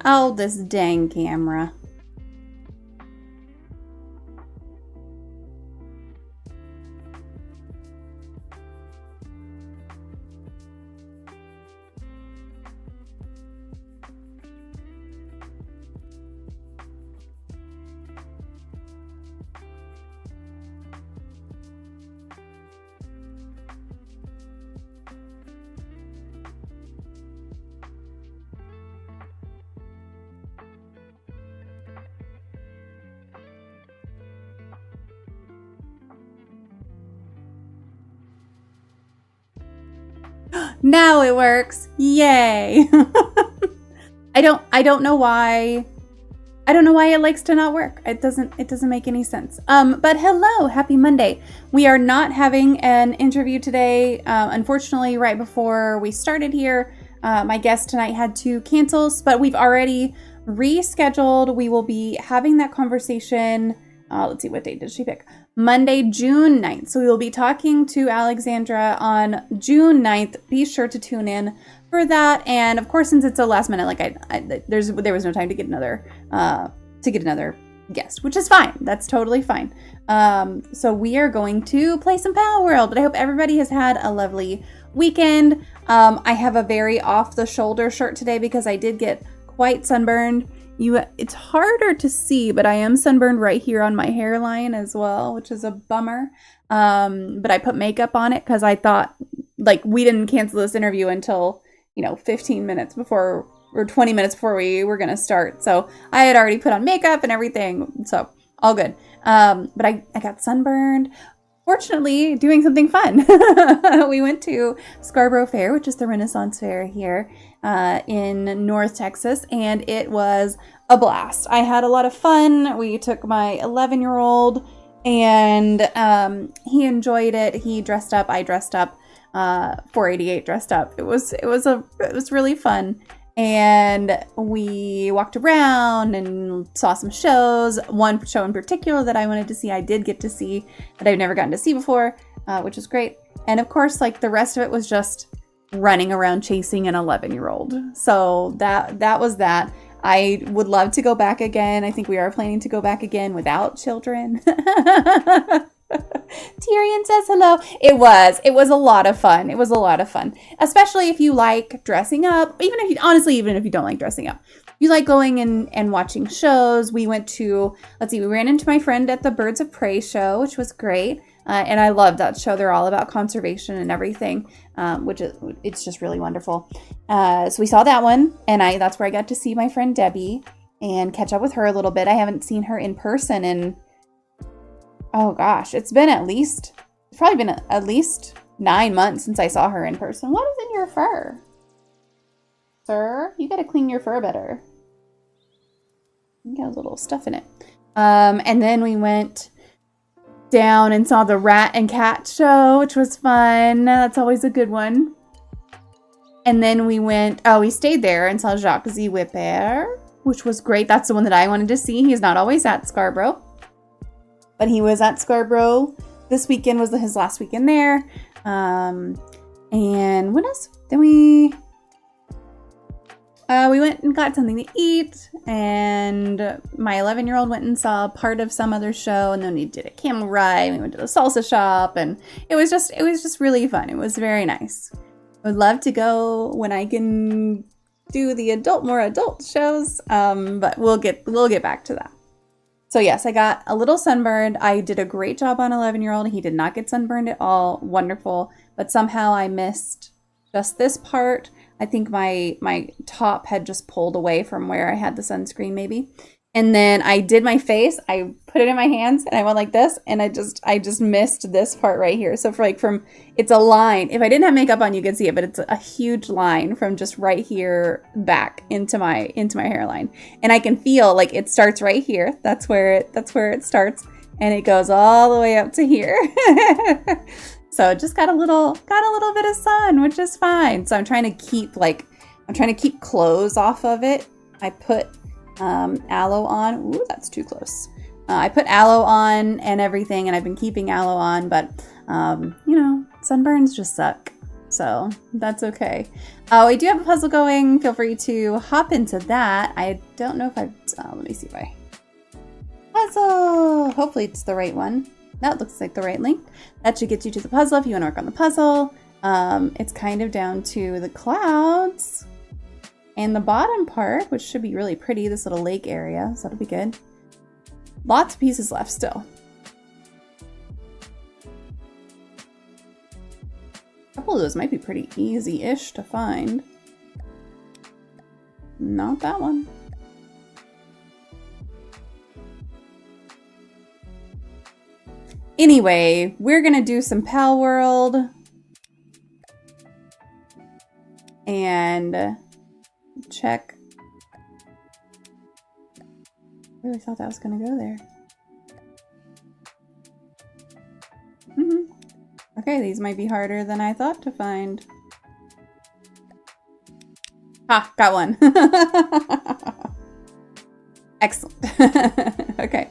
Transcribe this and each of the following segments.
Oh, this dang camera. Now it works. Yay. I don't know why. I don't know why it likes to not work. It doesn't make any sense. But hello, happy Monday. We are not having an interview today. Unfortunately, right before we started here, my guest tonight had to cancel, but we've already rescheduled. We will be having that conversation. Let's see, what date did she pick? Monday, June 9th. So we will be talking to Alexandra on June 9th. Be sure to tune in for that. And of course, since it's a last minute, like there was no time to get another guest, which is fine. That's totally fine. So we are going to play some Palworld, but I hope everybody has had a lovely weekend. I have a very off the shoulder shirt today because I did get quite sunburned. It's harder to see, but I am sunburned right here on my hairline as well, which is a bummer. But I put makeup on it because I thought, like, we didn't cancel this interview until, 15 minutes before or 20 minutes before we were going to start. So I had already put on makeup and everything. So all good. But I got sunburned. Fortunately, doing something fun. We went to Scarborough Fair, which is the Renaissance Fair here in North Texas, and it was a blast. I had a lot of fun. We took my 11-year-old, and he enjoyed it. He dressed up. I dressed up. 488 dressed up. It was really fun. And we walked around and saw some shows. One show in particular that I wanted to see, I did get to see, that I've never gotten to see before, which was great. And of course, like, the rest of it was just running around chasing an 11-year-old. So that was that. I would love to go back again. I think we are planning to go back again without children. Tyrion says hello. It was a lot of fun. It was a lot of fun, especially if you like dressing up. Even if you don't like dressing up, you like going and watching shows. We went to, we ran into my friend at the Birds of Prey show, which was great. And I love that show. They're all about conservation and everything, it's just really wonderful. So we saw that one, and that's where I got to see my friend Debbie and catch up with her a little bit. I haven't seen her in person in, oh gosh, it's probably been at least 9 months since I saw her in person. What is in your fur? Sir, you gotta clean your fur better. You got a little stuff in it. And then we went down and saw the Rat and Cat show, which was fun. That's always a good one. And then we stayed there and saw Jacques Z. Whipper, which was great. That's the one that I wanted to see. He's not always at Scarborough, but he was at Scarborough. This weekend was his last weekend there. And what else? Then we went and got something to eat, and my 11-year-old went and saw part of some other show, and then we did a camel ride. We went to the salsa shop, and it was just really fun. It was very nice. I would love to go when I can do the more adult shows, but we'll get back to that. So yes, I got a little sunburned. I did a great job on 11-year-old. He did not get sunburned at all. Wonderful. But somehow I missed just this part. I think my top had just pulled away from where I had the sunscreen maybe. And then I did my face. I put it in my hands and I went like this, and I just missed this part right here. So it's a line. If I didn't have makeup on, you could see it, but it's a huge line from just right here back into my hairline. And I can feel like it starts right here. That's where it starts, and it goes all the way up to here. So it just got a little bit of sun, which is fine. So I'm trying to keep clothes off of it. I put aloe on. Ooh, that's too close. I put aloe on and everything, and I've been keeping aloe on, but sunburns just suck. so that's okay. Oh, I do have a puzzle going. Feel free to hop into that. I don't know if let me see if I... Puzzle! Hopefully it's the right one. That looks like the right link. That should get you to the puzzle if you want to work on the puzzle. It's kind of down to the clouds and the bottom part, which should be really pretty, this little lake area, so that'll be good. Lots of pieces left still. A couple of those might be pretty easy-ish to find. Not that one. Anyway, we're gonna do some Palworld and check. I really thought that was gonna go there. Okay, these might be harder than I thought to find. Ah, got one. Excellent. Okay.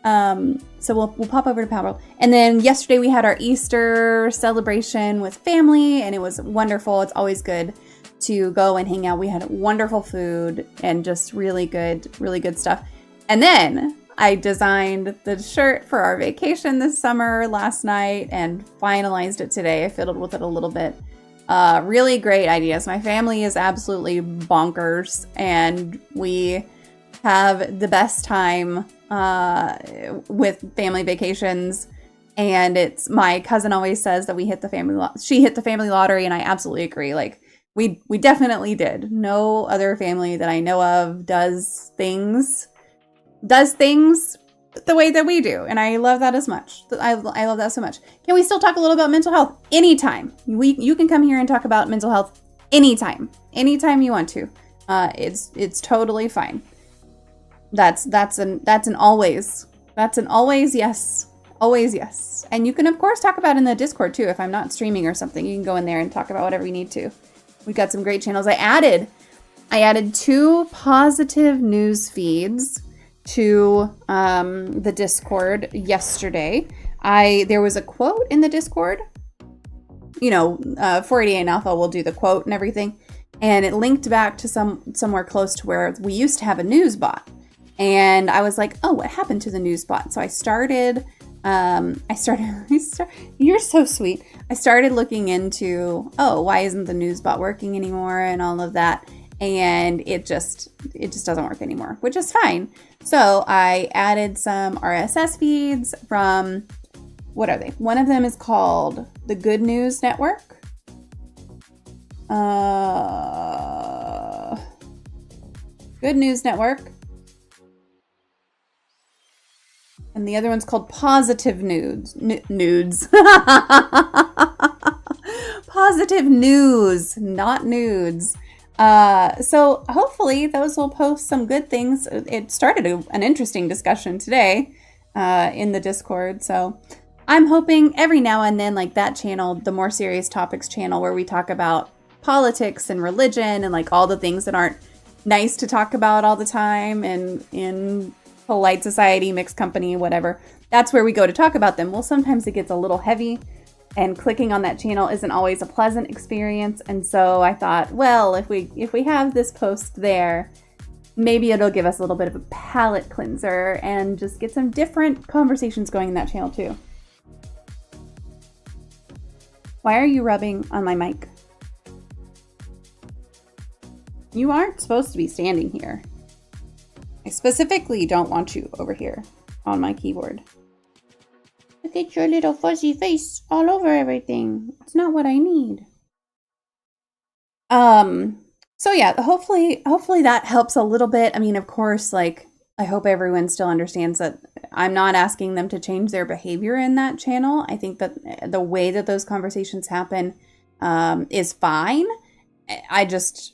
So we'll pop over to Palworld. And then yesterday we had our Easter celebration with family, and it was wonderful. It's always good to go and hang out. We had wonderful food and just really good stuff. And then I designed the shirt for our vacation this summer last night and finalized it today. I fiddled with it a little bit. Really great ideas. My family is absolutely bonkers, and we have the best time with family vacations. And it's, my cousin always says that we hit the family she hit the family lottery, and I absolutely agree. Like we definitely did. No other family that I know of does things the way that we do, and I love that as much. I love that so much. Can we still talk a little about mental health? Anytime. You can come here and talk about mental health anytime you want to. It's totally fine. That's an always yes. Always yes. And you can of course talk about it in the Discord too. If I'm not streaming or something, you can go in there and talk about whatever you need to. We've got some great channels. I added 2 positive news feeds to the Discord yesterday. There was a quote in the Discord. 488 Alpha will do the quote and everything, and it linked back to somewhere close to where we used to have a news bot. And I was like, oh, what happened to the news bot? So I started you're so sweet. I started looking into, why isn't the news bot working anymore and all of that. And it just doesn't work anymore, which is fine. So I added some RSS feeds from, what are they? One of them is called the Good News Network. Good News Network. And the other one's called Positive Nudes. Nudes. Positive News, not nudes. So hopefully those will post some good things. It started an interesting discussion today in the Discord. So I'm hoping every now and then, like that channel, the More Serious Topics channel, where we talk about politics and religion and like all the things that aren't nice to talk about all the time and in polite society, mixed company, whatever. That's where we go to talk about them. Well, sometimes it gets a little heavy, and clicking on that channel isn't always a pleasant experience. And so I thought, well, if we have this post there, maybe it'll give us a little bit of a palate cleanser and just get some different conversations going in that channel too. Why are you rubbing on my mic? You aren't supposed to be standing here. I specifically don't want you over here on my keyboard. Look at your little fuzzy face all over everything. It's not what I need. So yeah, hopefully that helps a little bit. I mean, of course, like, I hope everyone still understands that I'm not asking them to change their behavior in that channel. I think that the way that those conversations happen is fine. I just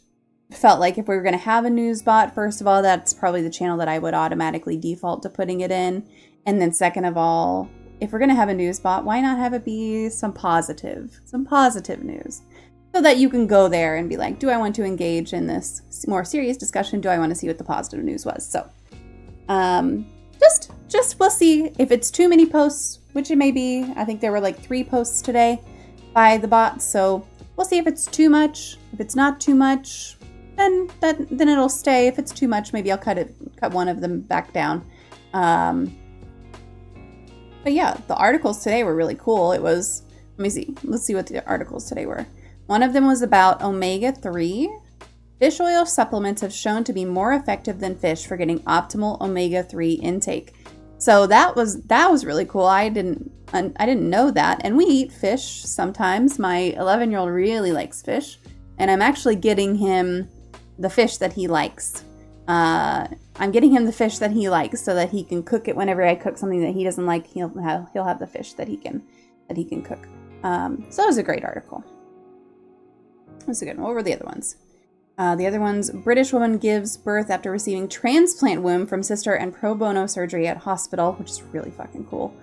felt like if we were going to have a news bot, first of all, that's probably the channel that I would automatically default to putting it in. And then second of all, if we're going to have a news bot, why not have it be some positive news, so that you can go there and be like, do I want to engage in this more serious discussion? Do I want to see what the positive news was? So just we'll see. If it's too many posts, which it may be. I think there were like 3 posts today by the bot. So we'll see if it's too much. If it's not too much, then it'll stay. If it's too much, maybe I'll cut one of them back down. But yeah, the articles today were really cool. It was, let me see. Let's see what the articles today were. One of them was about omega-3. Fish oil supplements have shown to be more effective than fish for getting optimal omega-3 intake. So that was really cool. I didn't know that. And we eat fish sometimes. My 11-year-old really likes fish, and I'm actually getting him the fish that he likes. I'm getting him the fish that he likes so that he can cook it whenever I cook something that he doesn't like. He'll have the fish that he can cook. So that was a great article. That was a good one. What were the other ones? The other ones, British woman gives birth after receiving transplant womb from sister and pro bono surgery at hospital, which is really fucking cool.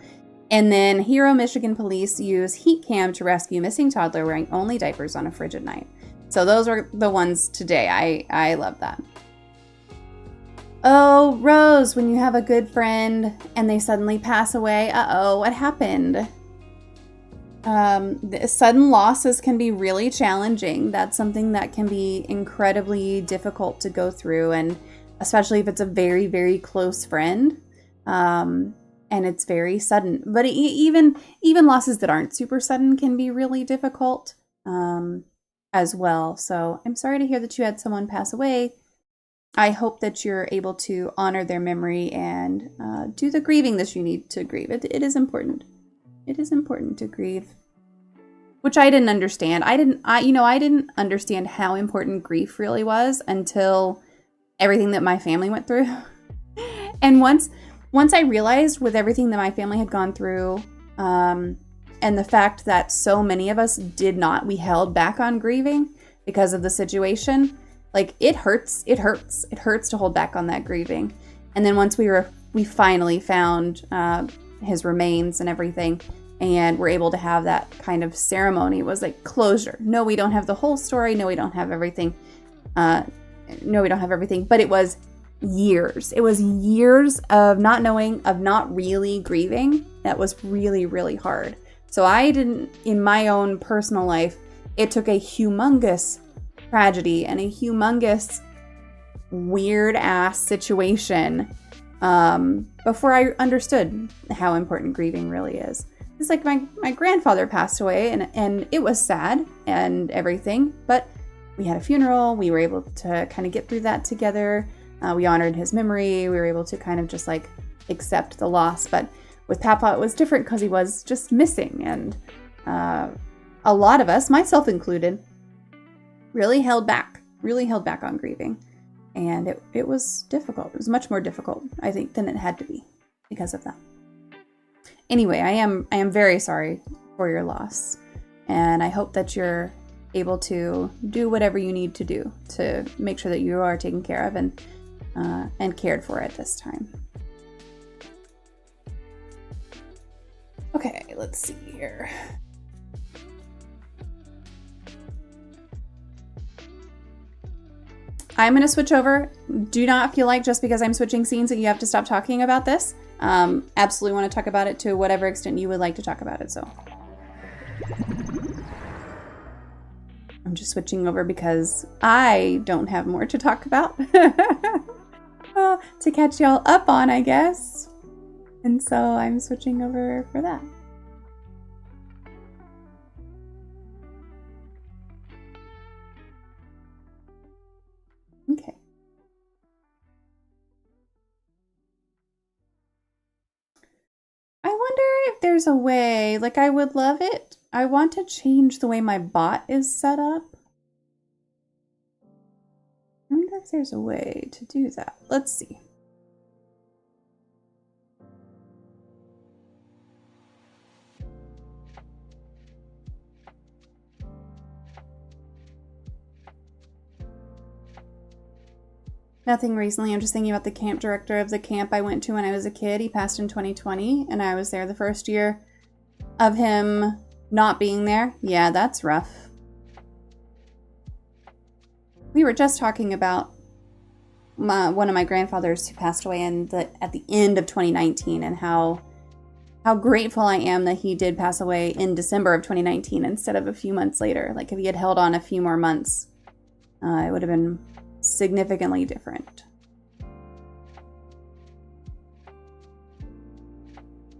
And then Hero, Michigan police use heat cam to rescue missing toddler wearing only diapers on a frigid night. So those are the ones today. I love that. Oh, Rose, when you have a good friend and they suddenly pass away, uh-oh, what happened? Sudden losses can be really challenging. That's something that can be incredibly difficult to go through, and especially if it's a very, very close friend, and it's very sudden. But even losses that aren't super sudden can be really difficult as well. So I'm sorry to hear that you had someone pass away. I hope that you're able to honor their memory and do the grieving that you need to grieve. It is important. It is important to grieve, which I didn't understand. I didn't understand how important grief really was until everything that my family went through. And once I realized with everything that my family had gone through, and the fact that so many of us we held back on grieving because of the situation. Like, it hurts to hold back on that grieving. And then once we finally found his remains and everything, and we're able to have that kind of ceremony, it was like closure. No, we don't have the whole story. No, we don't have everything. But it was years. It was years of not knowing, of not really grieving. That was really, really hard. So in my own personal life, it took a humongous tragedy and a humongous weird ass situation before I understood how important grieving really is. It's like my grandfather passed away, and it was sad and everything, but we had a funeral. We were able to kind of get through that together. We honored his memory. We were able to kind of just like accept the loss. But with Papa, it was different because he was just missing, and a lot of us, myself included, really held back on grieving. And it was difficult. It was much more difficult, I think, than it had to be because of that. Anyway, I am very sorry for your loss. And I hope that you're able to do whatever you need to do to make sure that you are taken care of and cared for at this time. Okay, let's see here. I'm going to switch over. Do not feel like just because I'm switching scenes that you have to stop talking about this. Absolutely want to talk about it to whatever extent you would like to talk about it. So I'm just switching over because I don't have more to talk about to catch y'all up on, I guess. And so I'm switching over for that. Okay. I wonder if there's a way, like, I would love it. I want to change the way my bot is set up. I wonder if there's a way to do that. Let's see. Nothing recently. I'm just thinking about the camp director of the camp I went to when I was a kid. He passed in 2020, and I was there the first year of him not being there. Yeah, that's rough. We were just talking about one of my grandfathers who passed away at the end of 2019, and how how grateful I am that he did pass away in December of 2019 instead of a few months later. Like if he had held on a few more months, it would have been significantly different.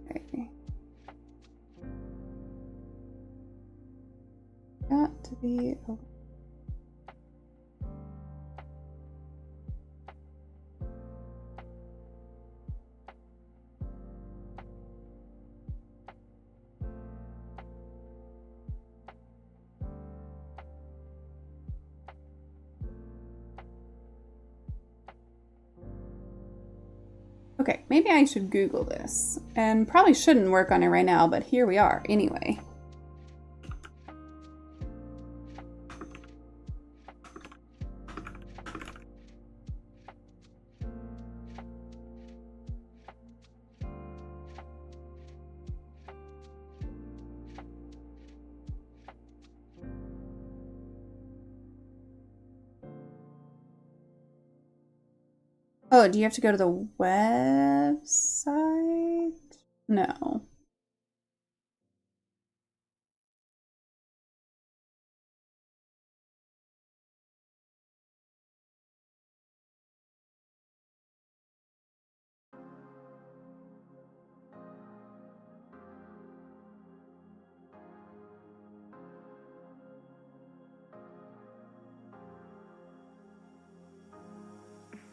Okay. Got to be. Oh. Okay, maybe I should Google this, and probably shouldn't work on it right now, but here we are anyway. Oh, do you have to go to the website? No.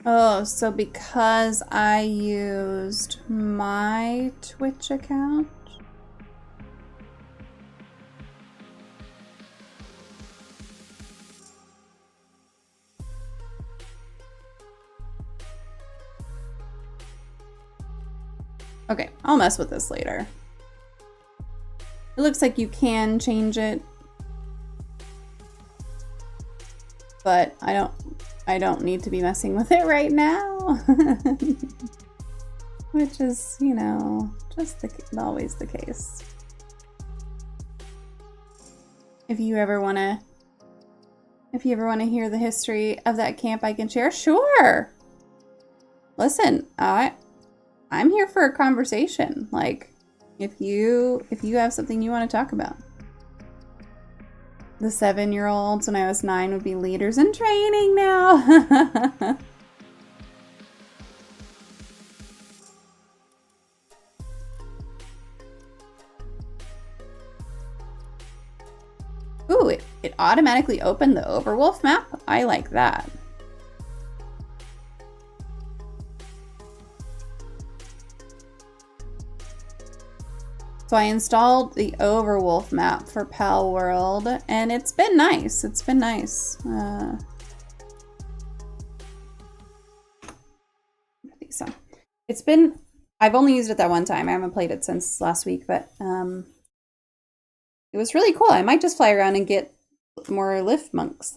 Oh, so because I used my Twitch account? Okay, I'll mess with this later. It looks like you can change it, but I don't need to be messing with it right now. Which is, you know, just always the case. If you ever want to hear the history of that camp, I can share. Sure. Listen, I'm here for a conversation. Like, if you have something you want to talk about. The 7-year-olds when I was 9 would be leaders in training now. Ooh, it automatically opened the Overwolf map. I like that. So I installed the Overwolf map for Palworld, and it's been nice. It's been nice. So it's been. I've only used it that one time. I haven't played it since last week, but it was really cool. I might just fly around and get more life monks.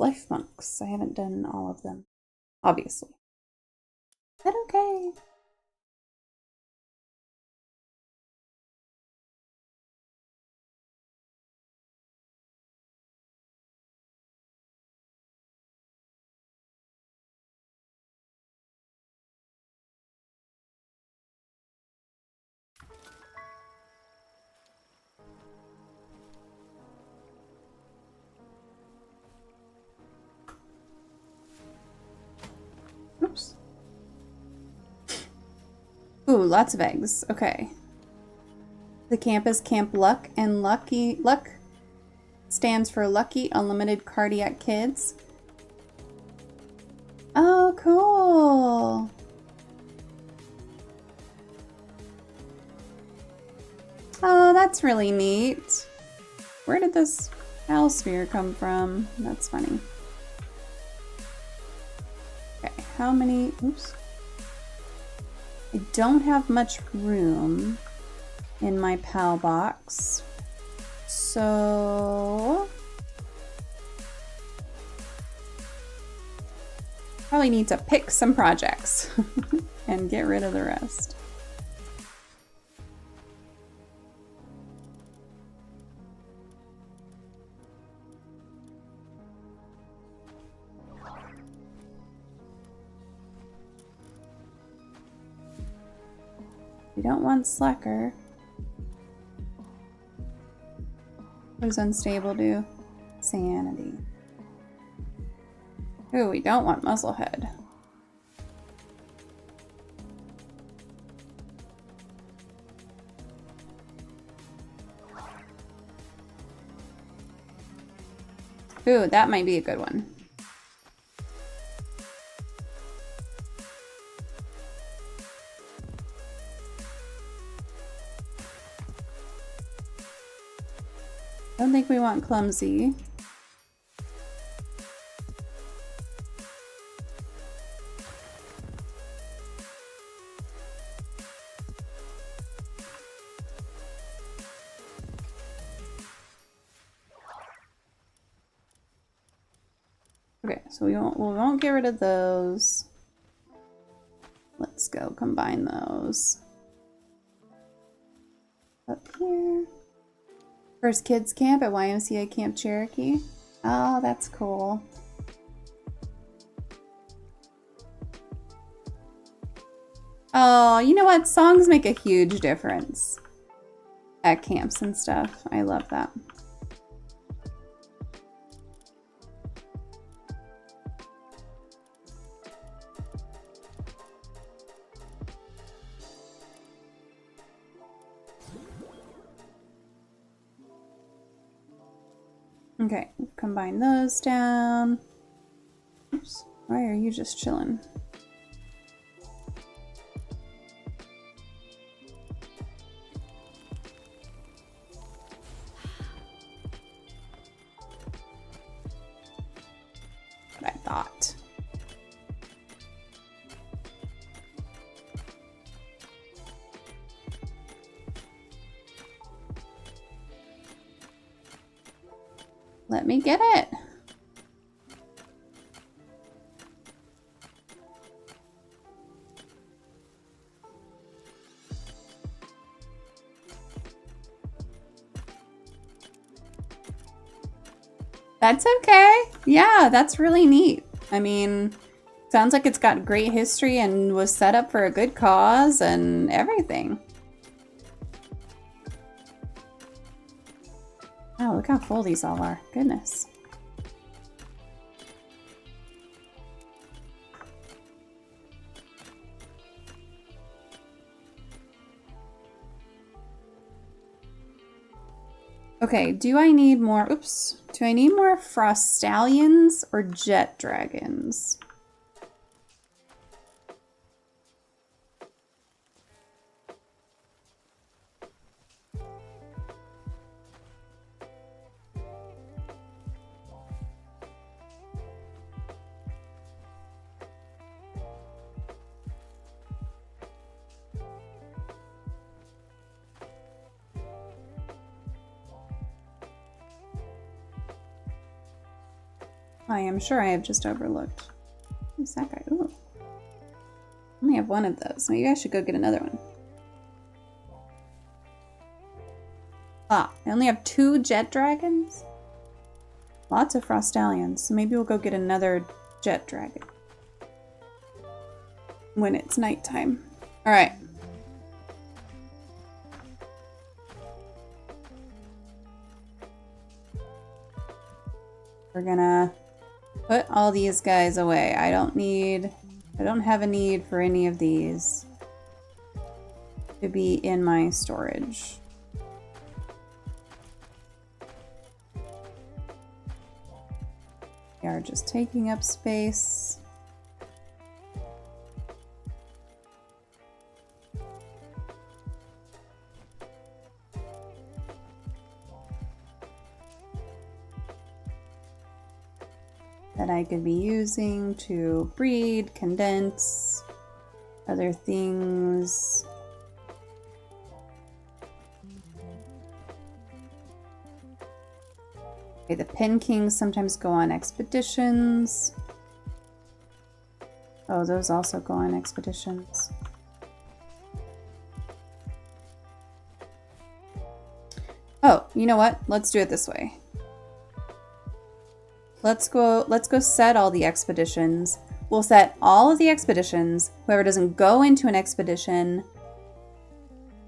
I haven't done all of them, obviously. But okay. Oops. Ooh, lots of eggs. Okay. The camp is Camp Luck, and Luck stands for Lucky Unlimited Cardiac Kids. Oh, cool. Oh, that's really neat. Where did this owl sphere come from? That's funny. Okay, how many? Oops. I don't have much room in my PAL box, so probably need to pick some projects and get rid of the rest. We don't want Slacker. What does unstable do? Sanity. Ooh, we don't want Muzzlehead. Ooh, that might be a good one. I don't think we want Clumsy. Okay, so we won't get rid of those. Let's go combine those. Up here. First kids camp at YMCA Camp Cherokee. Oh, that's cool. Oh, you know what? Songs make a huge difference at camps and stuff. I love that. Okay, combine those down. Oops, why are you just chilling? What I thought. Let me get it. That's okay. Yeah, that's really neat. I mean, sounds like it's got great history and was set up for a good cause and everything. Oh, look how full these all are. Goodness. Okay, do I need more, oops, do I need more Frost Stallions or Jet Dragons? I am sure I have just overlooked. Who's that guy? Ooh. I only have one of those. Maybe I should go get another one. Ah, I only have 2 Jet Dragons? Lots of Frost Stallions, so maybe we'll go get another Jet Dragon. When it's nighttime. Alright. We're gonna put all these guys away. I don't have a need for any of these to be in my storage. They are just taking up space. That I could be using to breed, condense, other things. Okay, the Pen Kings sometimes go on expeditions. Oh, those also go on expeditions. Oh, you know what? Let's do it this way. Let's go set all the expeditions. We'll set all of the expeditions. Whoever doesn't go into an expedition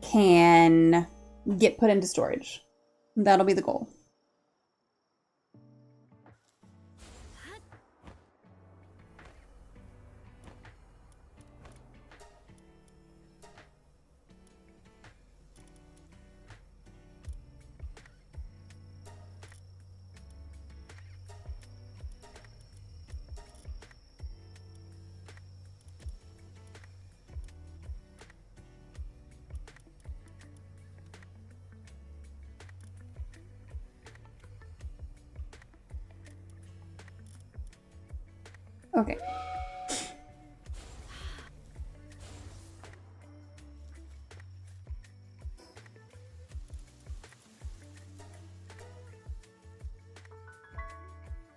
can get put into storage. That'll be the goal. Okay.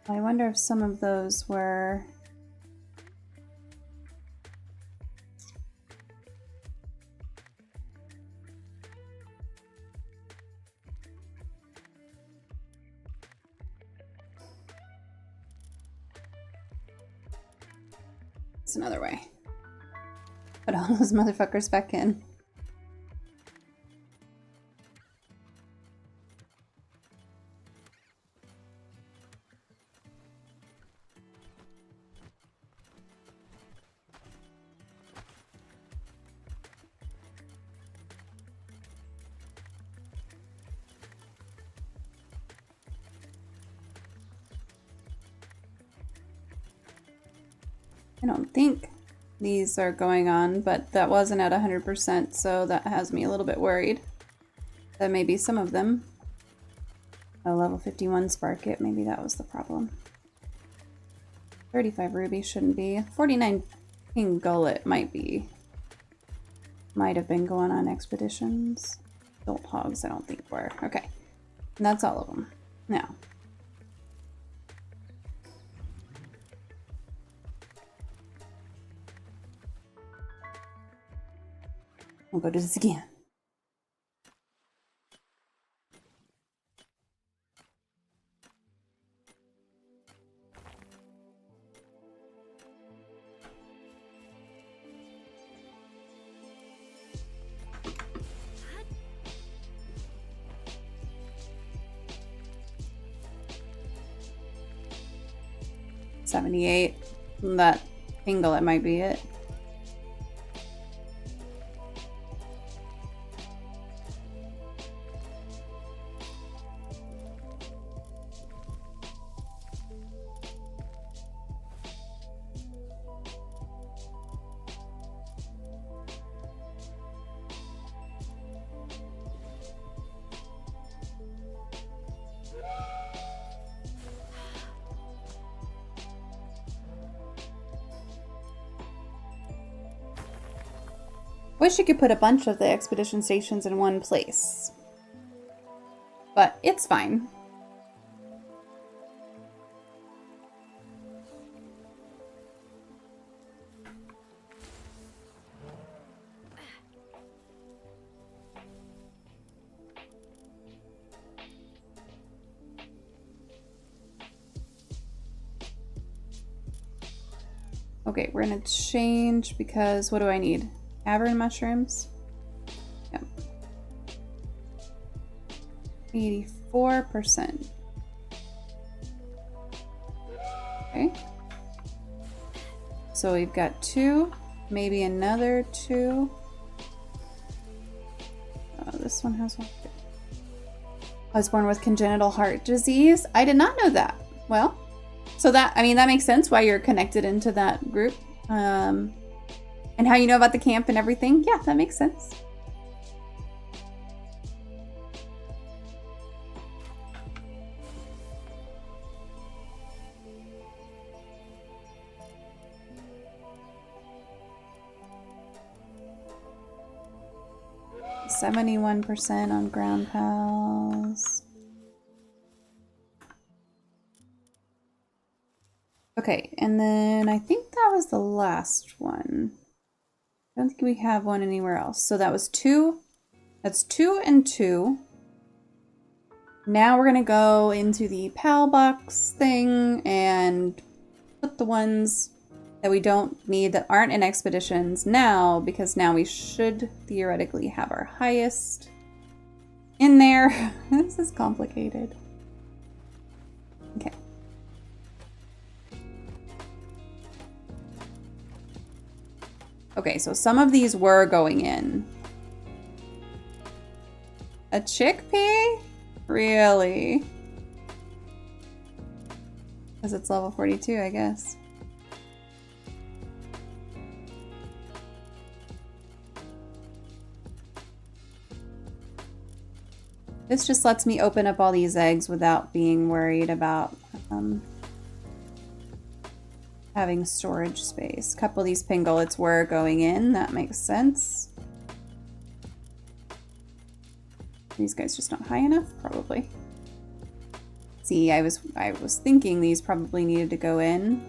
I wonder if some of those were... It's another way. Put all those motherfuckers back in. I don't think these are going on, but that wasn't at 100%, so that has me a little bit worried. That maybe some of them. A level 51 Sparkit, maybe that was the problem. 35 Ruby shouldn't be. 49 King Gullet might be. Might have been going on expeditions. Adult Hogs I don't think were. Okay, and that's all of them. Now. We'll go do this again. $78. That Tingle, it might be it. Wish you could put a bunch of the expedition stations in one place. But it's fine. Okay, we're gonna change because what do I need? Aberrant mushrooms. Yep. 84%. Okay. So we've got 2, maybe another 2. Oh, this one has 1. I was born with congenital heart disease. I did not know that. Well, so that, I mean, that makes sense why you're connected into that group. And how you know about the camp and everything. Yeah, that makes sense. %71% on ground pals. Okay, and then I think that was the last one. I don't think we have one anywhere else. So that was 2. That's 2 and 2. Now we're gonna go into the PAL box thing and put the ones that we don't need that aren't in expeditions now, because now we should theoretically have our highest in there. This is complicated. Okay. Okay, so some of these were going in. A chickpea? Really? Because it's level 42, I guess. This just lets me open up all these eggs without being worried about having having storage space. A couple of these pingulets were going in. That makes sense. These guys just not high enough? Probably. See, I was thinking these probably needed to go in.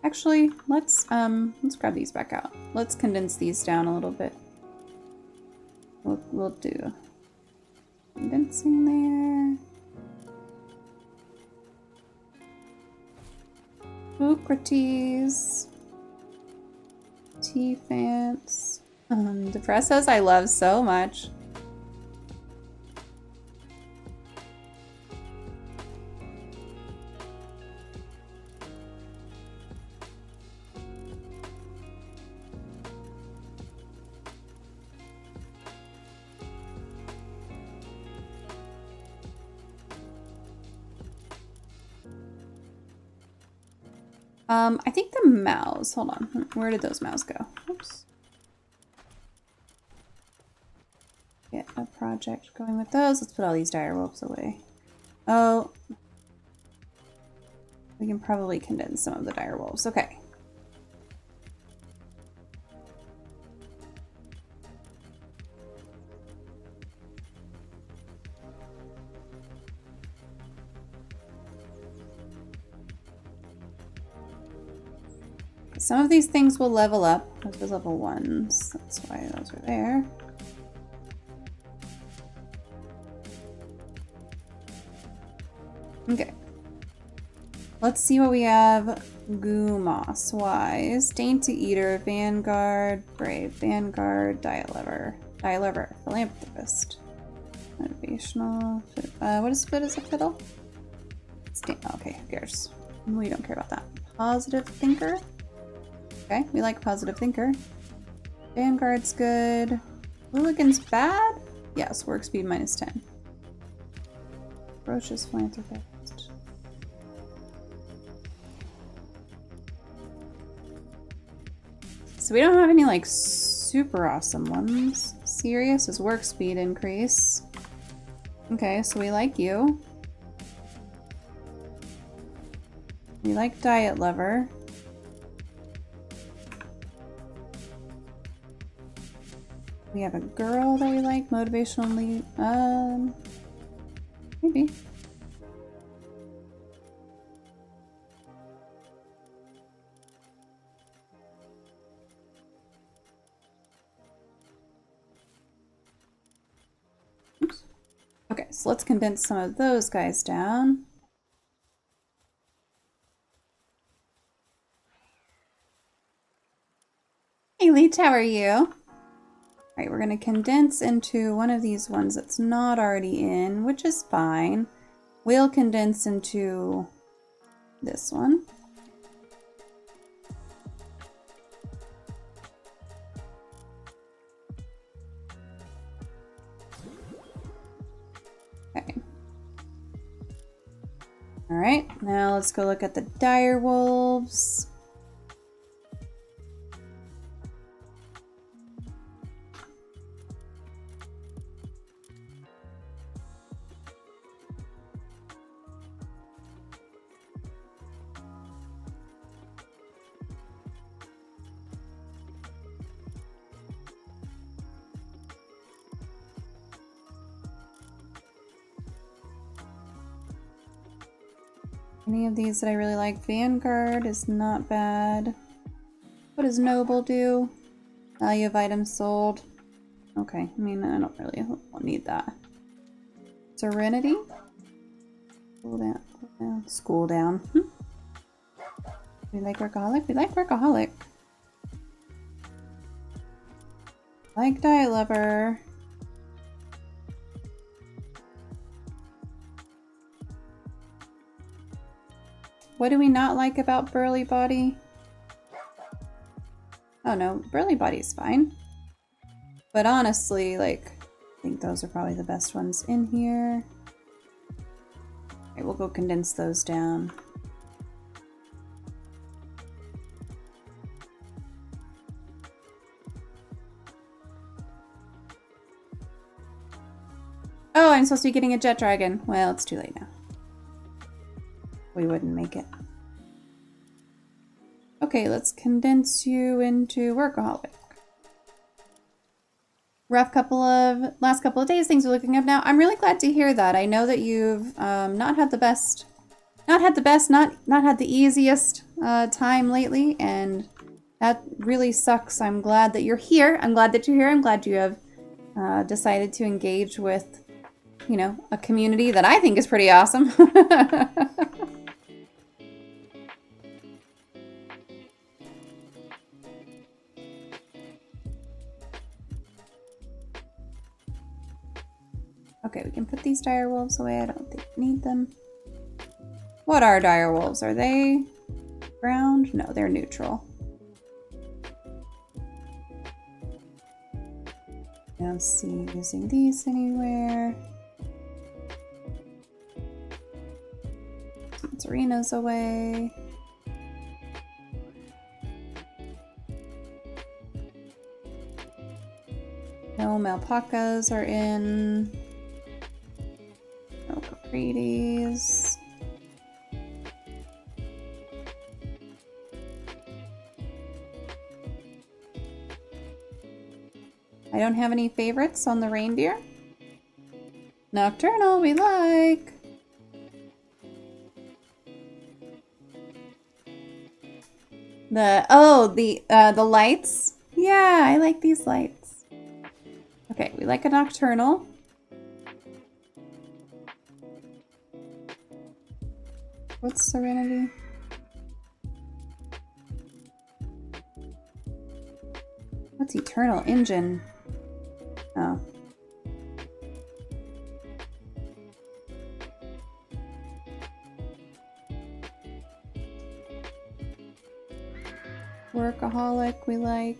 Actually, let's grab these back out. Let's condense these down a little bit. We'll do condensing there. Socrates. T-Fants. Depressos I love so much. I think the mouse, hold on, where did those mouse go? Oops. Get a project going with those. Let's put all these dire wolves away. Oh, we can probably condense some of the dire wolves. Okay. Some of these things will level up. Those are level 1s. That's why those are there. Okay. Let's see what we have Gumas wise. Dainty Eater, Vanguard, Brave, Vanguard, Dialover, Philanthropist, Motivational. What is a fiddle? Okay, who cares? We don't care about that. Positive Thinker. Okay, we like Positive Thinker. Vanguard's good. Hooligan's bad? Yes, work speed -10. Ferocious Philanthropist. So we don't have any like super awesome ones. Serious is work speed increase. Okay, so we like you. We like Diet Lover. We have a girl that we like, motivational lead. Maybe. Oops. Okay, so let's condense some of those guys down. Hey Leech, how are you? Alright, we're going to condense into one of these ones that's not already in, which is fine. We'll condense into this one. Okay. Alright, now let's go look at the dire wolves. Any of these that I really like. Vanguard is not bad. What does Noble do? Value of items sold. Okay, I mean, I don't really need that. Serenity? School down. School down. We like Workaholic? We like Workaholic. Like Diet Lover. What do we not like about Burly Body? Oh no, Burly Body's fine. But honestly, like, I think those are probably the best ones in here. Okay, we'll go condense those down. Oh, I'm supposed to be getting a jet dragon. Well, it's too late now. we wouldn't make it. Okay, let's condense you into workaholic. Last couple of days, things are looking up now. I'm really glad to hear that. I know that you've not had the easiest time lately, and that really sucks. I'm glad that you're here. I'm glad that you're here. I'm glad you have decided to engage with, you know, a community that I think is pretty awesome. Okay, we can put these dire wolves away. I don't think we need them. What are dire wolves? Are they ground? No, they're neutral. I don't see using these anywhere. Let's arenas away. No alpacas are in. No caprites. I don't have any favorites on the reindeer. Nocturnal, we like. The lights. Yeah, I like these lights. Okay, we like a nocturnal. What's Serenity? What's Eternal Engine? Oh. Workaholic, we like.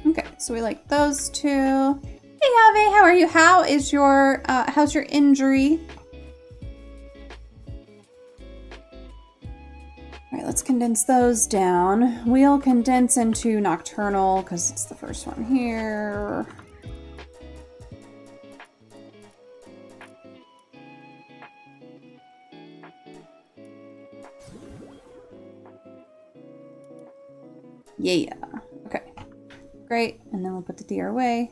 Okay, so we like those two. Hey, Ave, how are you? How is your, how's your injury? All right, let's condense those down. We'll condense into Nocturnal because it's the first one here. Yeah. Okay. Great. And then we'll put the deer away.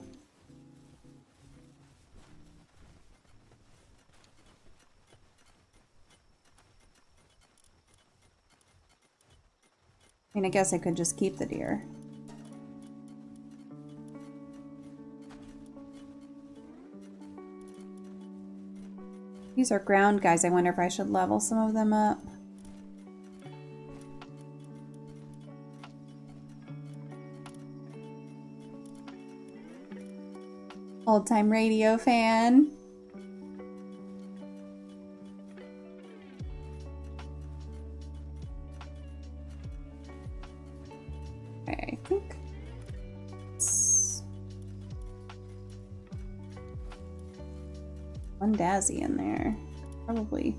I mean, I guess I could just keep the deer. These are ground guys. I wonder if I should level some of them up. Old-time radio fan. Okay, I think it's one Dazzy in there, probably.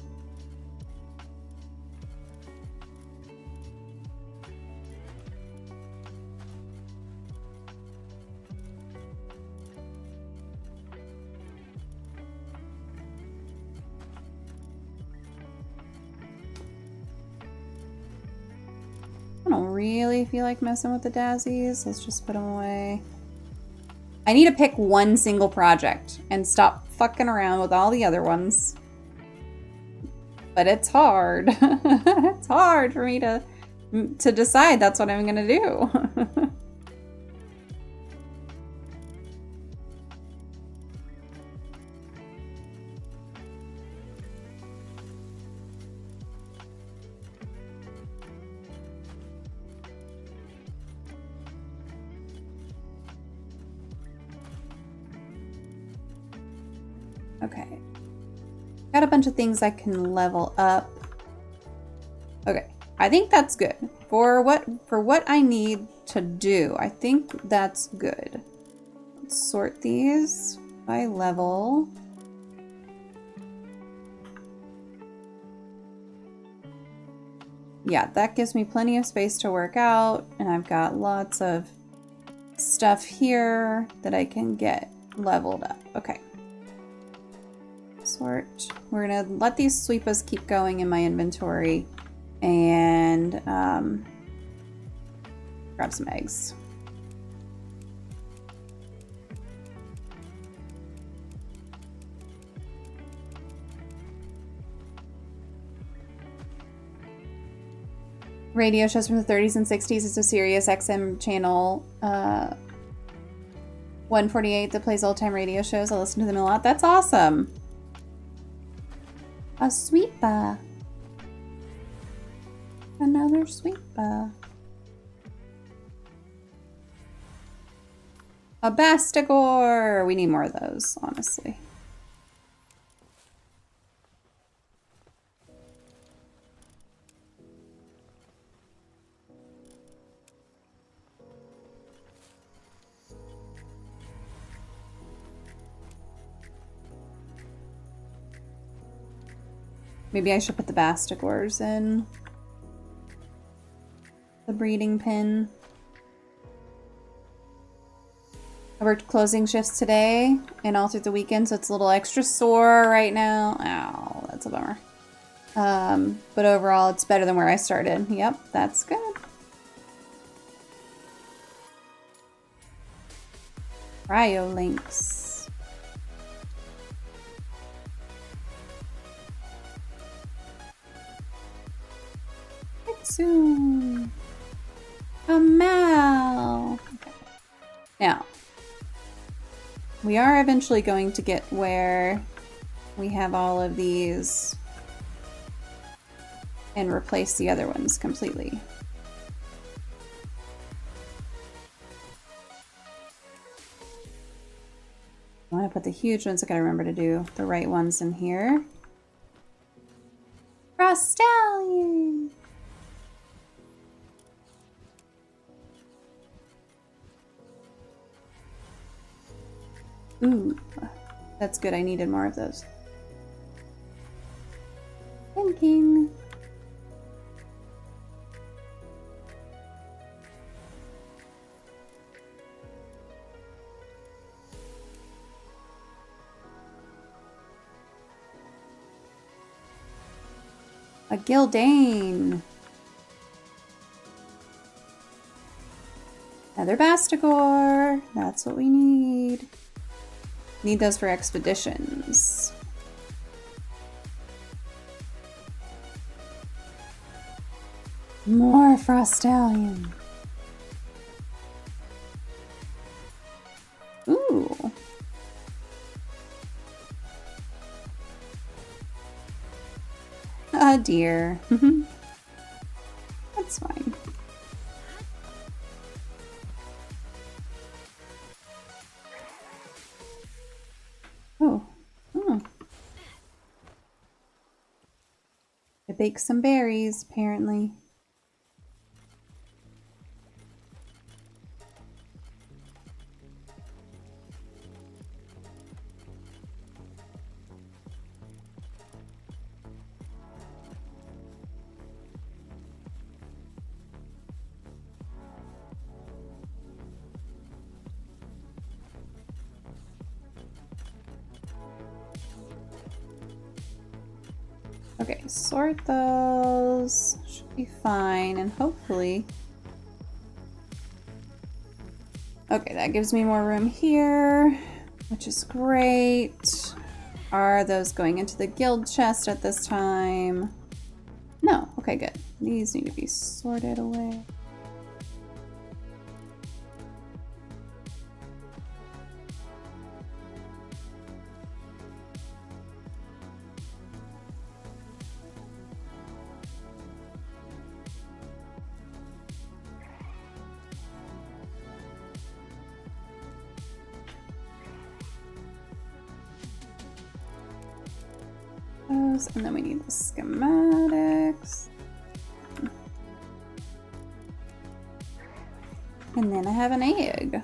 I don't really feel like messing with the Dazzies. Let's just put them away. I need to pick one single project and stop fucking around with all the other ones. But it's hard. It's hard for me to decide that's what I'm gonna do. Okay. Got a bunch of things I can level up. Okay. I think that's good. For what I need to do, I think that's good. Let's sort these by level. Yeah, that gives me plenty of space to work out, and I've got lots of stuff here that I can get leveled up. Okay. sort. We're gonna let these sweepas keep going in my inventory and grab some eggs. Radio shows from the 30s and 60s. It's a Sirius XM channel, 148, that plays old-time radio shows. I listen to them a lot. That's awesome. A sweepa. Another sweepa. A bastigor. We need more of those, honestly. Maybe I should put the bastigors in the breeding pen. I worked closing shifts today and all through the weekend, so it's a little extra sore right now. Ow, that's a bummer. But overall, it's better than where I started. Yep, that's good. Cryolinks. Soon. A Mal. Okay. Now, we are eventually going to get where we have all of these and replace the other ones completely. I want to put the huge ones. I gotta remember to do the right ones in here. Frostallion. Ooh, that's good. I needed more of those. Thinking. A Gildane. Another Bastigor. That's what we need. Need those for expeditions. More Frostallion. Ooh. A deer. That's fine. Oh. Oh. I baked some berries, apparently. Okay, sort those. Should be fine, and hopefully... Okay, that gives me more room here, which is great. Are those going into the guild chest at this time? No. Okay, good. These need to be sorted away. And then we need the schematics. And then I have an egg.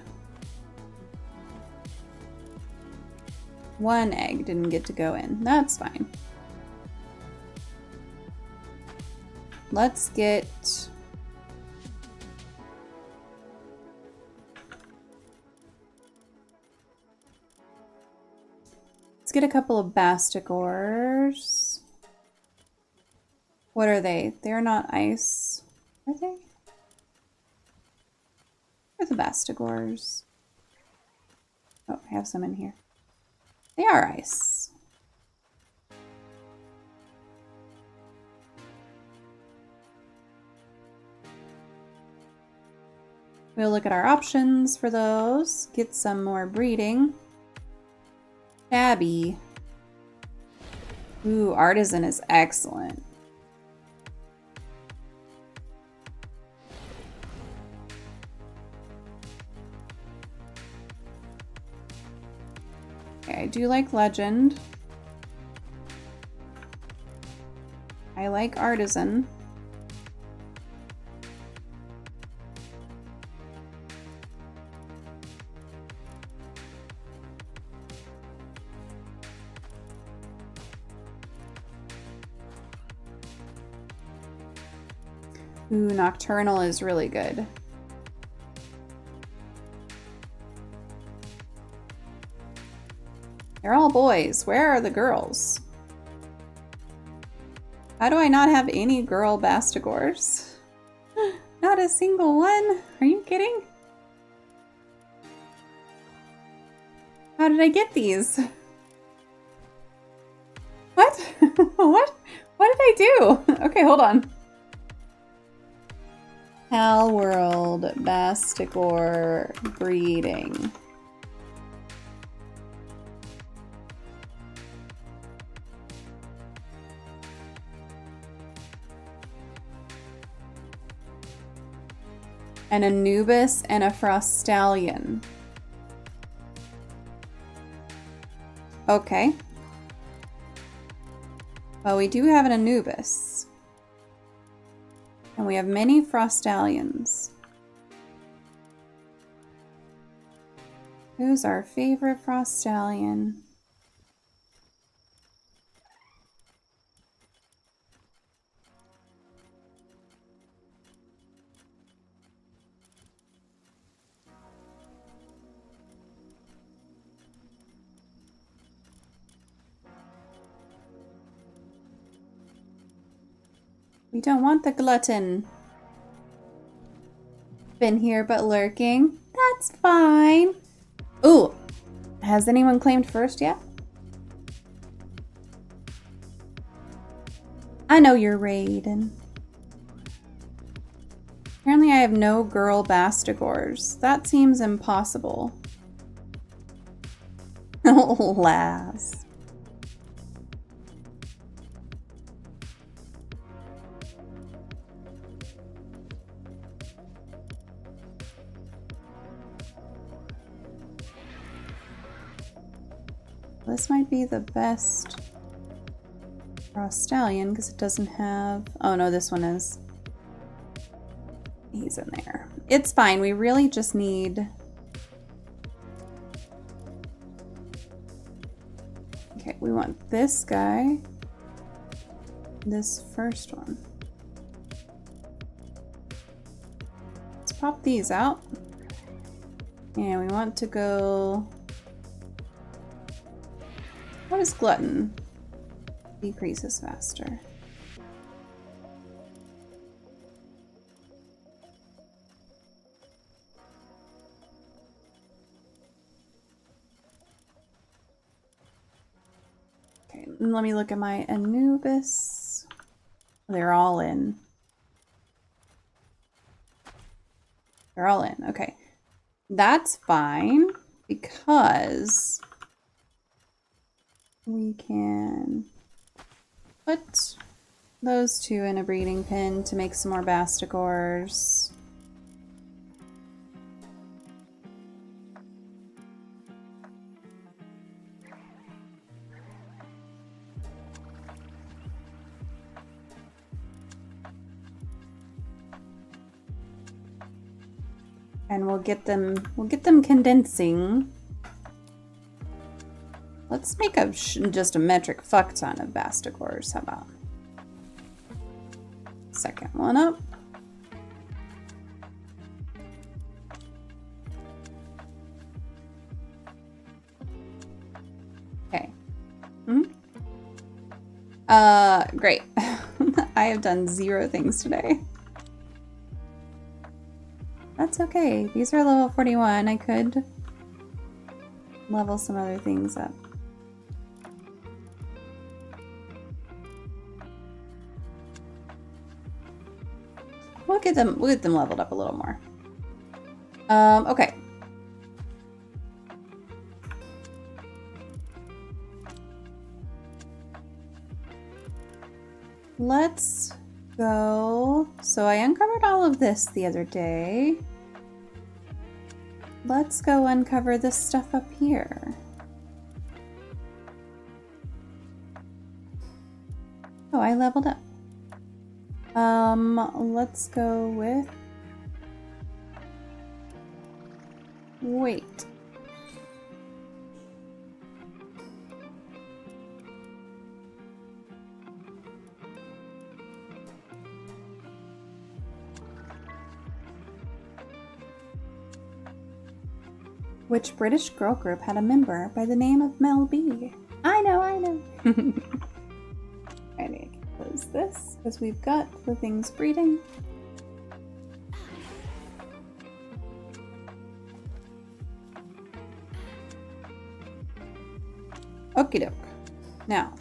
One egg didn't get to go in. That's fine. Let's get... get a couple of Bastigors. What are they? They're not ice. Are they? Where are the Bastigors? Oh, I have some in here. They are ice. We'll look at our options for those. Get some more breeding. Shabby. Ooh, Artisan is excellent. Okay, I do like Legend. I like Artisan. Ooh, Nocturnal is really good. They're all boys. Where are the girls? How do I not have any girl Bastigors? Not a single one. Are you kidding? How did I get these? What? What did I do? Okay, hold on. Palworld Bastigor breeding. An Anubis and a Frostallion. Okay. Well, we do have an Anubis. And we have many Frostallions. Who's our favorite Frostallion? We don't want the glutton. Been here but lurking. That's fine. Ooh, has anyone claimed first yet? I know you're Raiden. Apparently I have no girl Bastigors. That seems impossible. Alas. This might be the best Frostallion because it doesn't have... Oh no, this one is. He's in there. It's fine. We really just need... Okay, we want this guy. This first one. Let's pop these out. And we want to go... What is Glutton? Decreases faster. Okay, let me look at my Anubis. They're all in. They're all in. Okay. That's fine because we can put those two in a breeding pen to make some more Bastigors. And we'll get them condensing. Let's make just a metric fuck ton of Bastigors. How about? Second one up. Okay. Great. I have done 0 things today. That's okay. These are level 41. I could level some other things up. We'll get them leveled up a little more. Okay. Let's go. So I uncovered all of this the other day. Let's go uncover this stuff up here. Oh, I leveled up. Let's go with... Wait. Which British girl group had a member by the name of Mel B? I know. I need to close this because we've got the things breeding. Okie doke. Now.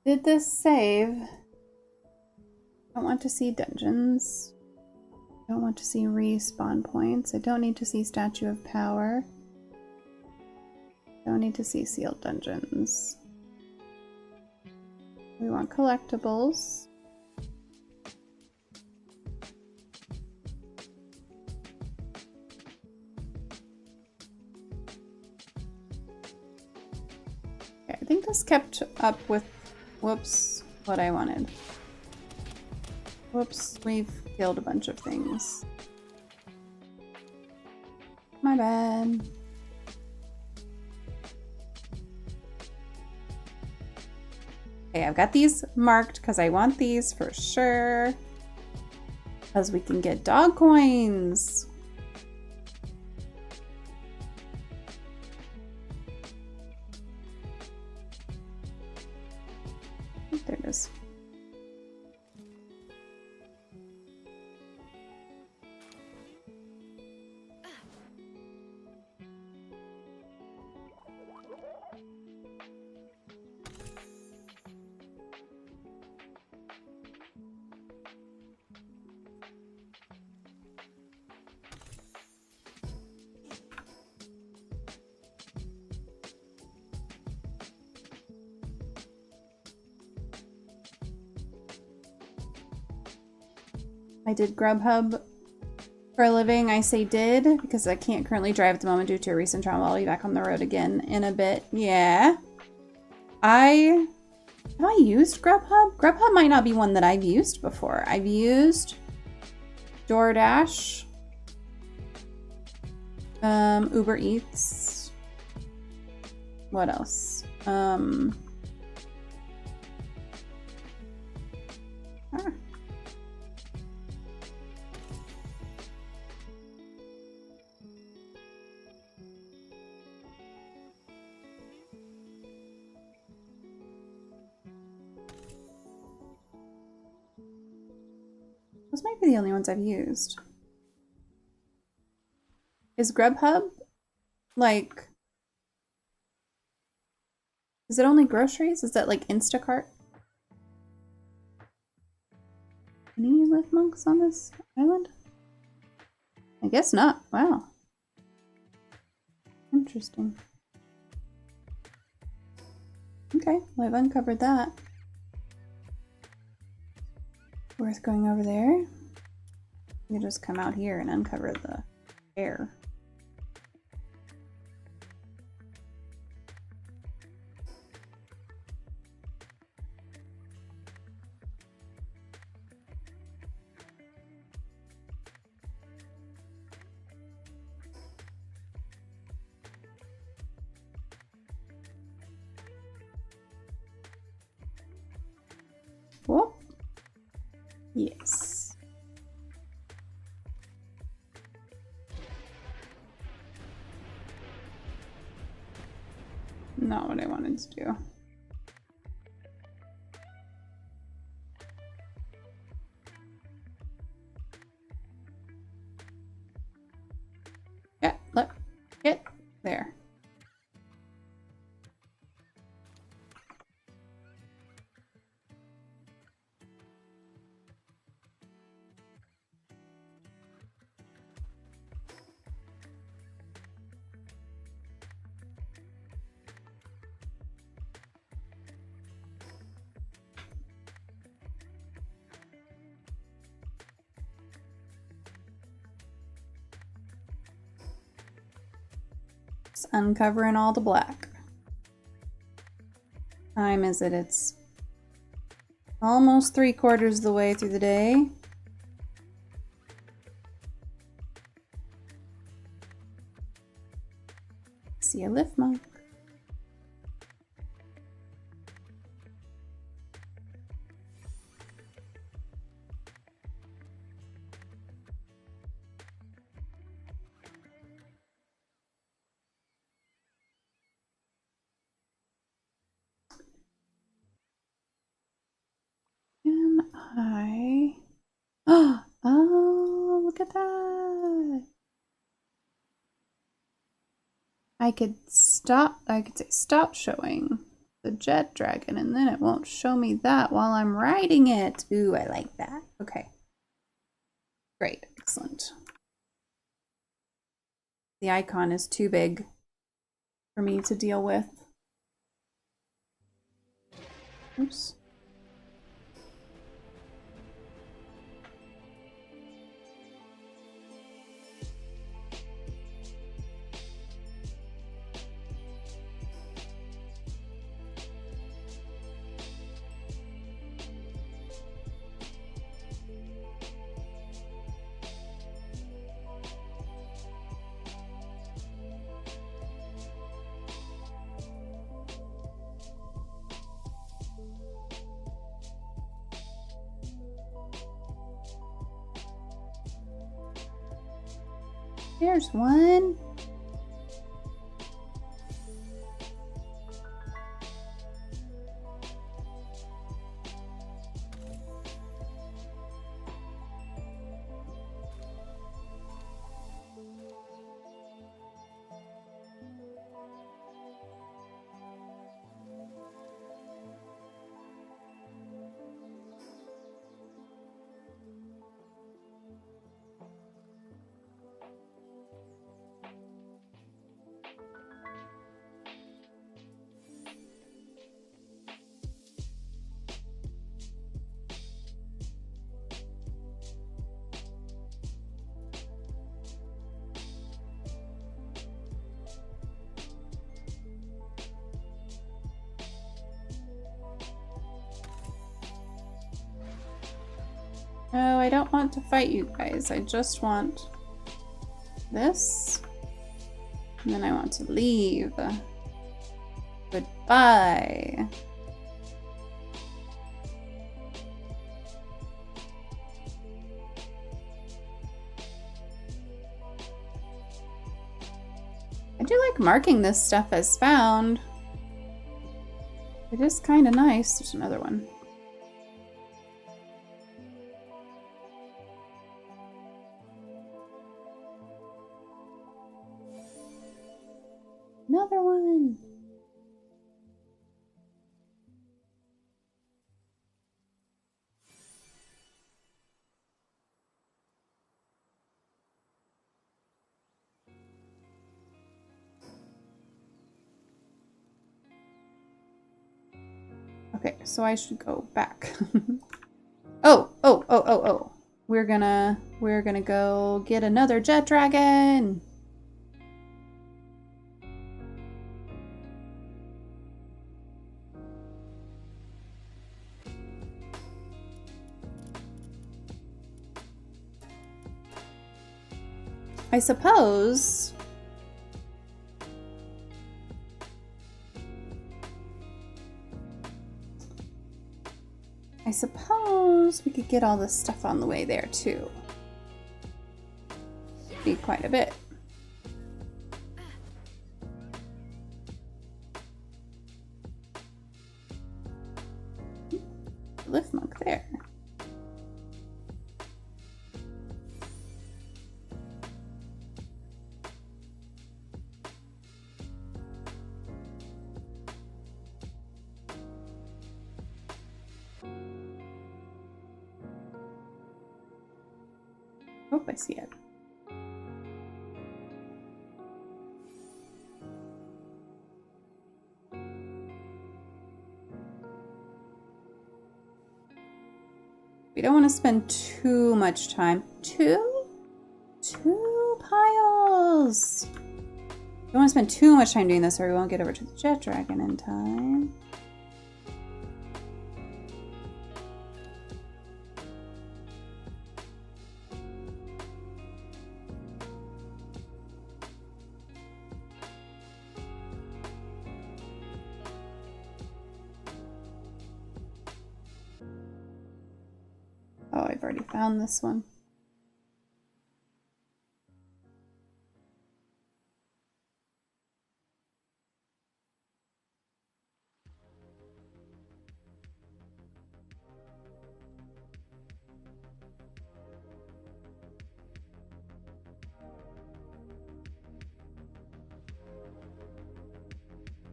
Did this save? I don't want to see dungeons. I don't want to see respawn points. I don't need to see Statue of Power. I don't need to see sealed dungeons. We want collectibles. Okay, I think this kept up with, whoops, what I wanted. Whoops, we've killed a bunch of things. My bad. Okay, I've got these marked because I want these for sure. Because we can get dog coins. There it is. I did Grubhub for a living. I say did because I can't currently drive at the moment due to a recent trauma. I'll be back on the road again in a bit. Yeah. Have I used Grubhub? Grubhub might not be one that I've used before. I've used DoorDash, Uber Eats. What else? Those might be the only ones I've used. Is Grubhub, like, is it only groceries? Is that like Instacart? Any live monks on this island? I guess not. Wow. Interesting. Okay, well, I've uncovered that. Worth going over there. You can just come out here and uncover the air. Whoop. Yes. Not what I wanted to do. Yeah, look. Get there. Just uncovering all the black. Time is it? It's almost 3/4 of the way through the day. See a lift monk. Can I? Oh, look at that. I could say stop showing the jet dragon, and then it won't show me that while I'm riding it. Ooh, I like that. Okay. Great, excellent. The icon is too big for me to deal with. Oops. There's one. No, I don't want to fight you guys. I just want this. And then I want to leave. Goodbye. I do like marking this stuff as found. It is kind of nice. There's another one. Another one. Okay, so I should go back. Oh. We're gonna go get another jet dragon. I suppose suppose we could get all this stuff on the way there too. Be quite a bit. Lift monk there. Oh, I see it. We don't want to spend too much time. Two piles. Don't want to spend too much time doing this or we won't get over to the jet dragon in time. Oh, I've already found this one.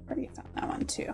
Already found that one too.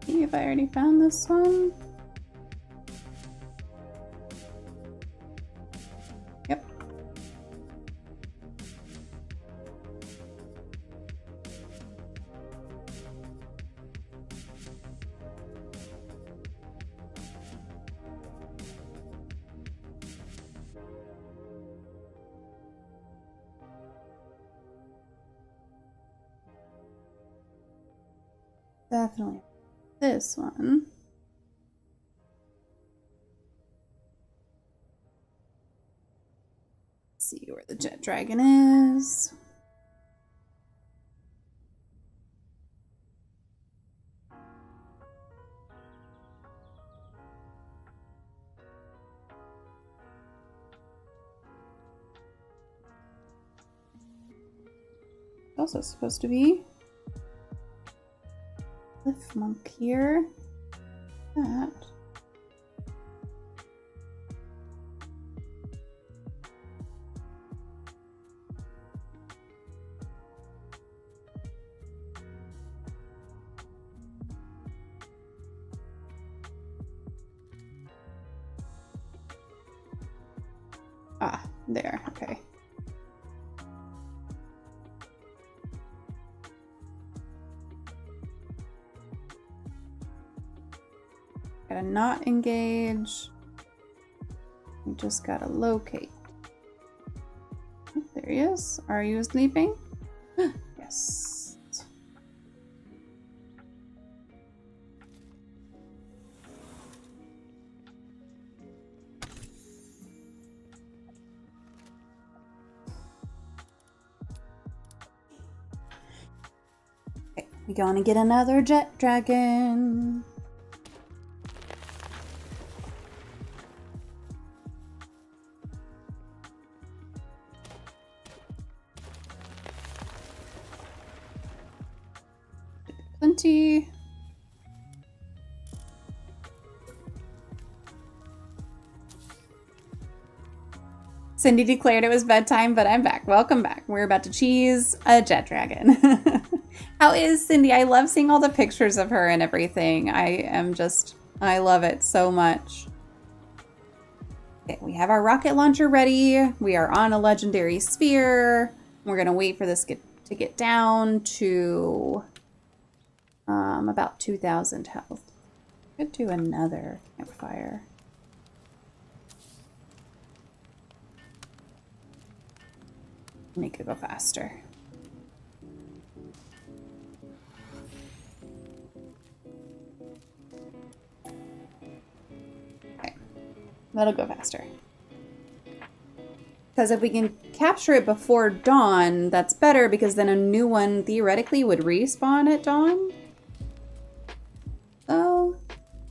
See if I already found this one. Yep. Definitely this one. Let's see where the jet dragon is. Also supposed to be lift monk here. That. Ah, there, okay. Gotta not engage. We just gotta locate. Oh, there he is. Are you sleeping? Yes. Okay, we gonna get another jet dragon. Plenty. Cindy declared it was bedtime, but I'm back. Welcome back. We're about to cheese a jet dragon. How is Cindy? I love seeing all the pictures of her and everything. I love it so much. Okay, we have our rocket launcher ready. We are on a legendary sphere. We're gonna wait for this to get down to about 2,000 health. Could do another campfire. Make it go faster. Okay, that'll go faster. Because if we can capture it before dawn, that's better because then a new one theoretically would respawn at dawn. So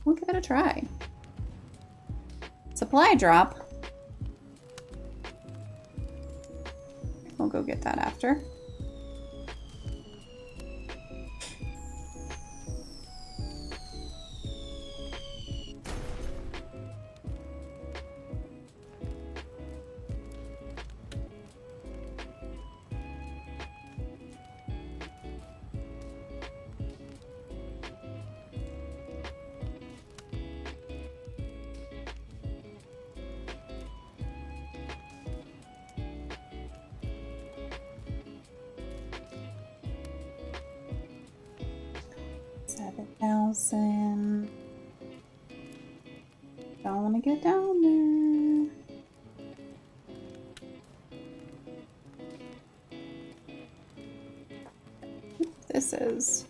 we'll give it a try. Supply drop. We'll go get that after. $7,000. Don't want to get down there. This is.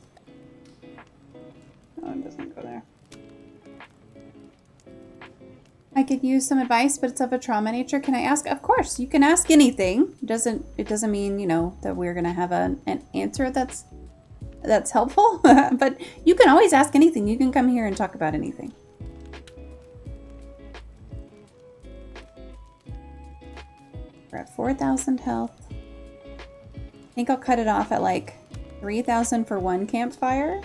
No, it doesn't go there. I could use some advice, but it's of a trauma nature. Can I ask? Of course, you can ask anything. It doesn't mean, you know, that we're gonna have an answer that's helpful. But you can always ask anything. You can come here and talk about anything. We're at 4,000 health. I think I'll cut it off at like 3,000 for one campfire.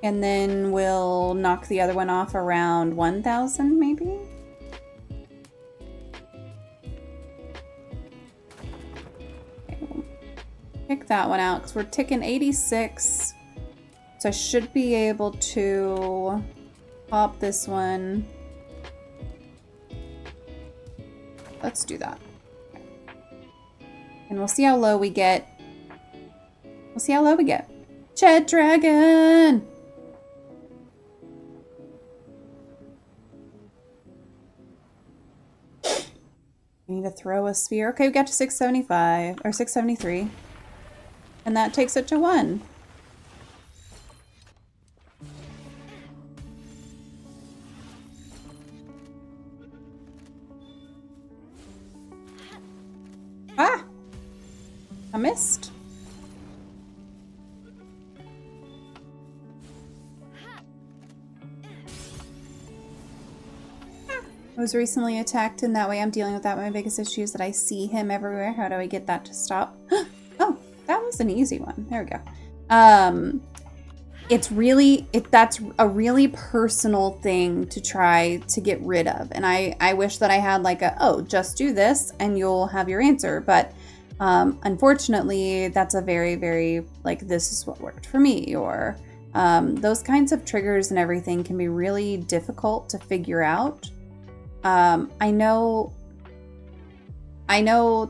And then we'll knock the other one off around 1,000 maybe. Okay, we'll pick that one out because we're ticking 86. So I should be able to pop this one. Let's do that. Okay. And we'll see how low we get. We'll see how low we get. Jet dragon! We need to throw a sphere. Okay, we got to 675 or 673. And that takes it to 1. Ah! I missed. I was recently attacked in that way. I'm dealing with that. My biggest issue is that I see him everywhere. How do I get that to stop? Oh, that was an easy one. There we go. That's a really personal thing to try to get rid of. And I wish that I had like just do this and you'll have your answer. But unfortunately, that's a very, very, like, this is what worked for me. Or those kinds of triggers and everything can be really difficult to figure out. I know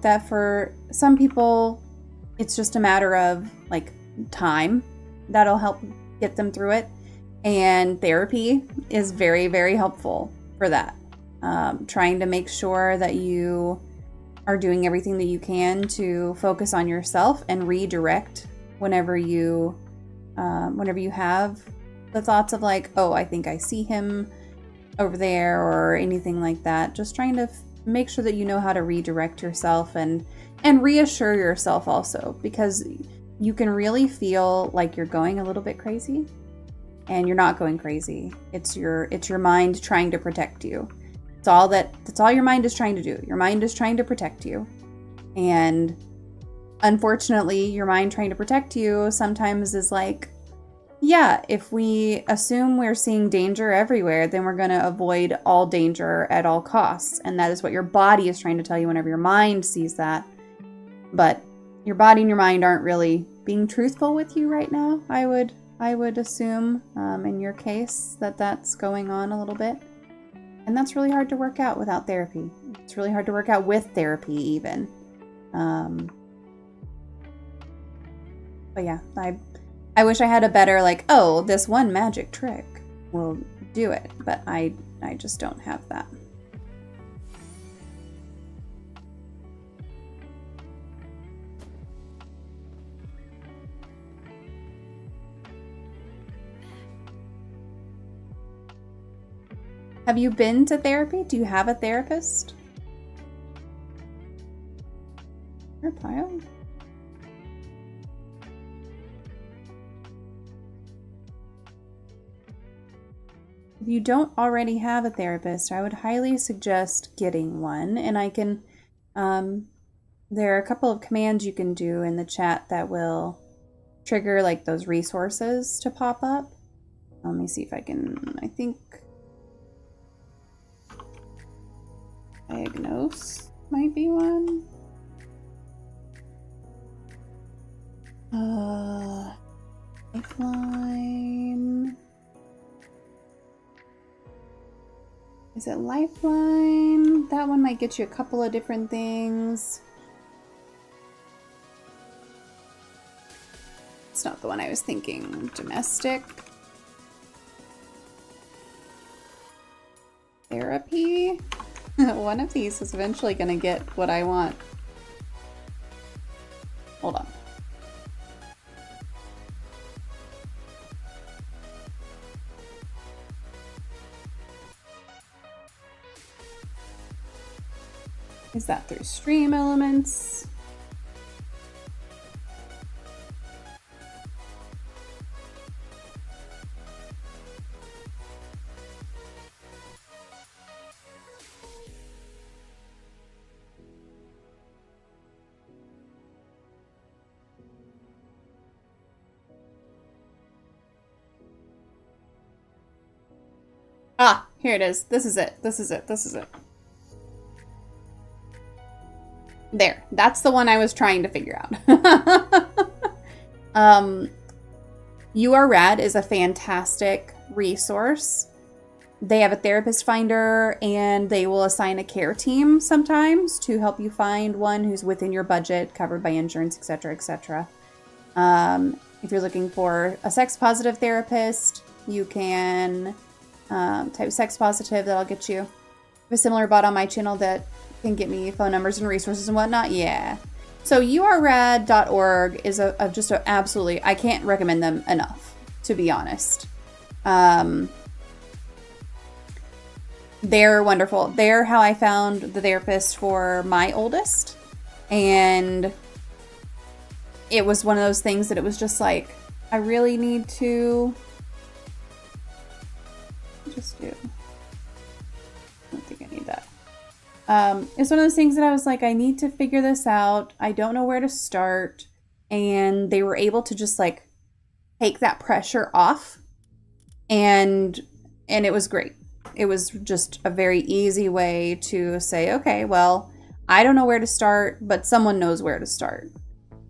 that for some people, it's just a matter of like time that'll help get them through it. And therapy is very, very helpful for that. Trying to make sure that you are doing everything that you can to focus on yourself and redirect whenever you have the thoughts of like, oh, I think I see him over there or anything like that. Just trying to make sure that you know how to redirect yourself and reassure yourself also, because you can really feel like you're going a little bit crazy and you're not going crazy. It's your mind trying to protect you. That's all your mind is trying to do. Your mind is trying to protect you. And unfortunately, your mind trying to protect you sometimes is like, yeah, if we assume we're seeing danger everywhere, then we're going to avoid all danger at all costs. And that is what your body is trying to tell you whenever your mind sees that. But your body and your mind aren't really being truthful with you right now. I would assume in your case that that's going on a little bit. And that's really hard to work out without therapy. It's really hard to work out with therapy even. But yeah, I wish I had a better, like, oh, this one magic trick will do it. But I just don't have that. Have you been to therapy? Do you have a therapist? Your pile? If you don't already have a therapist, I would highly suggest getting one. And I can, there are a couple of commands you can do in the chat that will trigger like those resources to pop up. Let me see if I can, I think diagnose might be one. Lifeline. Is it Lifeline? That one might get you a couple of different things. It's not the one I was thinking. Domestic. Therapy. One of these is eventually going to get what I want. Hold on. Is that through Stream Elements? Ah, here it is. This is it. This is it. This is it. There. That's the one I was trying to figure out. You Are Rad is a fantastic resource. They have a therapist finder and they will assign a care team sometimes to help you find one who's within your budget, covered by insurance, etc., etc. If you're looking for a sex positive therapist, you can type sex positive, that'll get you. I have a similar bot on my channel that can get me phone numbers and resources and whatnot. Yeah. So yourrad.org is just a absolutely, I can't recommend them enough, to be honest. They're wonderful. They're how I found the therapist for my oldest. And it was one of those things that it was just like, I really need to just do. I don't think I need that. It's one of those things that I was like, I need to figure this out. I don't know where to start. And they were able to just like take that pressure off. And it was great. It was just a very easy way to say, okay, well, I don't know where to start, but someone knows where to start.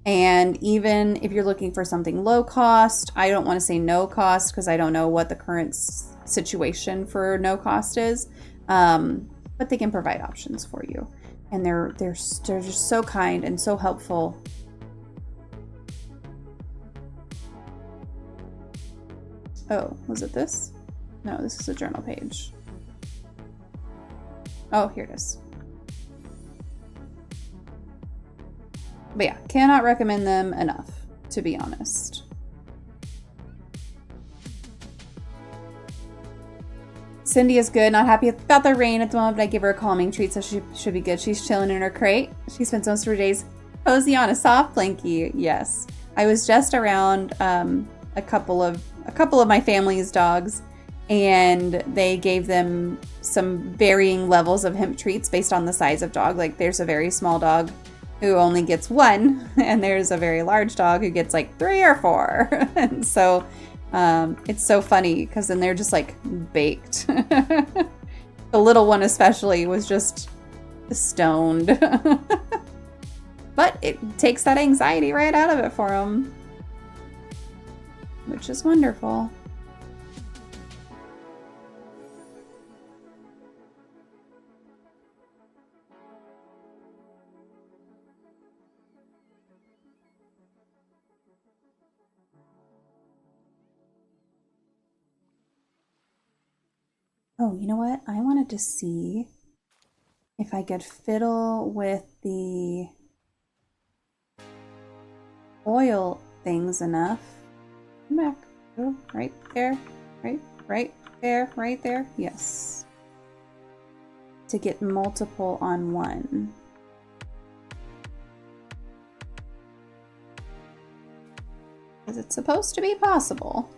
And even if you're looking for something low cost, I don't want to say no cost because I don't know what the current situation for no cost is. But they can provide options for you. And they're just so kind and so helpful. Oh, was it this? No, this is a journal page. Oh, here it is. But yeah, cannot recommend them enough, to be honest. Cindy is good. Not happy about the rain at the moment, but I give her a calming treat, so she should be good. She's chilling in her crate. She spends most of her days cozy on a soft blankie. Yes, I was just around a couple of my family's dogs, and they gave them some varying levels of hemp treats based on the size of dog. Like there's a very small dog who only gets one, and there's a very large dog who gets like 3 or 4. And so It's so funny because then they're just like baked. The little one especially was just stoned. But it takes that anxiety right out of it for him, which is wonderful. Oh, you know what? I wanted to see if I could fiddle with the oil things enough. Come back. Oh, right there. Right there. Right there. Yes. To get multiple on one. Because it's supposed to be possible.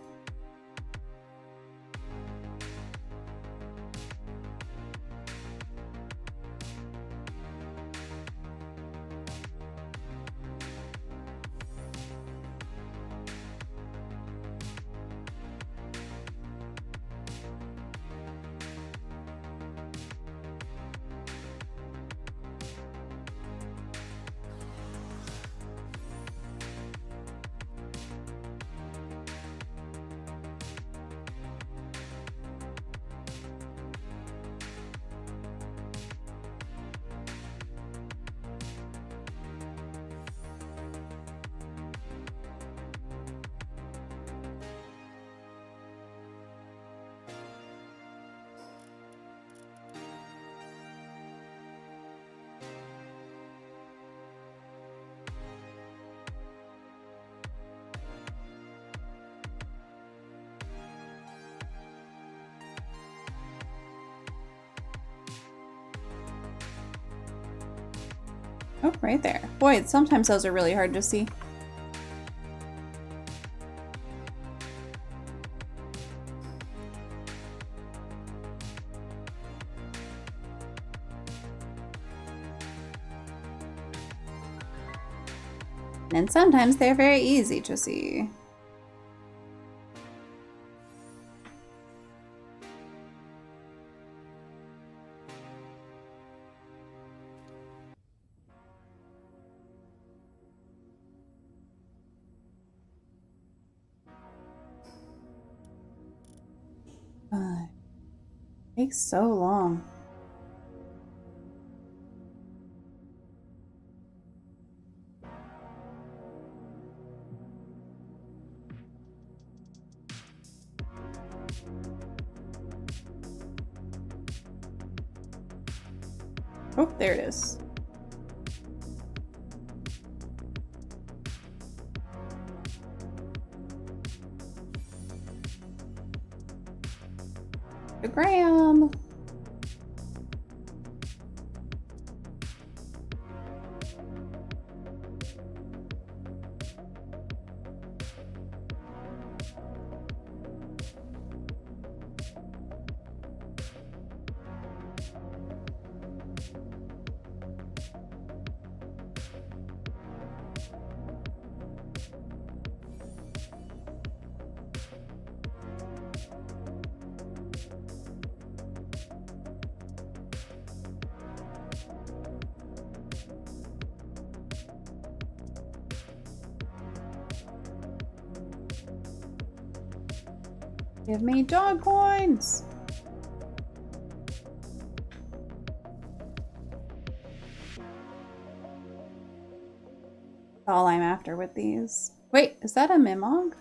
Oh, right there. Boy, sometimes those are really hard to see. And sometimes they're very easy to see. Takes so long. Oh, there it is. The gram. Give me dog coins! That's all I'm after with these. Wait, is that a Mimog?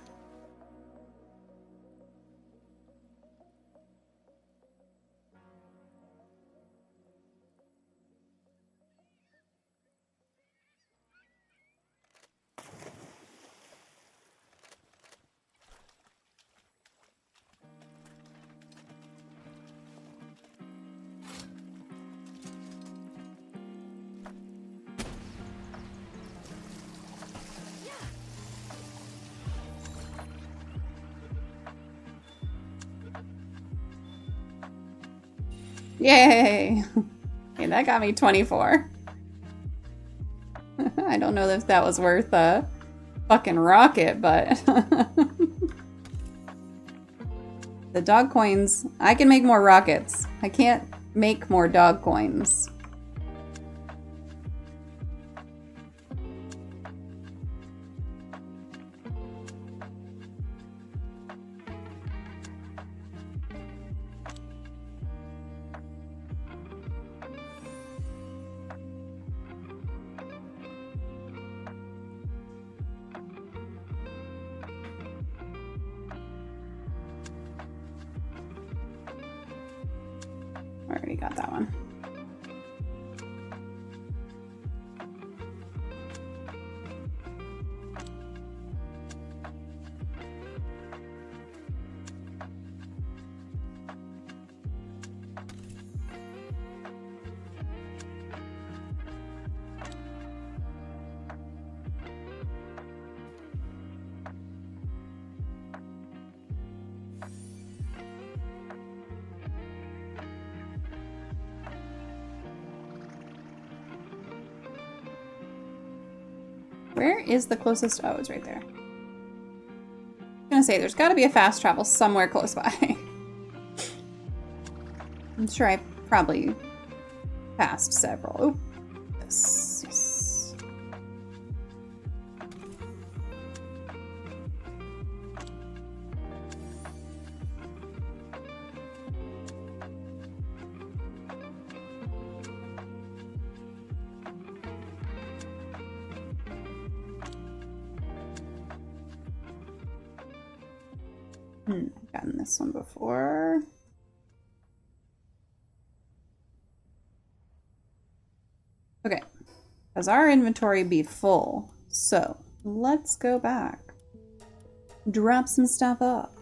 Yay! Okay, that got me 24. I don't know if that was worth a fucking rocket, but... The dog coins, I can make more rockets. I can't make more dog coins. Already got that one. Where is the closest? Oh, it's right there. I'm gonna say there's got to be a fast travel somewhere close by. I'm sure I probably passed several. Oh, yes, yes. I've gotten this one before. Okay, has our inventory be full? So let's go back. Drop some stuff up.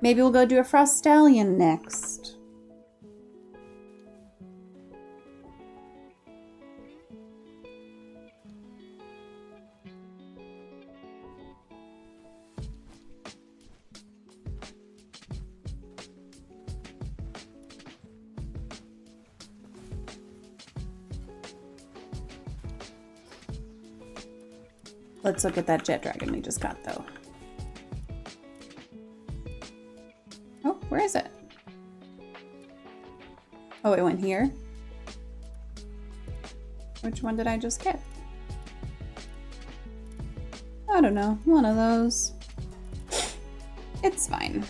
Maybe we'll go do a Frost Stallion next. Let's look at that jet dragon we just got, though. Oh, where is it? Oh, it went here? Which one did I just get? I don't know. One of those. It's fine.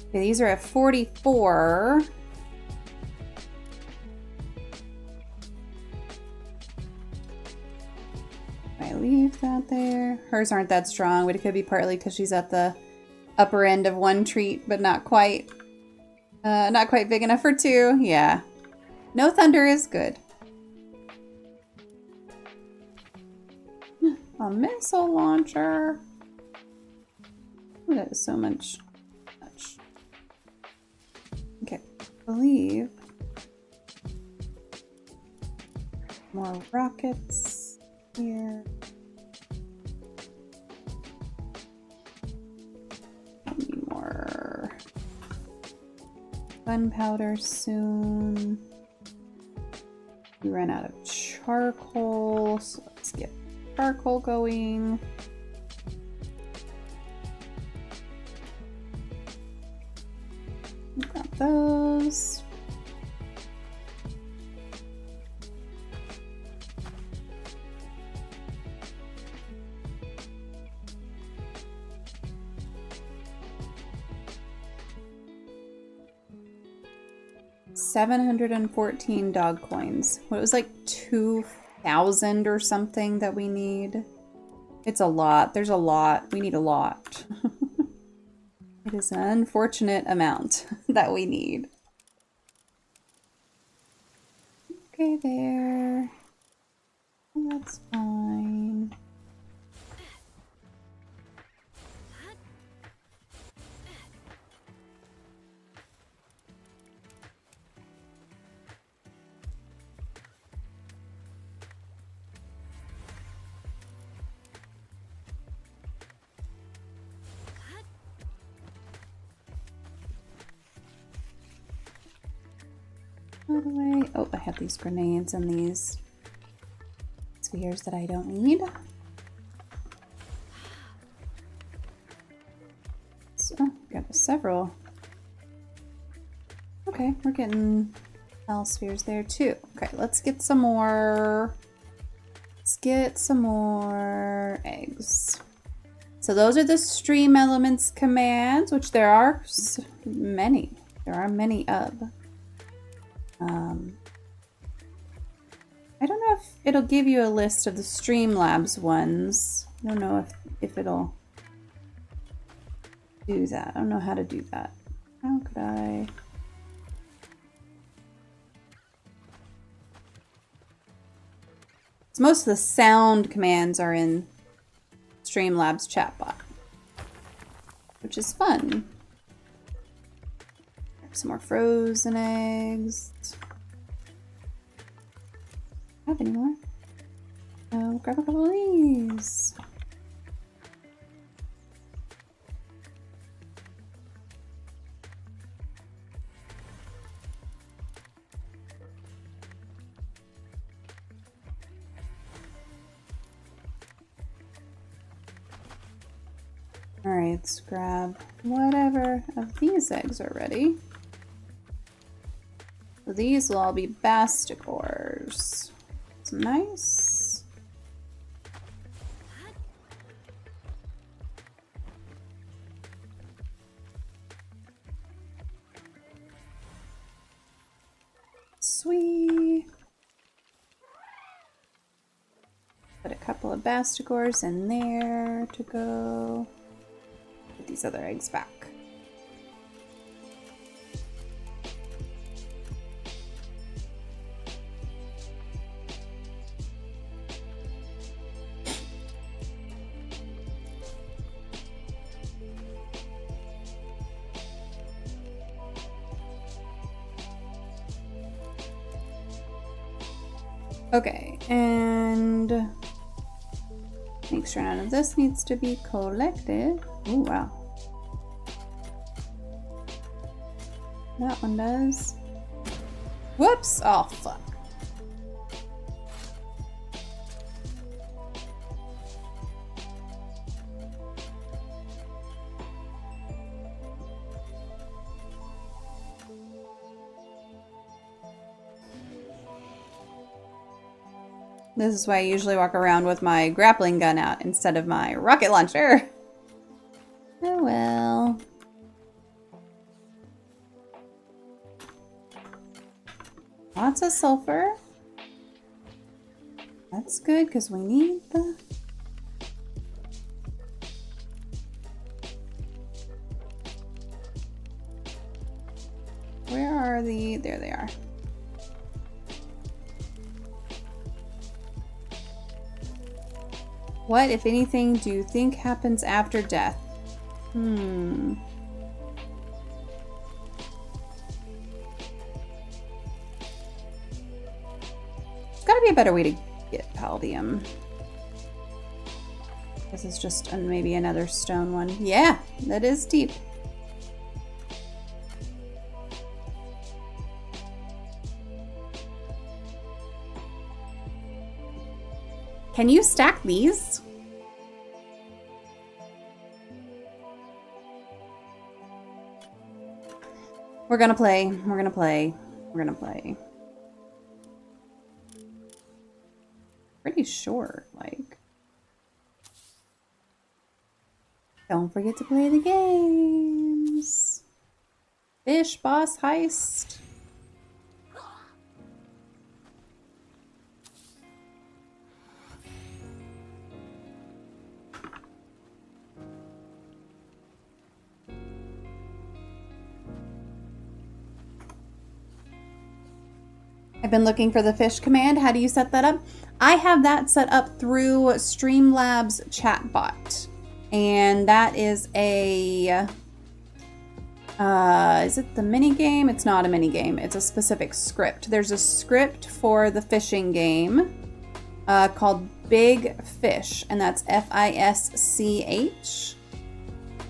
Okay, these are at 44. Leave that there. Hers aren't that strong, but it could be partly because she's at the upper end of one treat, but not quite big enough for two. Yeah. No thunder is good. A missile launcher. Oh, that is so much. Okay, I believe more rockets here. Need more gunpowder soon. We ran out of charcoal, so let's get charcoal going. Got those. $714 dog coins. What, it was like 2,000 or something that we need. It's a lot. There's a lot. We need a lot. It is an unfortunate amount that we need. Okay, there. That's fine. By the way, oh, I have these grenades and these spheres that I don't need. Oh, got several. Okay, we're getting hell spheres there too. Okay, let's get some more. Let's get some more eggs. So those are the stream elements commands, which there are many. There are many of. I don't know if it'll give you a list of the Streamlabs ones. I don't know if it'll do that. I don't know how to do that. How could I? So most of the sound commands are in Streamlabs chatbot, which is fun. Some more frozen eggs. Have any more? Oh, grab a couple of these. All right, let's grab whatever of these eggs are ready. So these will all be basticores. It's nice. Sweet. Put a couple of basticores in there to go. Put these other eggs back. Okay, and make sure none of this needs to be collected. Oh, wow. That one does. Whoops! Oh, fuck. This is why I usually walk around with my grappling gun out instead of my rocket launcher. Oh well. Lots of sulfur. That's good because we need the... Where are the... There they are. What, if anything, do you think happens after death? There's gotta be a better way to get Paldium. This is just maybe another stone one. Yeah, that is deep. Can you stack these? We're gonna play. We're gonna play. We're gonna play. Pretty short, like. Don't forget to play the games. Fish boss heist. I've been looking for the fish command. How do you set that up? I have that set up through Streamlabs chatbot. And that is a... is it the mini game? It's not a mini game. It's a specific script. There's a script for the fishing game called Big Fish. And that's F-I-S-C-H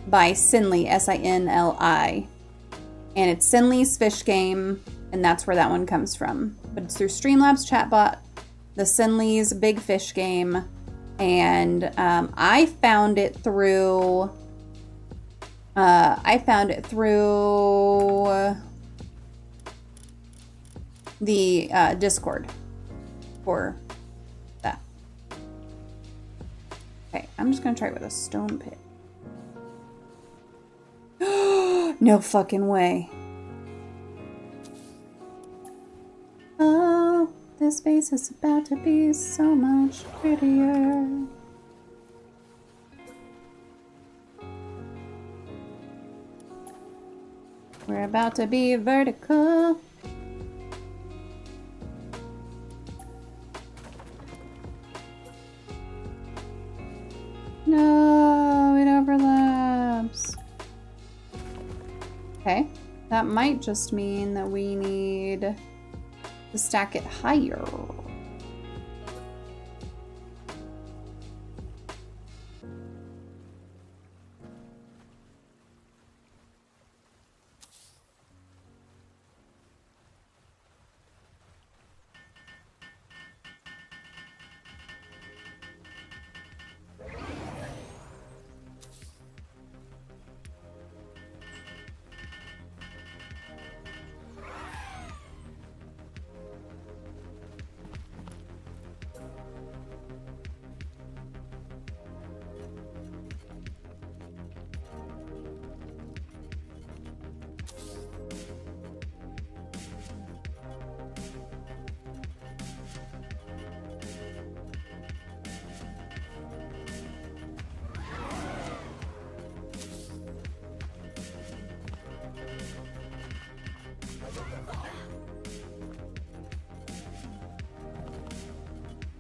by Sinley, S-I-N-L-I. And it's Sinley's fish game. And that's where that one comes from. But it's through Streamlabs chatbot, the Sinley's Big Fish game, and I found it through I found it through the Discord for that. Okay, I'm just gonna try it with a stone pit. No fucking way. Oh, this base is about to be so much prettier. We're about to be vertical. No, it overlaps. Okay, that might just mean that we need to stack it higher.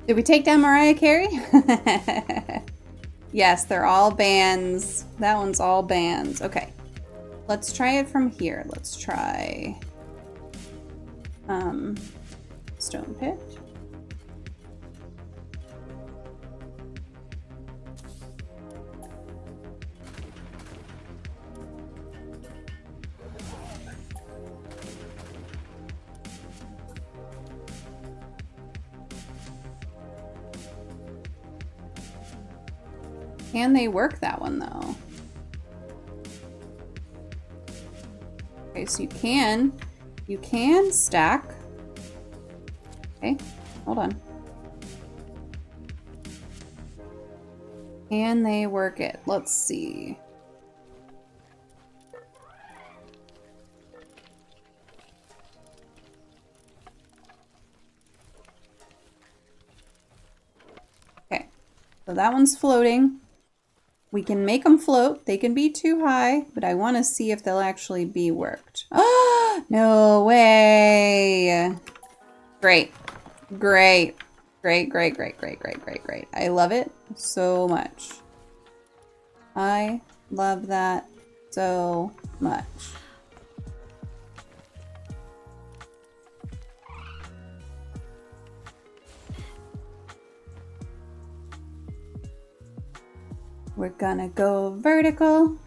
Did we take down Mariah Carey? Yes, they're all bands. That one's all bands. Okay. Let's try it from here. Let's try stone pit. Can they work that one though? Okay, so you can stack. Okay, hold on. Can they work it? Let's see. Okay, so that one's floating. We can make them float. They can be too high, but I want to see if they'll actually be worked. Oh, no way. Great. Great. Great, great, great, great, great, great, great. I love it so much. I love that so much. We're gonna go vertical.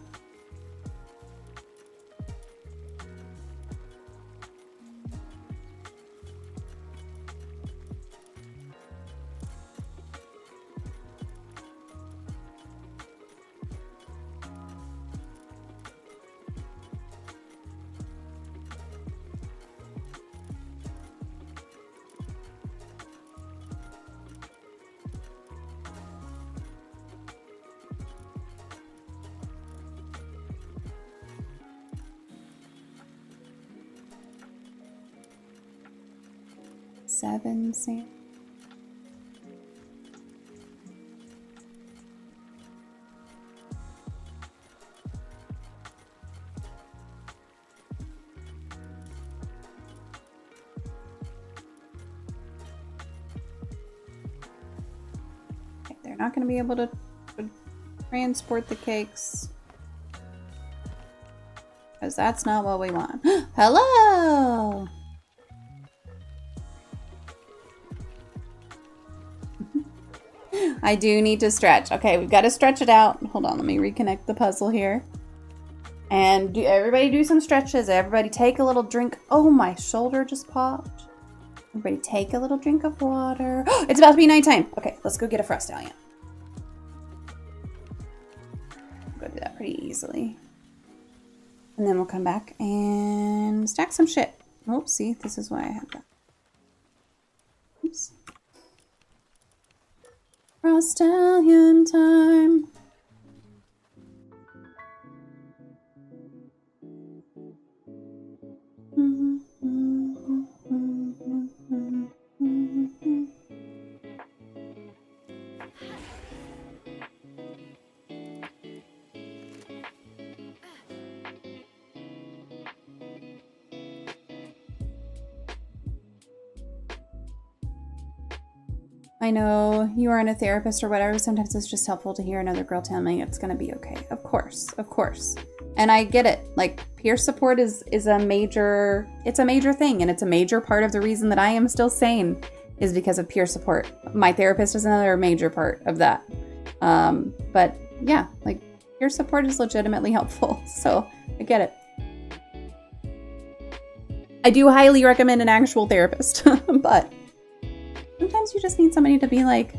Seven sand. Okay, they're not going to be able to transport the cakes because that's not what we want. Hello! I do need to stretch. Okay, we've got to stretch it out. Hold on, let me reconnect the puzzle here. And everybody do some stretches. Everybody take a little drink. Oh, my shoulder just popped. Everybody take a little drink of water. It's about to be nighttime. Okay, let's go get a Frostallion. Go do that pretty easily. And then we'll come back and stack some shit. Oh, see, this is why I have that. Oops. Frost Stallion time. I know you aren't a therapist or whatever. Sometimes it's just helpful to hear another girl tell me it's gonna be okay. Of course, of course. And I get it. Like, peer support is a major thing, and it's a major part of the reason that I am still sane is because of peer support. My therapist is another major part of that. But yeah, like, peer support is legitimately helpful. So I get it. I do highly recommend an actual therapist, but sometimes you just need somebody to be like,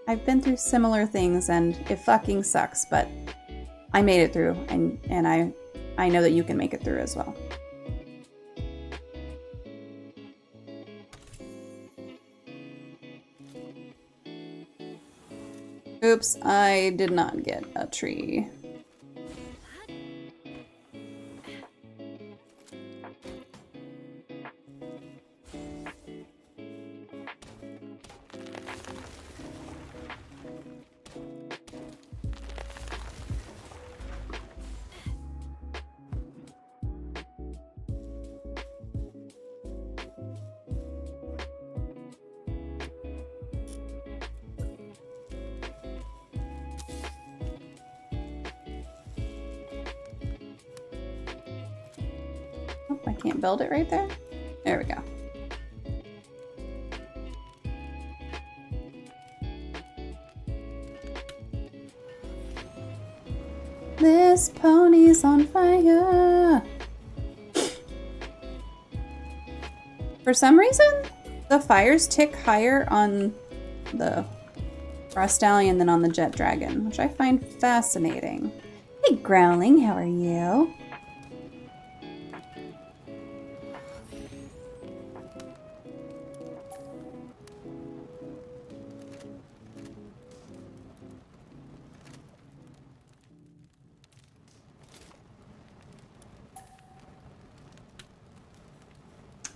I've been through similar things and it fucking sucks, but I made it through, and I know that you can make it through as well. Oops, I did not get a tree. Oh, I can't build it right there. There we go. This pony's on fire. For some reason, the fires tick higher on the Frost Stallion than on the Jet Dragon, which I find fascinating. Hey, Growling, how are you?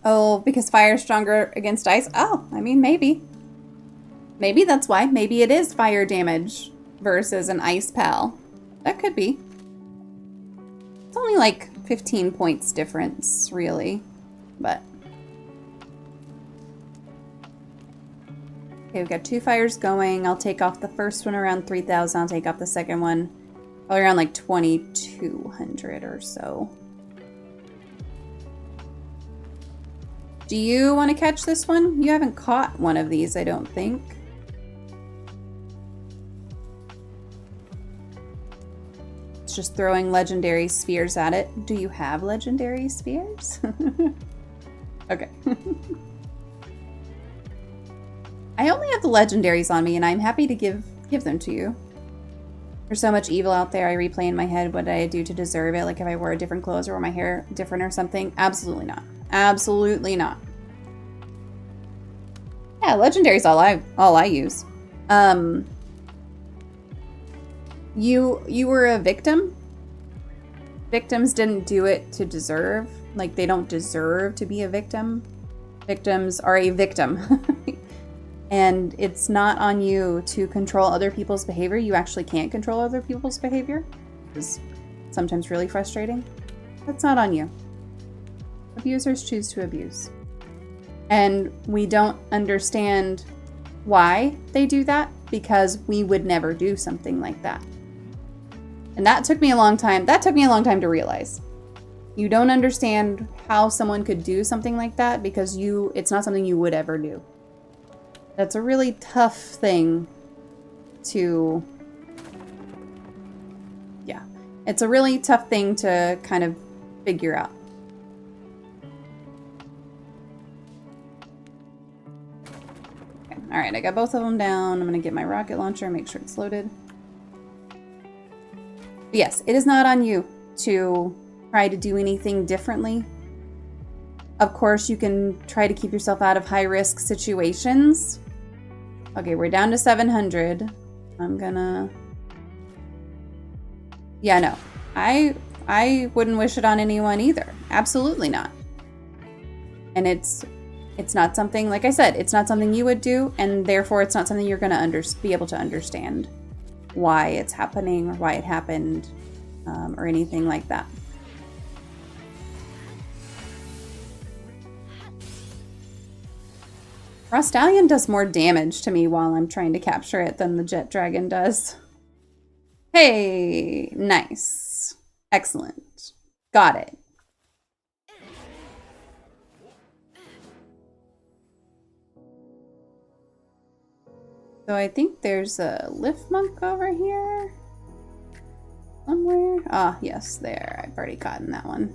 Oh, because fire's stronger against ice? Oh, I mean, maybe. Maybe that's why. Maybe it is fire damage versus an ice pal. That could be. It's only like 15 points difference, really. But. Okay, we've got 2 fires going. I'll take off the first one around 3,000. I'll take off the second one probably around like 2,200 or so. Do you want to catch this one? You haven't caught one of these, I don't think. It's just throwing legendary spheres at it. Do you have legendary spheres? Okay. I only have the legendaries on me, and I'm happy to give them to you. There's so much evil out there. I replay in my head, what did I do to deserve it? Like if I wore different clothes or wore my hair different or something? Absolutely not. Absolutely not. Yeah, legendary's all I use. You were a victim. Victims didn't do it to deserve. Like, they don't deserve to be a victim. Victims are a victim. And it's not on you to control other people's behavior. You actually can't control other people's behavior. It's sometimes really frustrating. That's not on you. Abusers choose to abuse. And we don't understand why they do that because we would never do something like that. And that took me a long time. That took me a long time to realize. You don't understand how someone could do something like that because it's not something you would ever do. That's a really tough thing to, yeah. It's a really tough thing to kind of figure out. Okay. All right, I got both of them down. I'm gonna get my rocket launcher, make sure it's loaded. But yes, it is not on you to try to do anything differently. Of course, you can try to keep yourself out of high-risk situations. Okay, we're down to 700. I'm gonna... Yeah, no. I wouldn't wish it on anyone either. Absolutely not. And it's not something, like I said, it's not something you would do, and therefore it's not something you're gonna be able to understand why it's happening or why it happened, or anything like that. Raw Stallion does more damage to me while I'm trying to capture it than the Jet Dragon does. Hey, nice. Excellent. Got it. So I think there's a lift monk over here somewhere. Ah, yes, there. I've already gotten that one.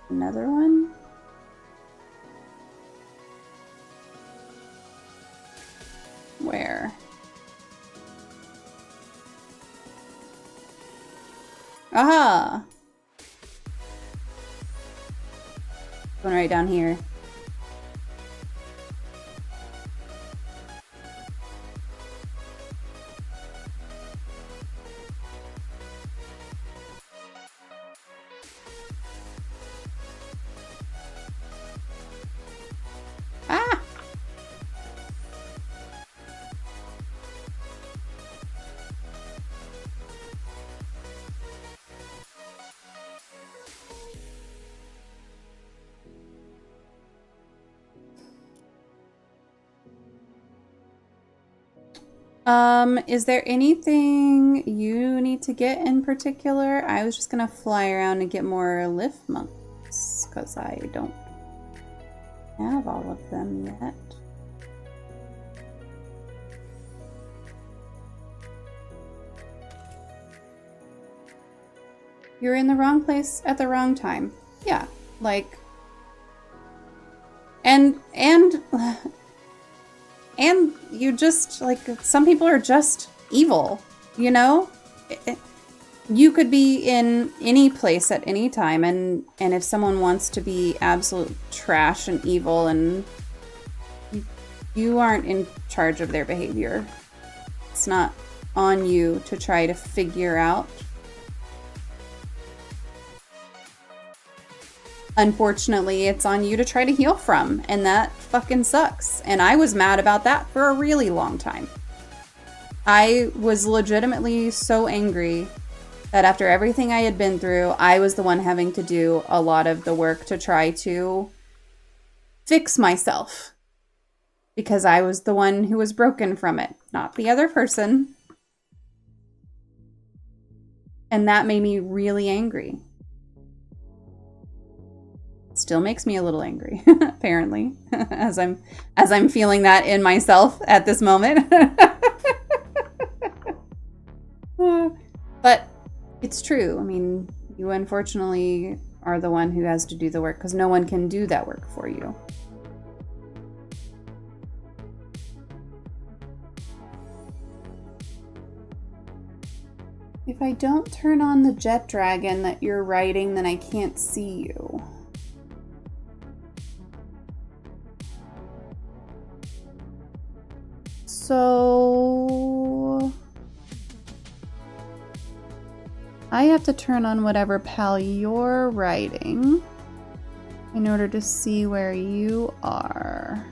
Another one. Where? Aha! One right down here. Ah! Is there anything you need to get in particular? I was just gonna fly around and get more lift monks, because I don't have all of them yet. You're in the wrong place at the wrong time. Yeah, like... And you just, like, some people are just evil, you know? You could be in any place at any time, and if someone wants to be absolute trash and evil, and you aren't in charge of their behavior. It's not on you to try to figure out. Unfortunately, it's on you to try to heal from, and that fucking sucks. And I was mad about that for a really long time. I was legitimately so angry that after everything I had been through, I was the one having to do a lot of the work to try to fix myself. Because I was the one who was broken from it, not the other person. And that made me really angry. Still makes me a little angry, apparently, as I'm feeling that in myself at this moment. But it's true. I mean, you unfortunately are the one who has to do the work, because no one can do that work for you. If I don't turn on the jet dragon that you're riding, then I can't see you. So I have to turn on whatever pal you're riding in order to see where you are.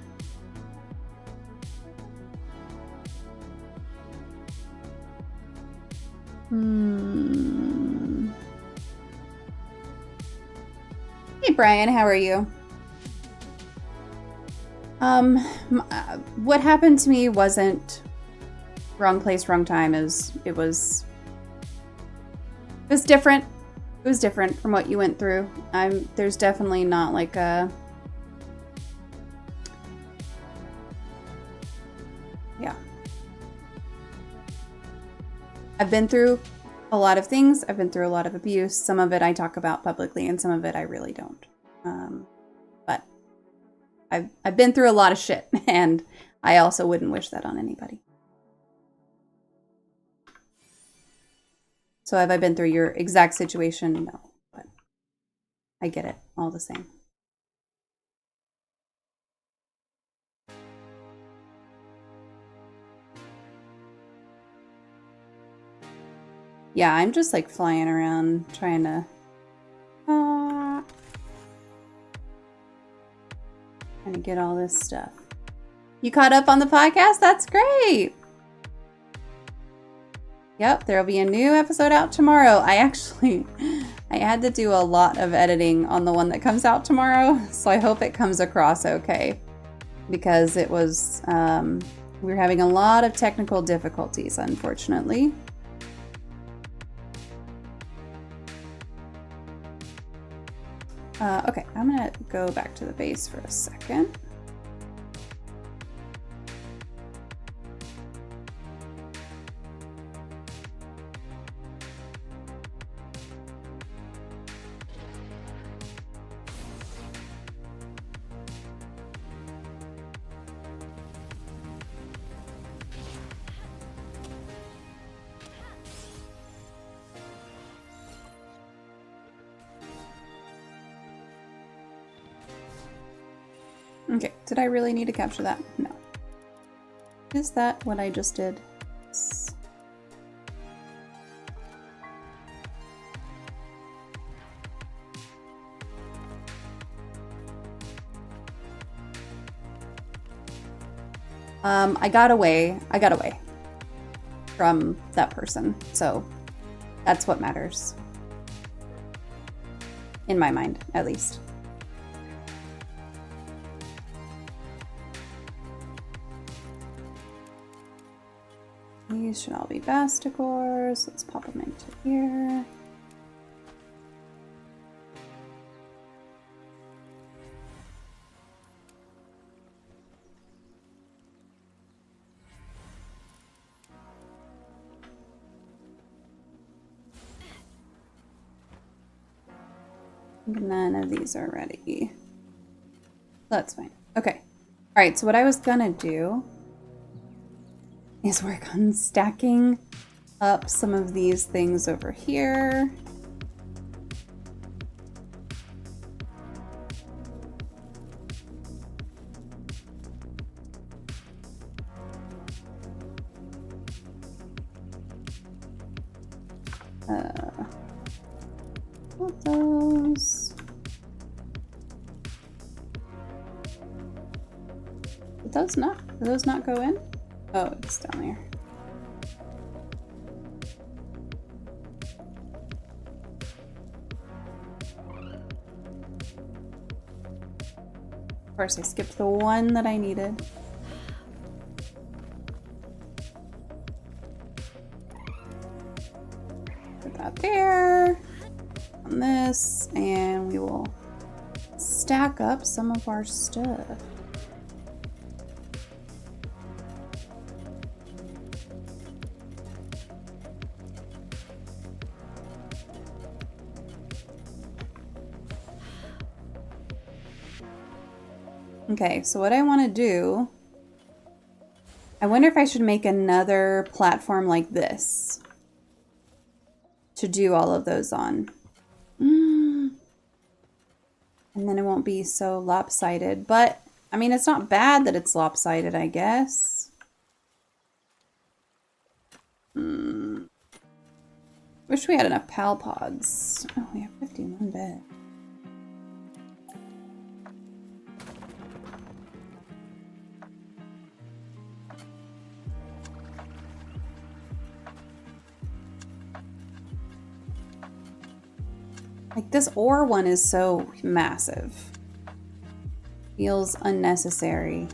Hey Brian, how are you? What happened to me wasn't wrong place, wrong time. It was different. It was different from what you went through. There's definitely not like a... Yeah. I've been through a lot of things. I've been through a lot of abuse. Some of it I talk about publicly, and some of it I really don't. But I've been through a lot of shit, and I also wouldn't wish that on anybody. So have I been through your exact situation? No, but I get it all the same. Yeah, I'm just like flying around trying to get all this stuff. You caught up on the podcast? That's great. Yep, there'll be a new episode out tomorrow. I had to do a lot of editing on the one that comes out tomorrow, so I hope it comes across okay, because it was, we were having a lot of technical difficulties, unfortunately. Okay, I'm gonna go back to the base for a second. Okay, did I really need to capture that? No. Is that what I just did? Yes. I got away from that person, so that's what matters. In my mind, at least. These should all be basticores. Let's pop them into here. None of these are ready. That's fine. Okay. All right, so what I was gonna do is work on stacking up some of these things over here. Put those. Did those not go in? Oh, it's down there. Of course, I skipped the one that I needed. Put that there. On this, and we will stack up some of our stuff. Okay, so what I want to do, I wonder if I should make another platform like this to do all of those on. And then it won't be so lopsided, but I mean, it's not bad that it's lopsided, I guess. Wish we had enough pal pods. Oh, we have 51 bed. Like, this ore one is so massive. Feels unnecessary.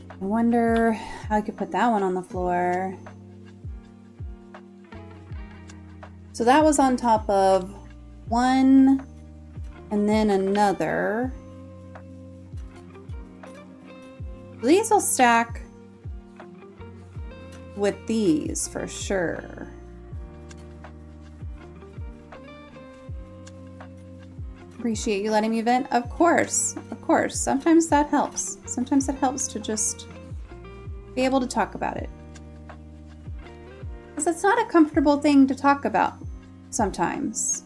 I wonder how I could put that one on the floor. So that was on top of one, and then another. These will stack with these for sure. Appreciate you letting me vent. Of course, of course. Sometimes that helps. Sometimes it helps to just be able to talk about it. Because it's not a comfortable thing to talk about sometimes.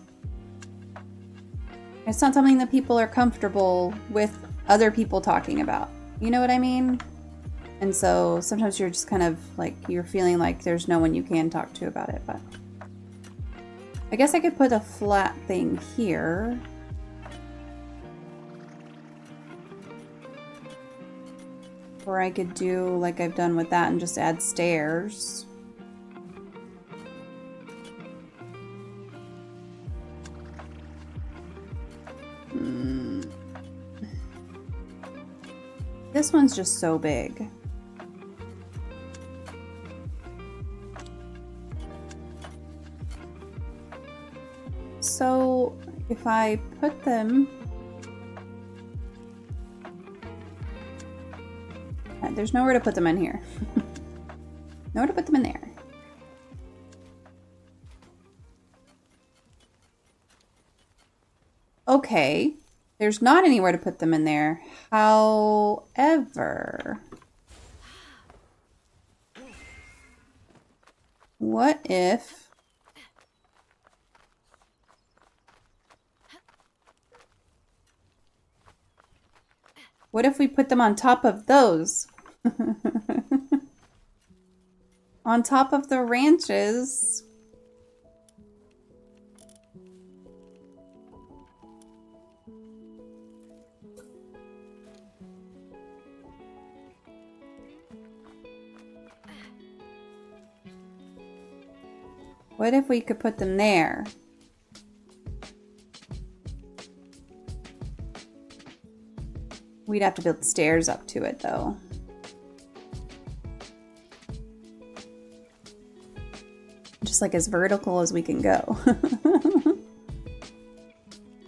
It's not something that people are comfortable with other people talking about. You know what I mean? And so sometimes you're just kind of like, you're feeling like there's no one you can talk to about it. But I guess I could put a flat thing here. Or I could do like I've done with that and just add stairs. This one's just so big. So if I put them... There's nowhere to put them in here. Nowhere to put them in there. Okay. There's not anywhere to put them in there. However, what if we put them on top of those? On top of the ranches. What if we could put them there? We'd have to build stairs up to it, though. Just like as vertical as we can go.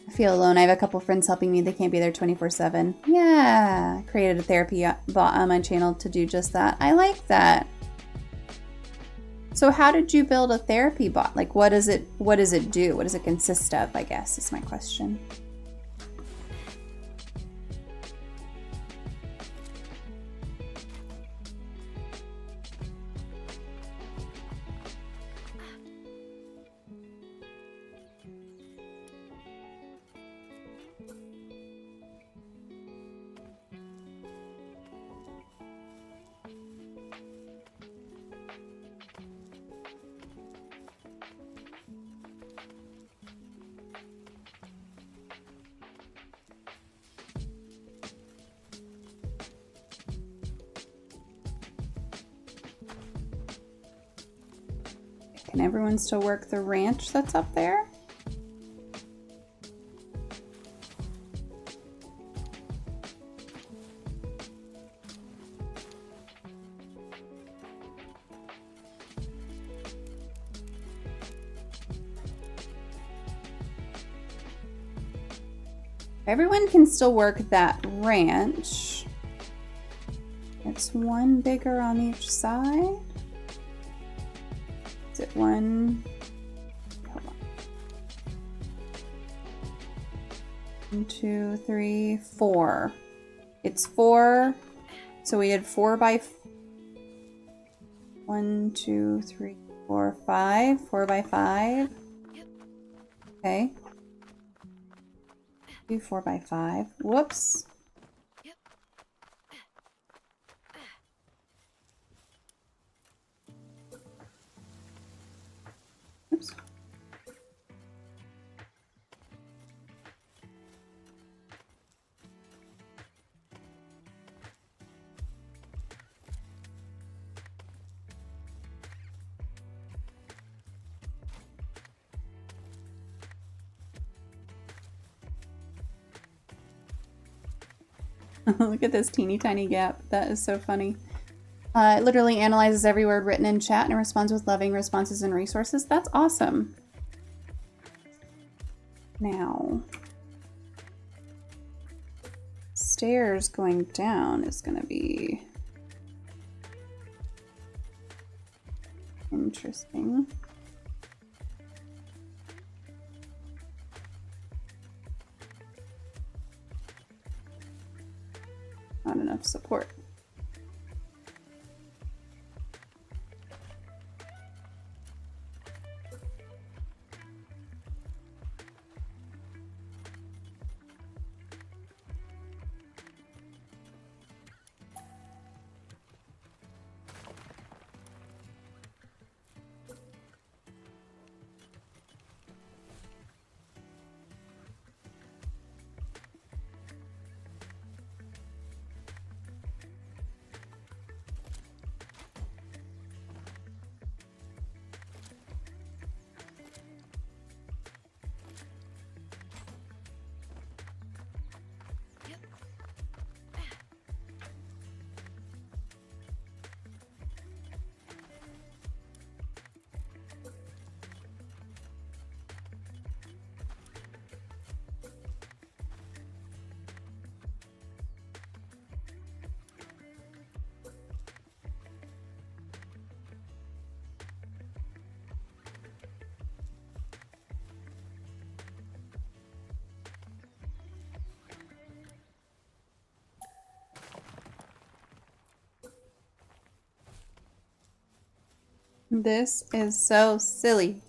I feel alone. I have a couple friends helping me. They can't be there 24/7. Yeah. I created a therapy bot on my channel to do just that. I like that. So how did you build a therapy bot? Like, what does it do? What does it consist of, I guess, is my question. Can everyone still work the ranch that's up there? Everyone can still work that ranch. It's one bigger on each side. Is it one? Hold on. 1, 2, 3, 4. It's 4. So we had 4 by 1, 2, 3, 4, 5. 4 by 5. Okay. Do 4 by 5. Whoops. Oops. Look at this teeny tiny gap. That is so funny. It literally analyzes every word written in chat and responds with loving responses and resources. That's awesome. Now, stairs going down is going to be interesting. Not enough support. This is so silly.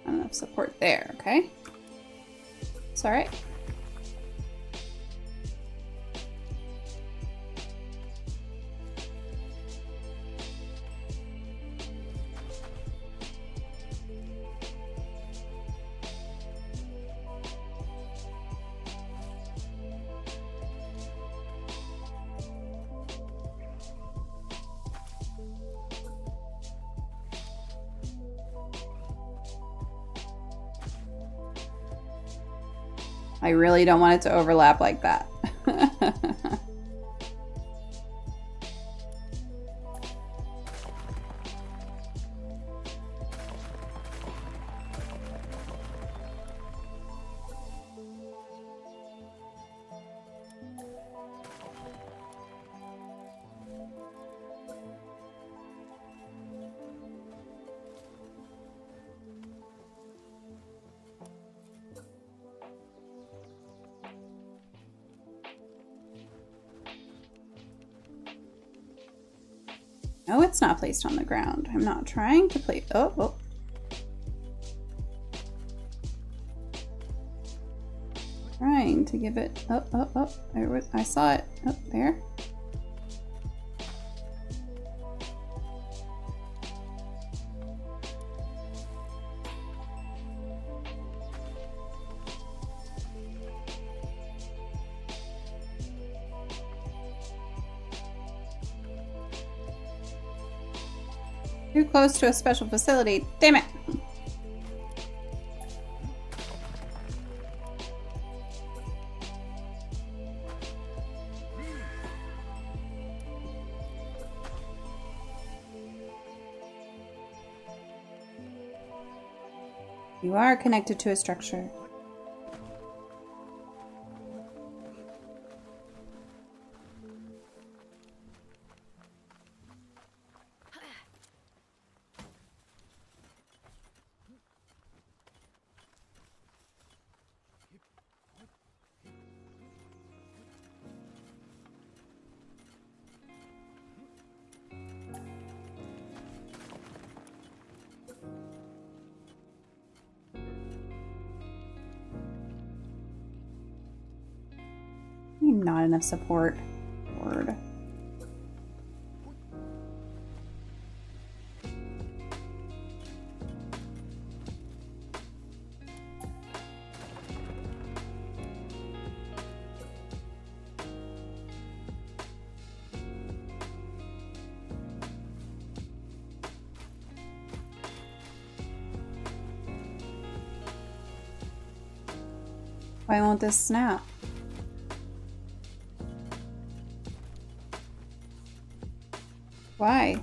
Not enough support there, okay? It's all right. I really don't want it to overlap like that. No, it's not placed on the ground. I'm not trying to place. Oh. Trying to give it. Oh. I saw it. Oh, there. Too close to a special facility. Damn it! You are connected to a structure. Not enough support. Word. Why won't this snap? Why?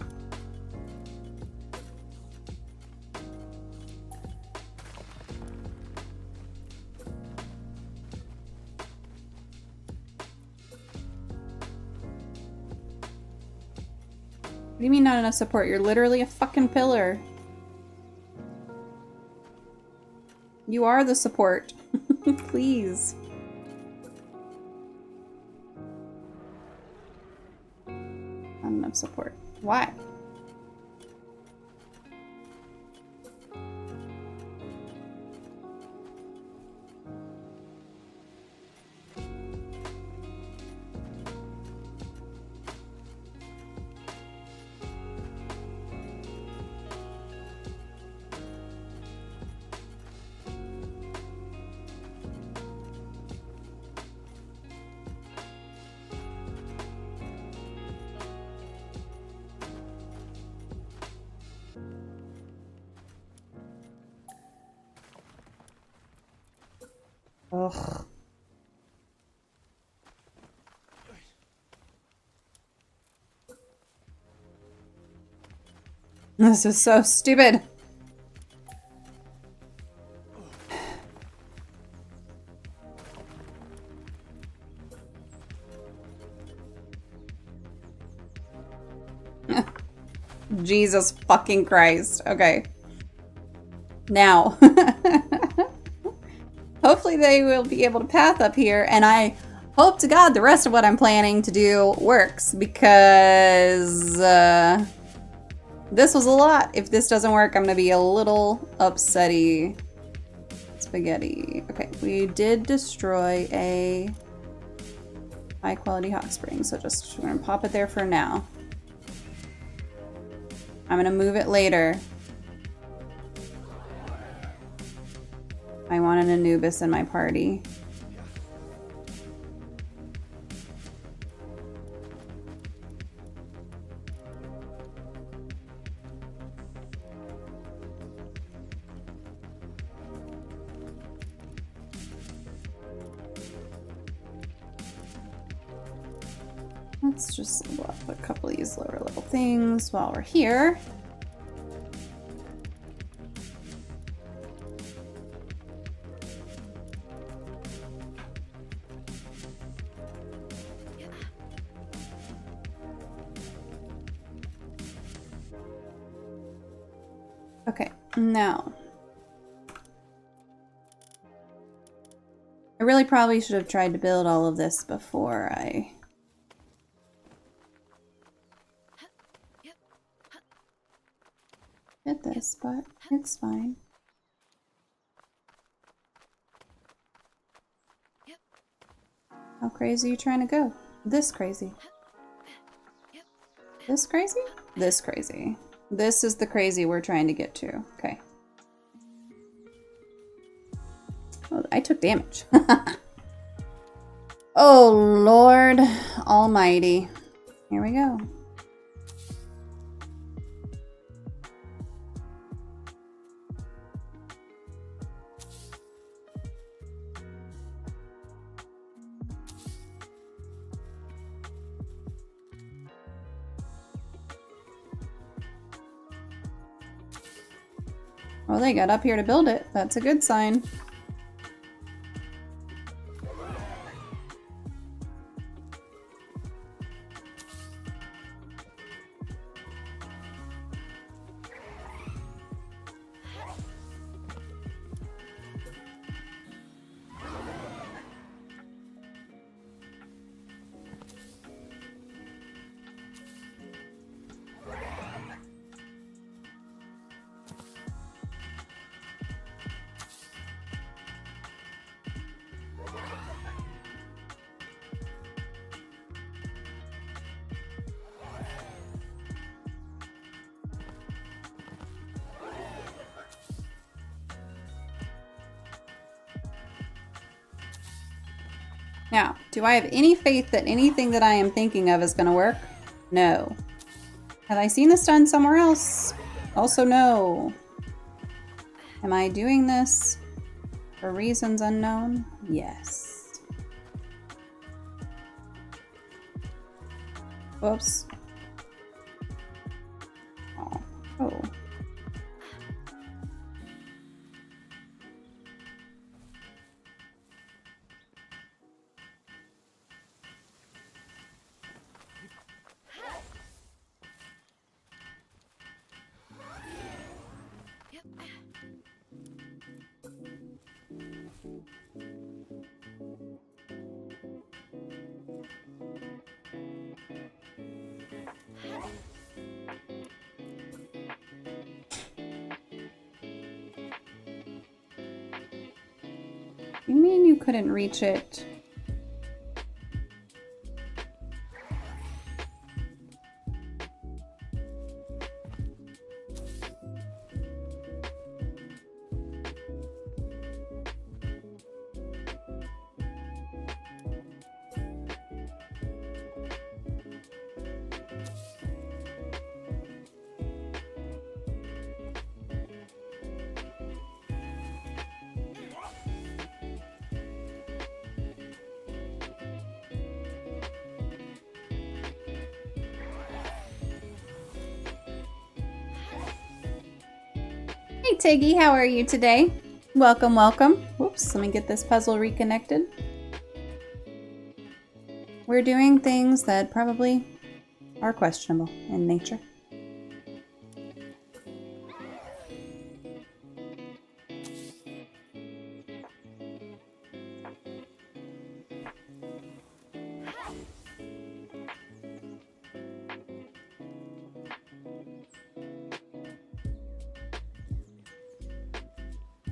What do you mean not enough support? You're literally a fucking pillar. You are the support. Please. Not enough support. Why? Ugh. This is so stupid. Jesus fucking Christ. Okay. Now. Hopefully they will be able to path up here, and I hope to God the rest of what I'm planning to do works, because this was a lot. If this doesn't work, I'm going to be a little upsetty. Spaghetti. Okay, we did destroy a high-quality hot spring, so we're going to pop it there for now. I'm going to move it later. I want an Anubis in my party. Let's just level up a couple of these lower level things while we're here. Okay, now. I really probably should have tried to build all of this before I... did this, but it's fine. How crazy are you trying to go? This crazy. This crazy? This crazy. This is the crazy we're trying to get to. Okay. Oh, I took damage. Oh, Lord Almighty. Here we go. Well, they got up here to build it. That's a good sign. Now, do I have any faith that anything that I am thinking of is going to work? No. Have I seen this done somewhere else? Also, no. Am I doing this for reasons unknown? Yes. Whoops. Oh. Oh. You mean you couldn't reach it? Hey Tiggy, how are you today? Welcome, welcome. Whoops, let me get this puzzle reconnected. We're doing things that probably are questionable in nature.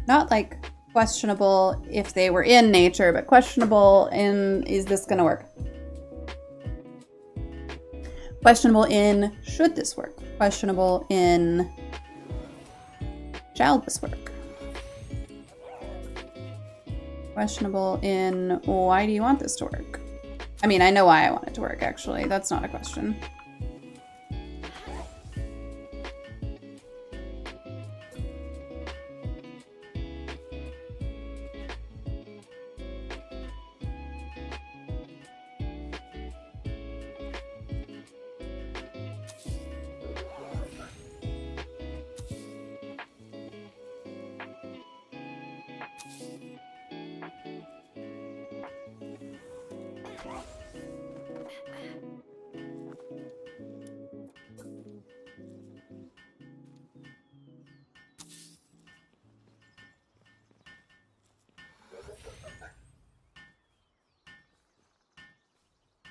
Not like questionable if they were in nature, but questionable in, is this gonna work? Questionable in, should this work? Questionable in, shall this work? Questionable in, why do you want this to work? I mean, I know why I want it to work, actually. That's not a question.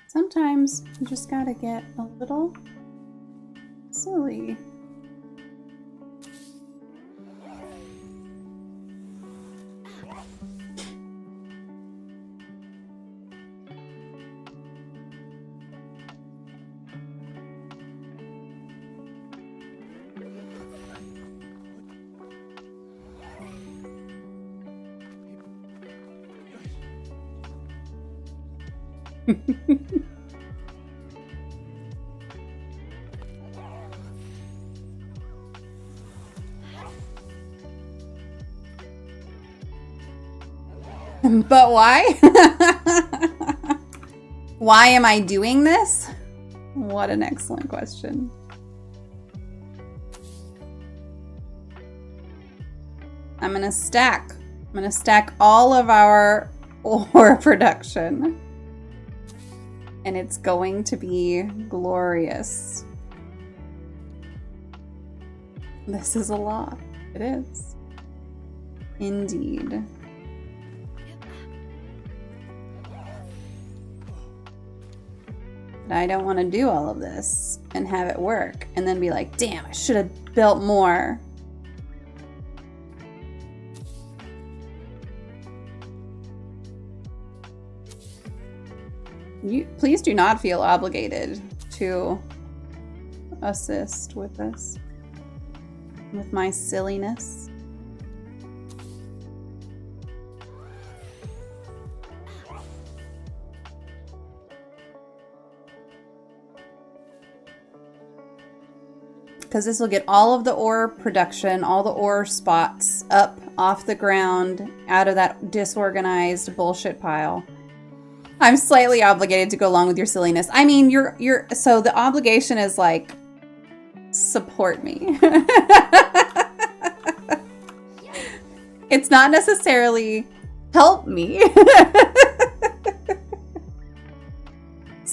Sometimes you just gotta get a little silly. But why? Why am I doing this? What an excellent question. I'm gonna stack all of our ore production. And it's going to be glorious. This is a lot. It is. Indeed. But I don't want to do all of this and have it work and then be like, damn, I should have built more. You please do not feel obligated to assist with this, with my silliness. Because this will get all of the ore production, all the ore spots up off the ground, out of that disorganized bullshit pile. I'm slightly obligated to go along with your silliness. I mean, so the obligation is like, support me. It's not necessarily help me.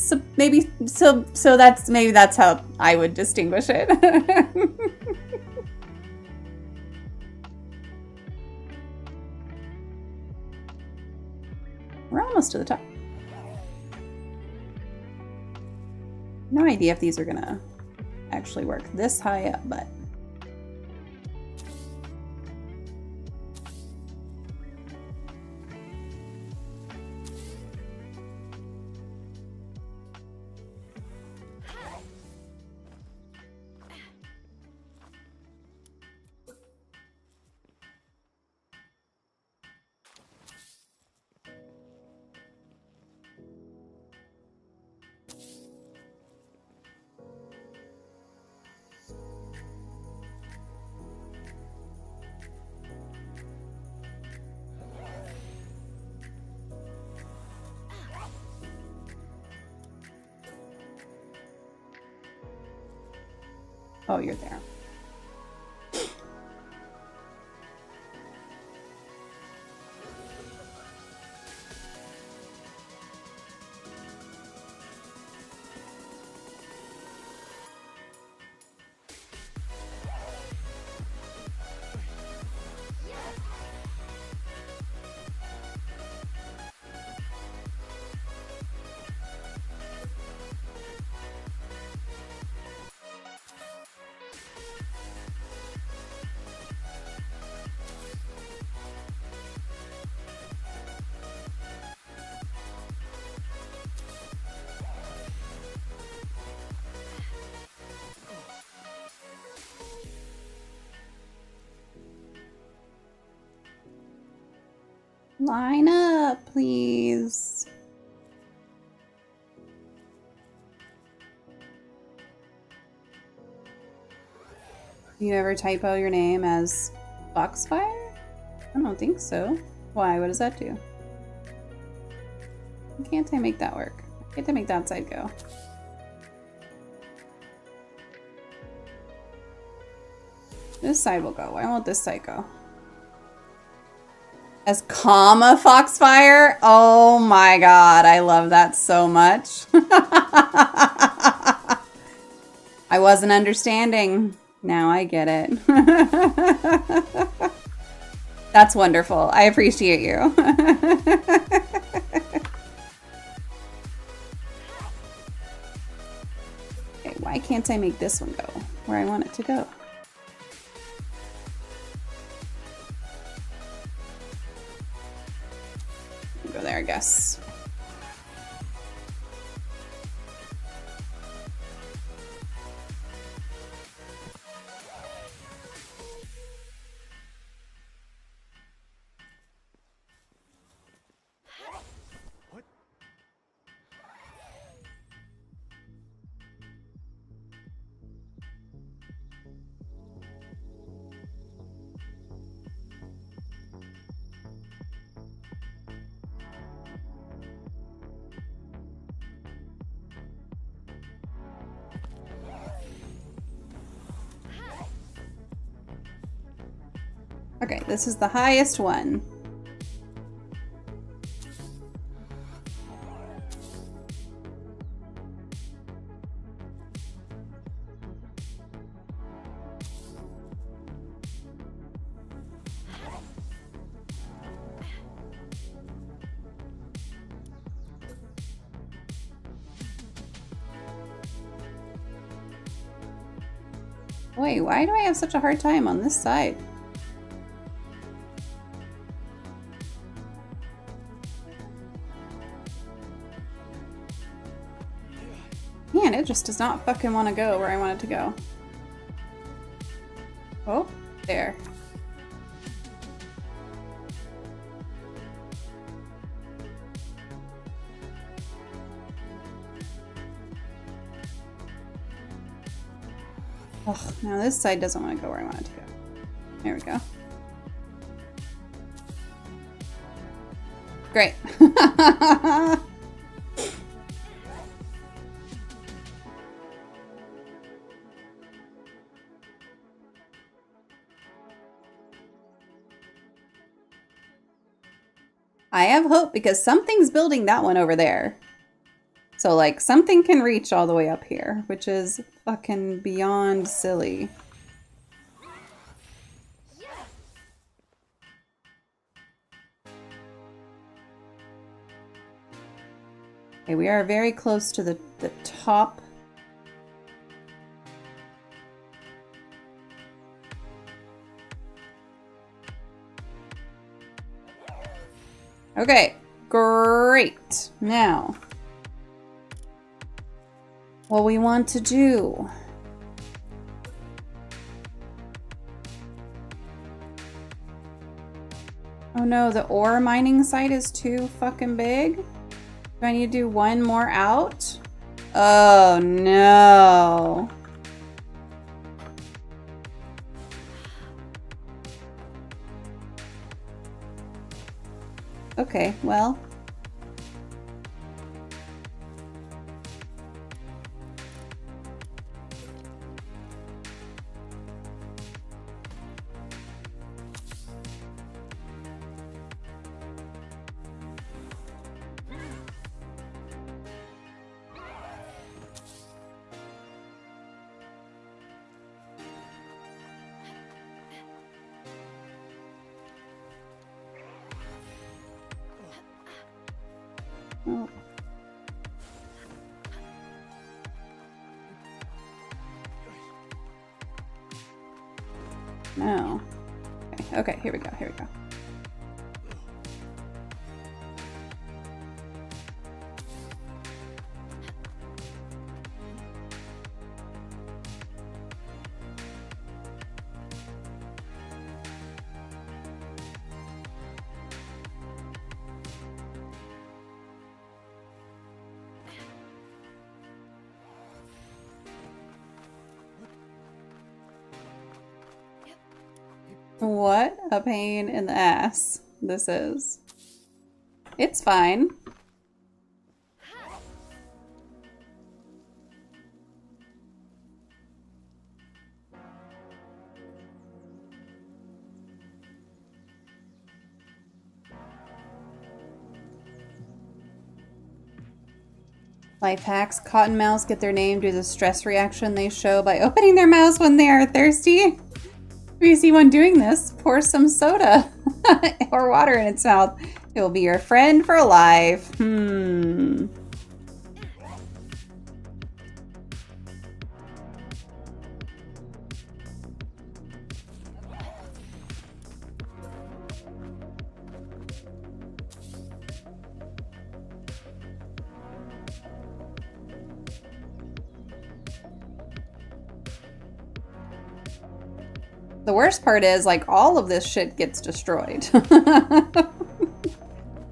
So that's how I would distinguish it. We're almost to the top. No idea if these are gonna actually work this high up, but Oh, you're there. Line up, please. You ever typo your name as Foxfire? I don't think so. Why? What does that do? Why can't I make that work? Why can't I make that side go? This side will go. Why won't this side go? As MommaFoxFire? Oh my god, I love that so much. I wasn't understanding. Now I get it. That's wonderful. I appreciate you. Okay, why can't I make this one go where I want it to go? Go there, I guess. Okay, this is the highest one. Wait, why do I have such a hard time on this side? Man, it just does not fucking want to go where I want it to go. Oh, there. Ugh, now this side doesn't want to go where I want it to go. There we go. Great. I have hope because something's building that one over there. So, like, something can reach all the way up here, which is fucking beyond silly. Okay, we are very close to the top. Okay, great. Now, what we want to do. Oh no, the ore mining site is too fucking big. Do I need to do one more out? Oh no. Okay, well. Oh. No. Okay, here we go, here we go. What a pain in the ass this is. It's fine. Life hacks. Cottonmouths get their name due to the stress reaction they show by opening their mouths when they are thirsty. If you see one doing this, pour some soda or water in its mouth. It will be your friend for life. The worst part is, like, all of this shit gets destroyed.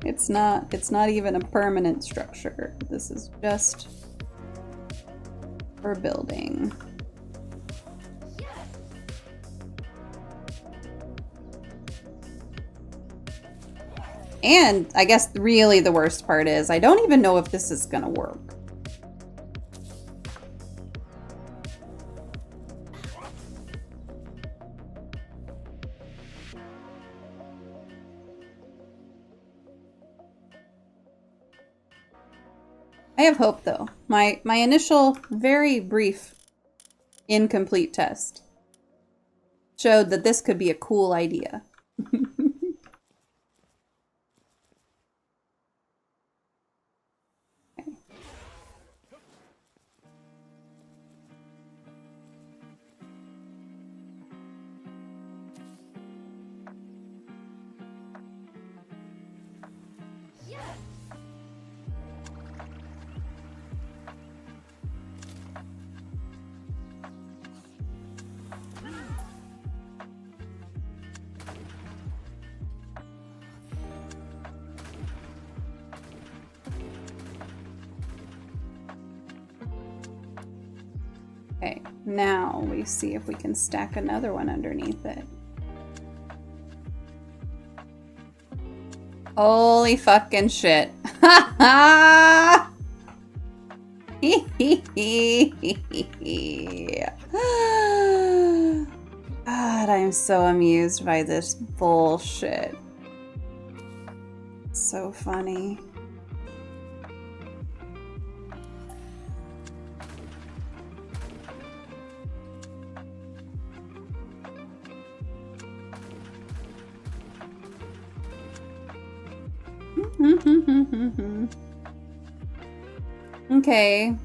It's not even a permanent structure. This is just for building. And I guess really the worst part is I don't even know if this is gonna work. I have hope though. My initial, very brief, incomplete test showed that this could be a cool idea. Okay, now we see if we can stack another one underneath it. Holy fucking shit. Ha ha! God, I'm so amused by this bullshit. So funny. Okay.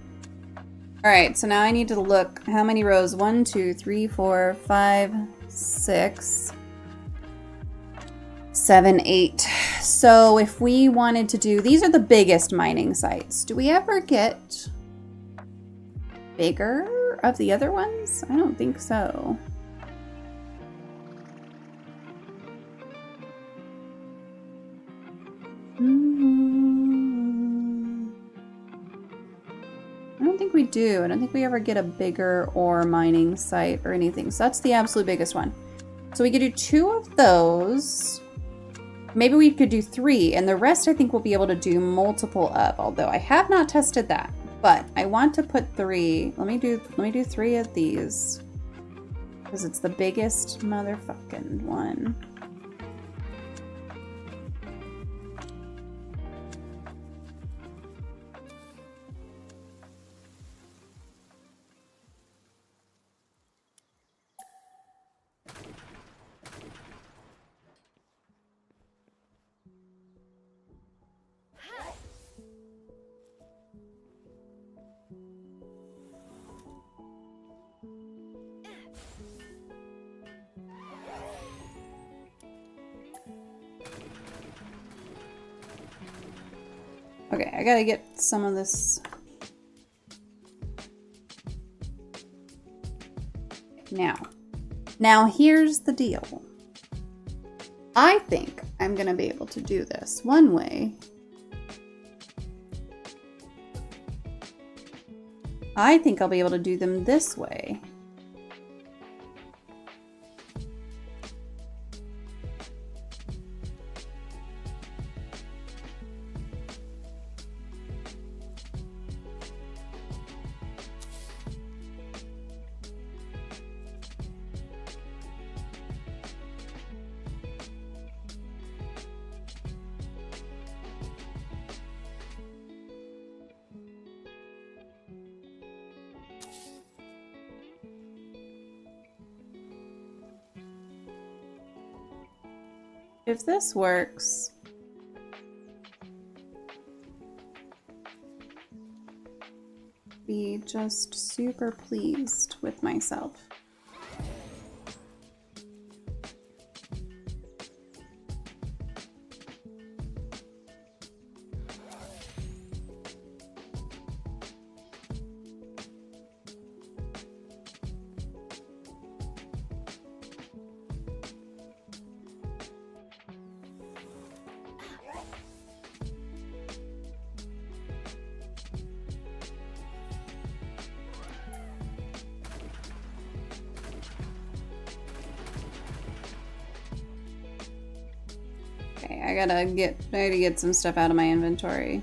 Alright, so now I need to look how many rows. 1, 2, 3, 4, 5, 6, 7, 8. So if we wanted to do, these are the biggest mining sites. Do we ever get bigger of the other ones? I don't think so. I don't think we do. I don't think we ever get a bigger ore mining site or anything. So that's the absolute biggest one. So we could do 2 of those. Maybe we could do 3, and the rest I think we'll be able to do multiple of, although I have not tested that. But I want to put 3. Let me do 3 of these. Because it's the biggest motherfucking one. Okay, I gotta get some of this. Now here's the deal. I think I'm gonna be able to do this one way. I think I'll be able to do them this way. If this works, be just super pleased with myself. Okay, I gotta get some stuff out of my inventory.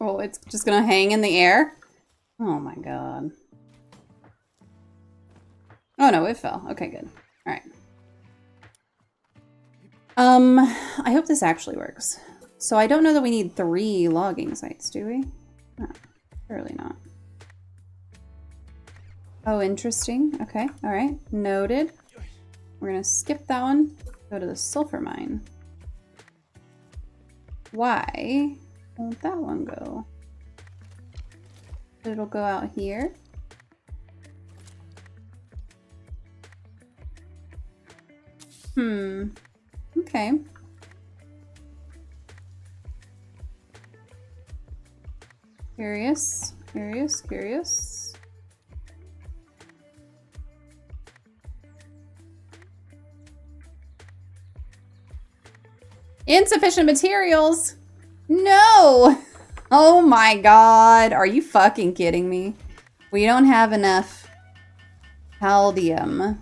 Oh, it's just gonna hang in the air? Oh my god. Oh no, it fell. Okay, good. Alright. I hope this actually works. So I don't know that we need 3 logging sites, do we? No, surely not. Oh, interesting. Okay, alright. Noted. We're gonna skip that one. Go to the sulfur mine. Why won't that one go? It'll go out here. Okay. Curious. Insufficient materials. No. Oh my god. Are you fucking kidding me? We don't have enough palladium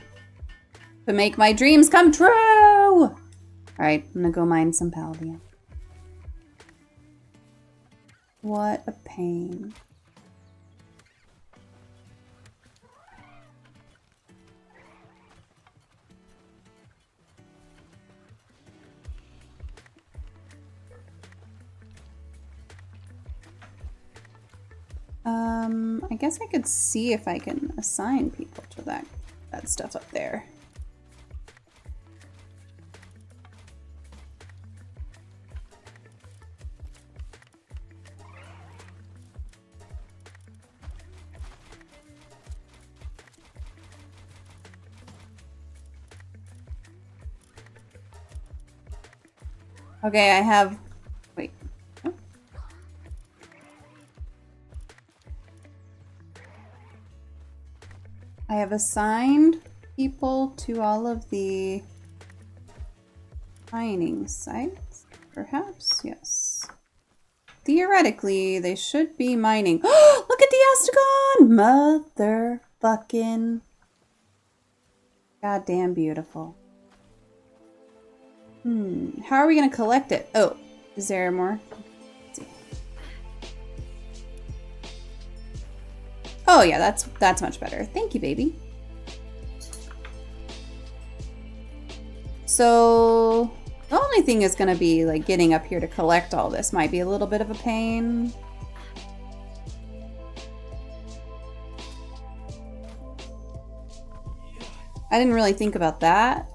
to make my dreams come true. Alright, I'm gonna go mine some palladium. What a pain. I guess I could see if I can assign people to that stuff up there. Okay, I have, wait. Oh. I have assigned people to all of the mining sites, perhaps? Yes. Theoretically, they should be mining. Look at the Astagon! Motherfucking goddamn beautiful. How are we gonna collect it? Oh, is there more? Let's see. Oh yeah, that's much better. Thank you, baby. So the only thing is gonna be like getting up here to collect all this might be a little bit of a pain. I didn't really think about that.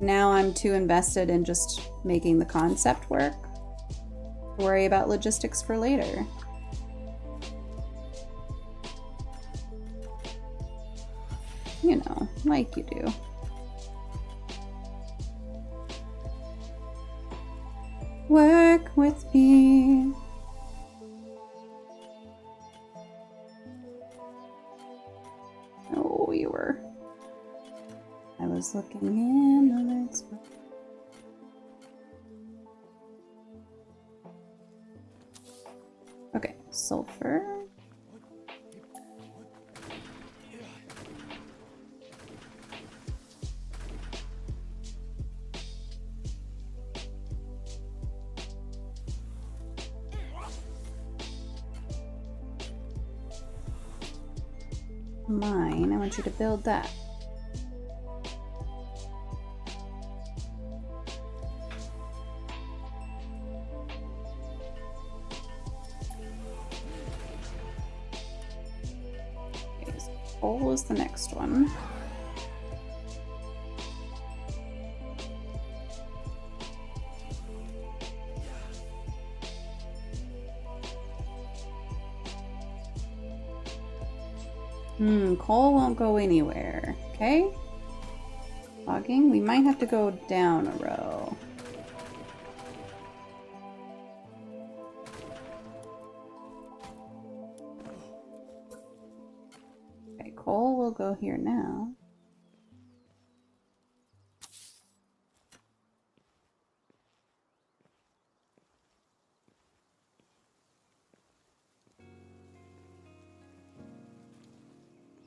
Now I'm too invested in just making the concept work. Worry about logistics for later. You know, like you do. Work with me. Oh, you were. I was looking in the right spot. Okay, sulfur. Mine, I want you to build that. Okay, so coal is the next one. Coal won't go anywhere. Okay. Logging, we might have to go down a row. Okay, coal will go here now.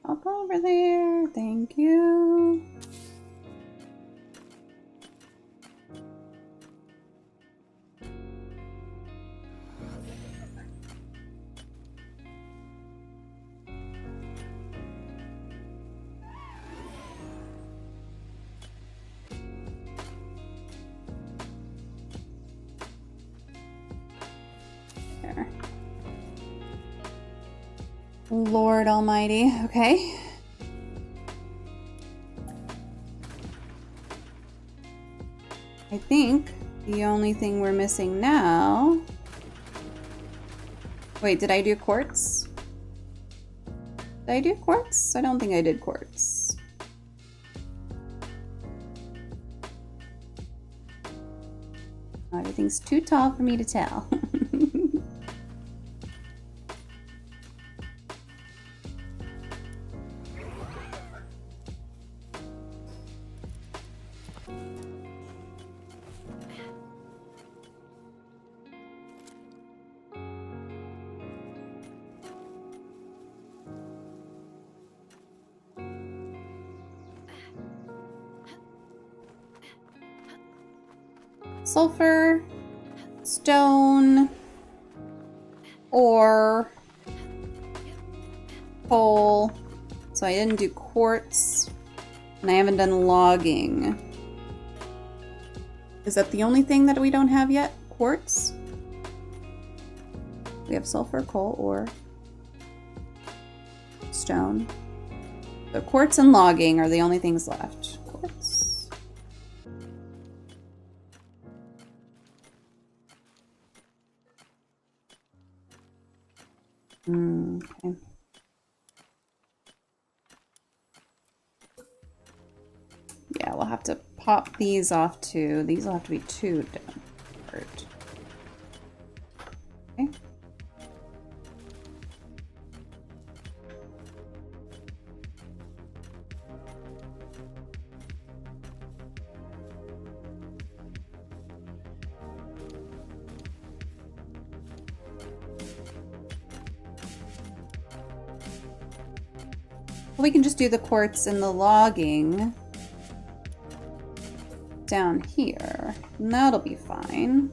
Up over there, thank you. There. Lord Almighty, okay. I think the only thing we're missing now... Wait, did I do quartz? Did I do quartz? I don't think I did quartz. Everything's too tall for me to tell. Sulfur, stone, ore, coal. So I didn't do quartz, and I haven't done logging. Is that the only thing that we don't have yet? Quartz? We have sulfur, coal, ore, stone. So quartz and logging are the only things left. Quartz. Okay. Yeah, we'll have to pop these off too. These will have to be two different. Okay. We can just do the quartz and the logging down here, and that'll be fine.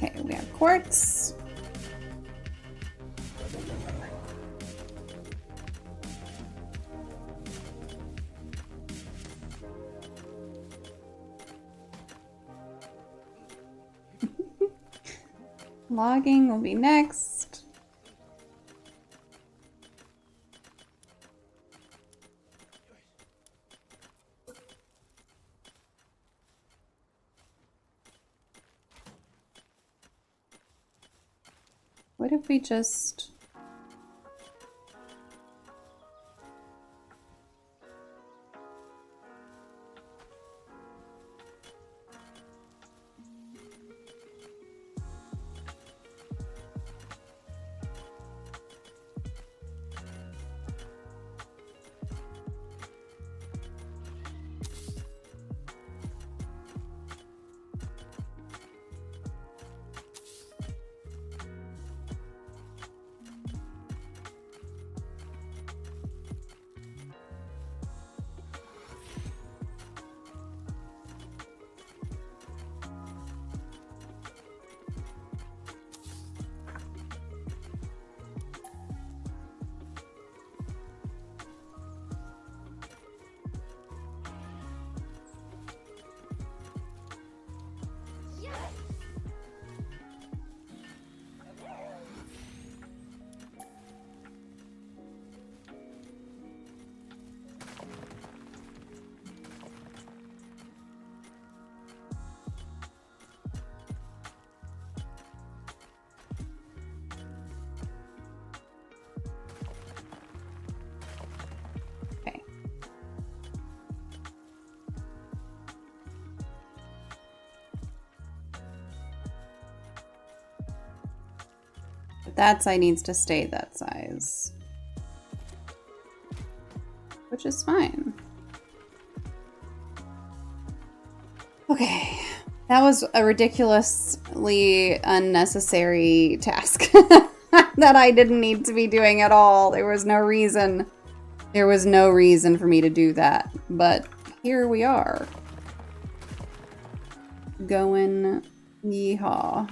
Okay, we have quartz. Logging will be next. What if we just... Okay. But that side needs to stay that size. Which is fine. Okay. That was a ridiculously unnecessary task that I didn't need to be doing at all. There was no reason. There was no reason for me to do that. But here we are. Going yeehaw.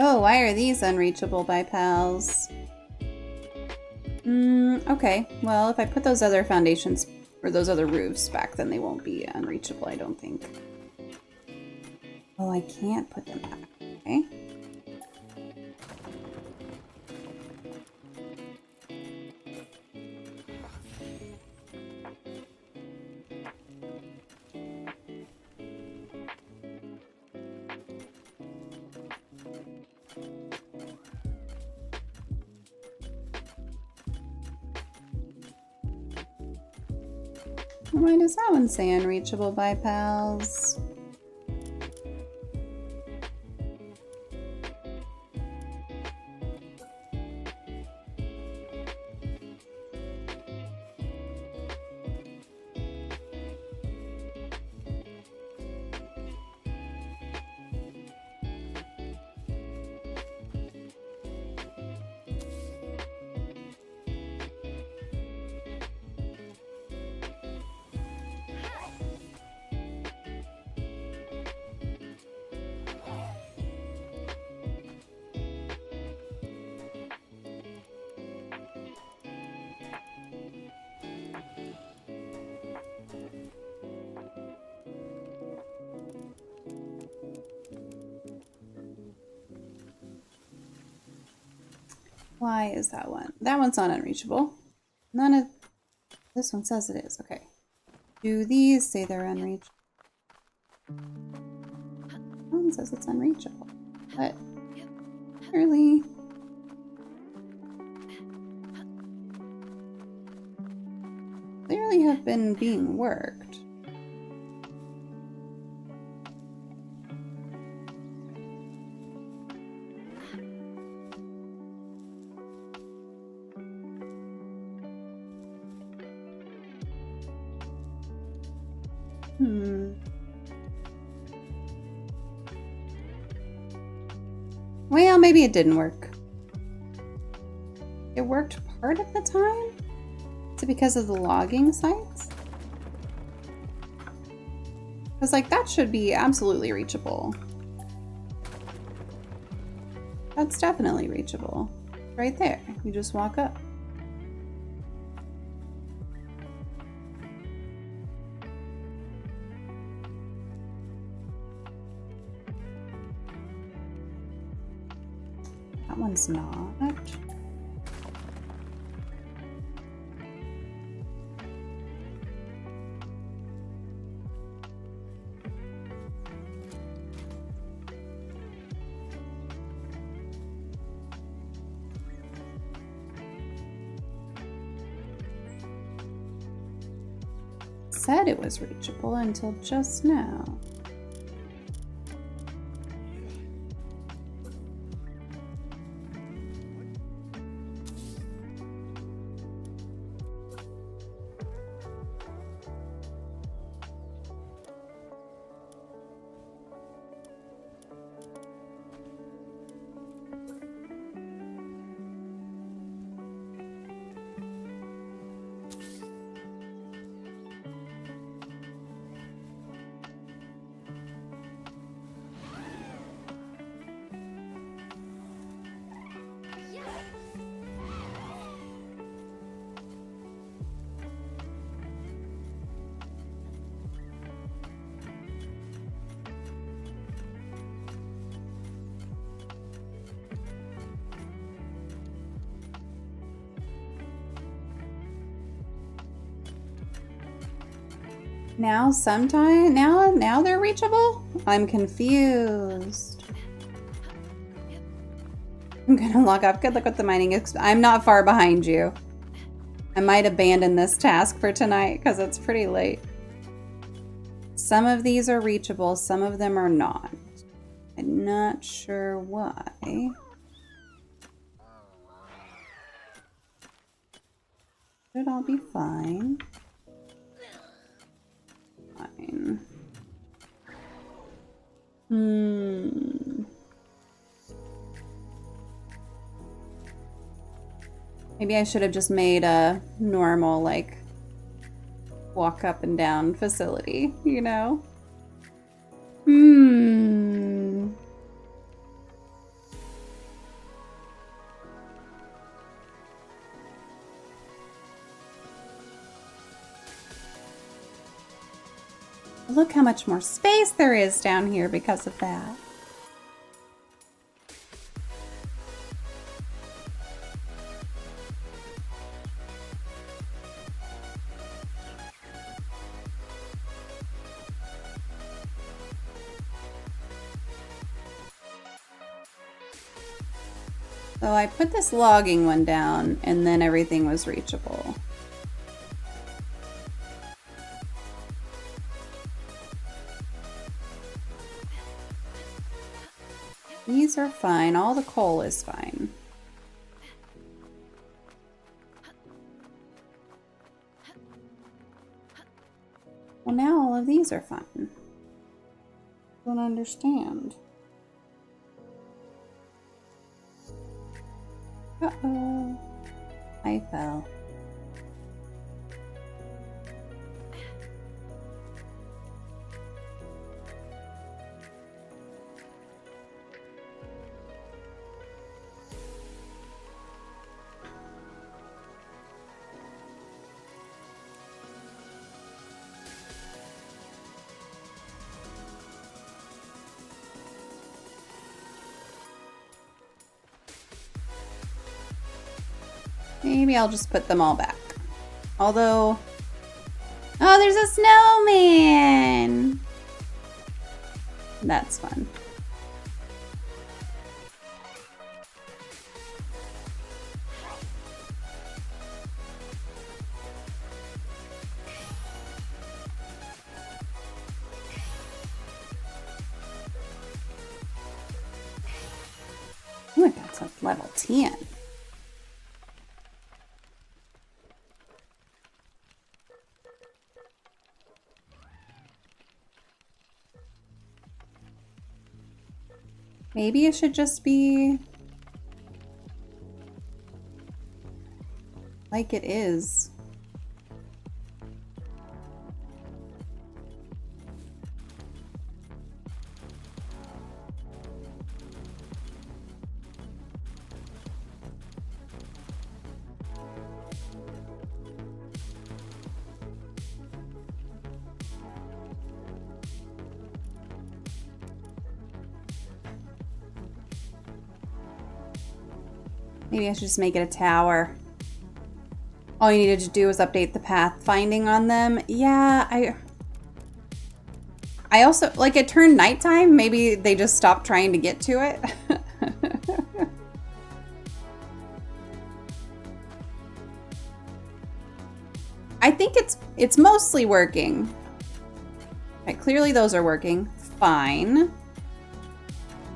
Oh, why are these unreachable by pals? Okay. Well, if I put those other foundations or those other roofs back, then they won't be unreachable, I don't think. Oh, I can't put them back. Okay. Why does that one say unreachable by pals? Why is that one? That one's not unreachable. None of this one says it is. Okay. Do these say they're unreachable? One says it's unreachable, but clearly have been being worked. Well, maybe it didn't work. It worked part of the time? Is it because of the logging sites? Because, like, that should be absolutely reachable. That's definitely reachable. Right there. You just walk up. That one's not. Said it was reachable until just now. Now they're reachable? I'm confused. I'm gonna log off. Good luck with the mining. I'm not far behind you. I might abandon this task for tonight because it's pretty late. Some of these are reachable, some of them are not. I'm not sure why. Should all be fine. Fine. Maybe I should have just made a normal, like, walk up and down facility, you know? Look how much more space there is down here because of that. So I put this logging one down and then everything was reachable. These are fine. All the coal is fine. Well, now all of these are fine. Don't understand. Uh-oh. I fell. Maybe I'll just put them all back. Although, oh, there's a snowman. That's fun. Oh, I got to level 10. Maybe it should just be like it is. Maybe I should just make it a tower. All you needed to do was update the path finding on them. Yeah, I also, like, it turned nighttime. Maybe they just stopped trying to get to it. I think it's mostly working. Okay, clearly those are working fine.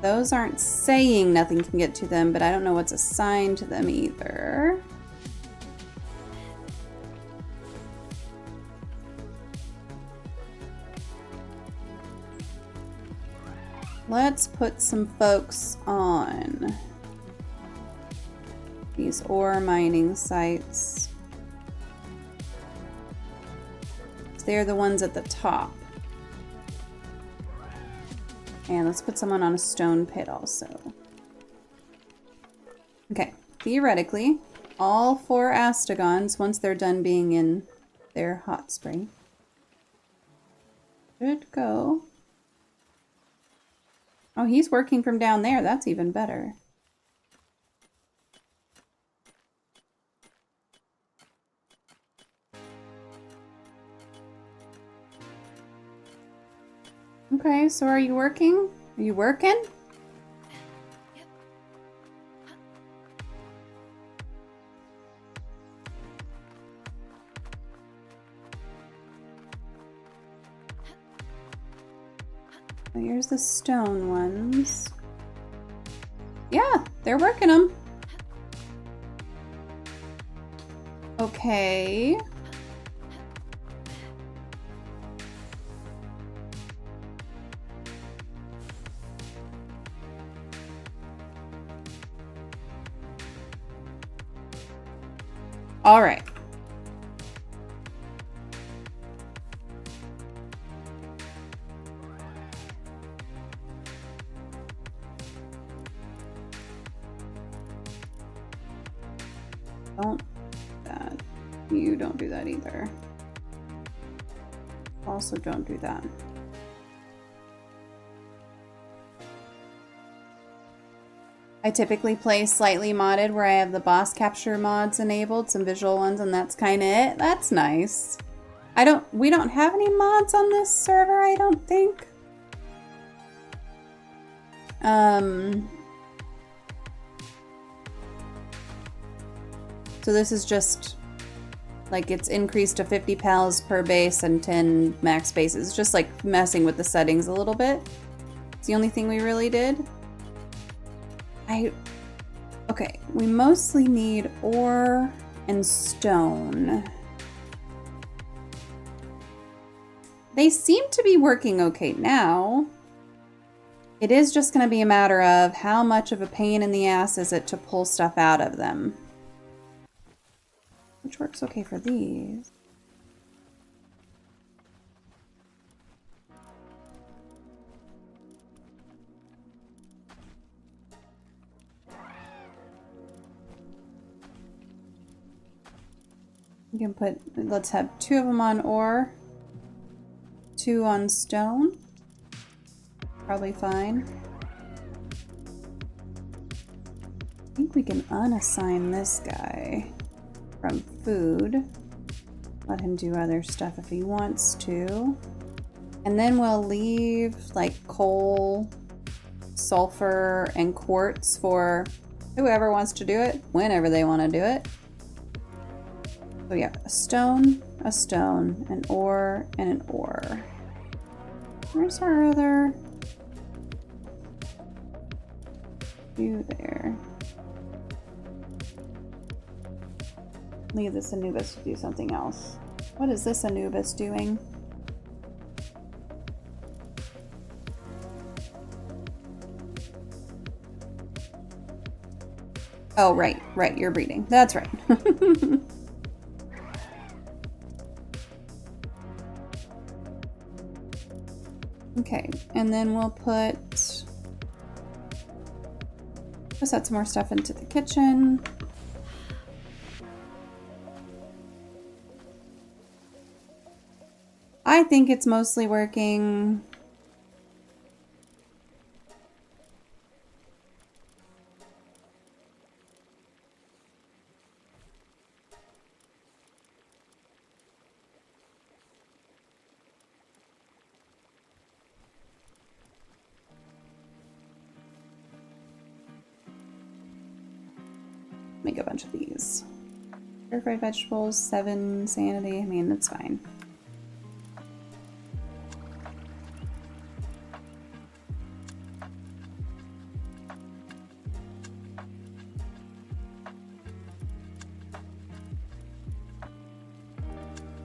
Those aren't saying nothing can get to them, but I don't know what's assigned to them either. Let's put some folks on these ore mining sites. They're the ones at the top. And let's put someone on a stone pit also. Okay, theoretically, all 4 Astegons, once they're done being in their hot spring, should go. Oh, he's working from down there. That's even better. Okay, so are you working? Are you working? Yep. So here's the stone ones. Yeah, they're working them. Okay. All right. Don't do that. You don't do that either. Also don't do that. I typically play slightly modded where I have the boss capture mods enabled, some visual ones, and that's kind of it. That's nice. We don't have any mods on this server, I don't think. So this is just like it's increased to 50 pals per base and 10 max bases. It's just like messing with the settings a little bit. It's the only thing we really did. Okay, we mostly need ore and stone. They seem to be working okay now. It is just going to be a matter of how much of a pain in the ass is it to pull stuff out of them. Which works okay for these. You can put, let's have 2 of them on ore, 2 on stone. Probably fine. I think we can unassign this guy. from food. Let him do other stuff if he wants to. And then we'll leave like coal, sulfur, and quartz for whoever wants to do it, whenever they want to do it. So yeah, a stone, an ore, and an ore. Where's our other view there? Leave this Anubis to do something else. What is this Anubis doing? Oh, right, you're breeding. That's right. Okay, and then we'll let's add some more stuff into the kitchen. I think it's mostly working. Make a bunch of these. Stir-fried vegetables, 7 sanity. I mean, that's fine.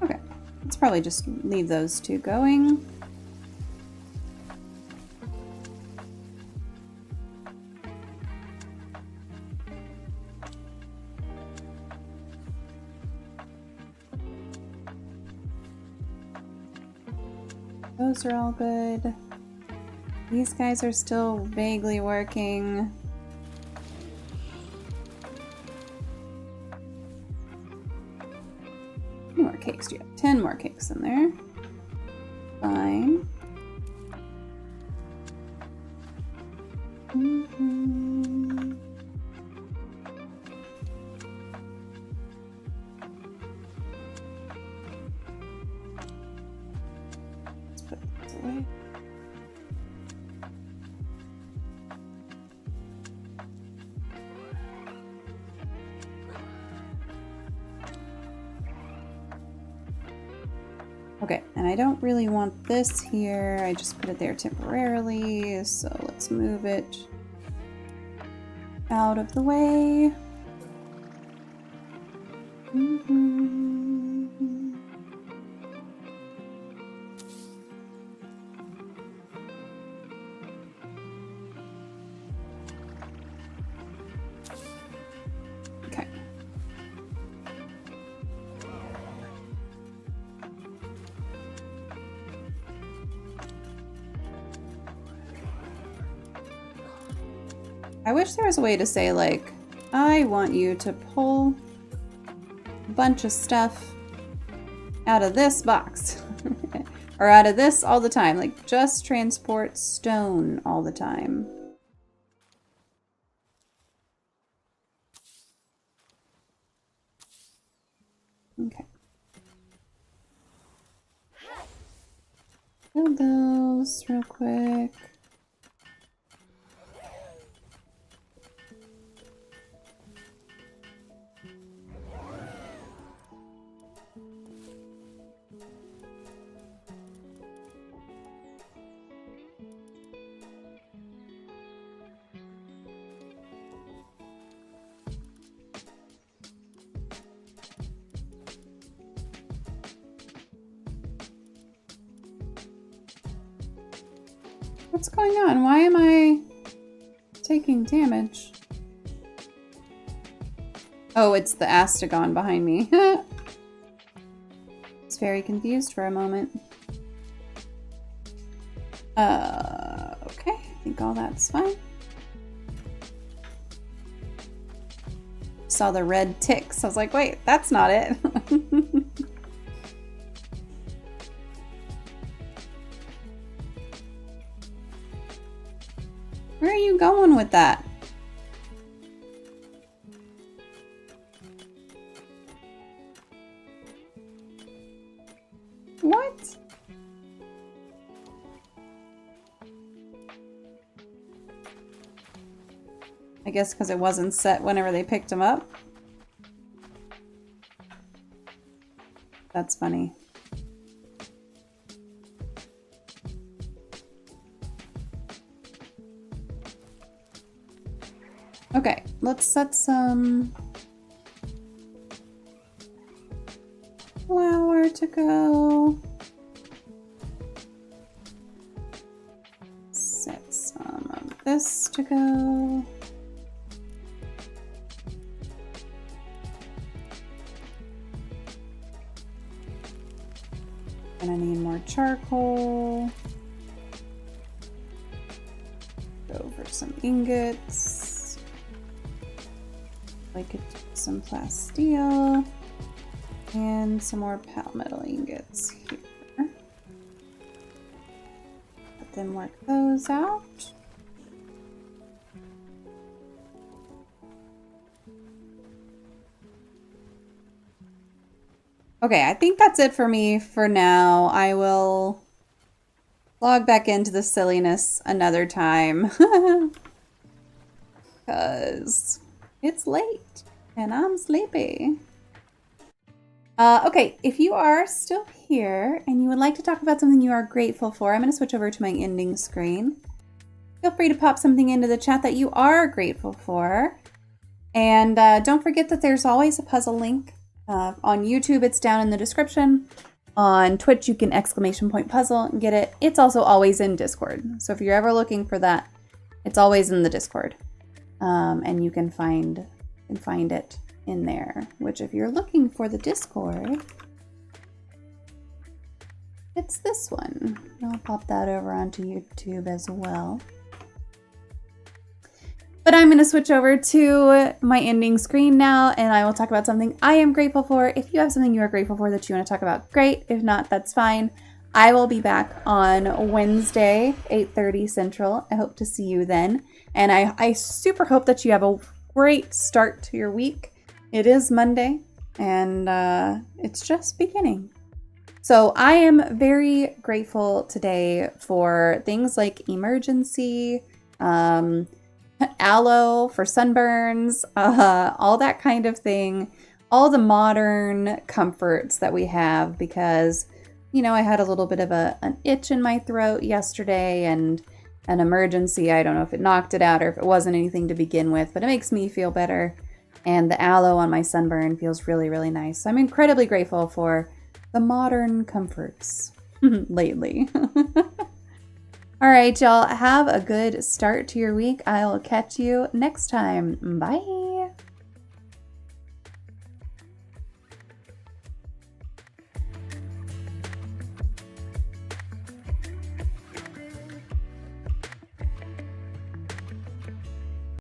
Okay, let's probably just leave those two going. Those are all good. These guys are still vaguely working. How many more cakes do you have? 10 more cakes in there. Fine. Let's put this away. Okay, and I don't really want this here. I just put it there temporarily, so let's move it out of the way. Okay. I wish there was a way to say, like, I want you to pull a bunch of stuff out of this box. Or out of this all the time. Like, just transport stone all the time. Okay. Build those real quick. What's going on? Why am I taking damage? Oh, it's the Astagon behind me. I was very confused for a moment. Okay, I think all that's fine. Saw the red ticks. I was like, wait, that's not it. Where are you going with that? I guess because it wasn't set whenever they picked them up. That's funny. Okay, let's set some flour to go. Set some of this to go. Gonna need more charcoal. Go for some ingots. I could do some plasteel and some more palmetto ingots here. Let them work those out. Okay, I think that's it for me for now. I will log back into the silliness another time because it's late and I'm sleepy. Okay, if you are still here and you would like to talk about something you are grateful for, I'm going to switch over to my ending screen. Feel free to pop something into the chat that you are grateful for. And don't forget that there's always a puzzle link. On YouTube, it's down in the description. On Twitch, you can !puzzle and get it. It's also always in Discord. So if you're ever looking for that, it's always in the Discord. And you can find it in there. Which if you're looking for the Discord, it's this one. I'll pop that over onto YouTube as well. But I'm going to switch over to my ending screen now, and I will talk about something I am grateful for. If you have something you are grateful for that you want to talk about, great. If not, that's fine. I will be back on Wednesday, 8:30 Central. I hope to see you then. And I super hope that you have a great start to your week. It is Monday, and it's just beginning. So I am very grateful today for things like emergency, aloe for sunburns, all that kind of thing, all the modern comforts that we have because, you know, I had a little bit of an itch in my throat yesterday and an emergency. I don't know if it knocked it out or if it wasn't anything to begin with, but it makes me feel better. And the aloe on my sunburn feels really, really nice. So I'm incredibly grateful for the modern comforts lately. All right, y'all, have a good start to your week. I'll catch you next time. Bye.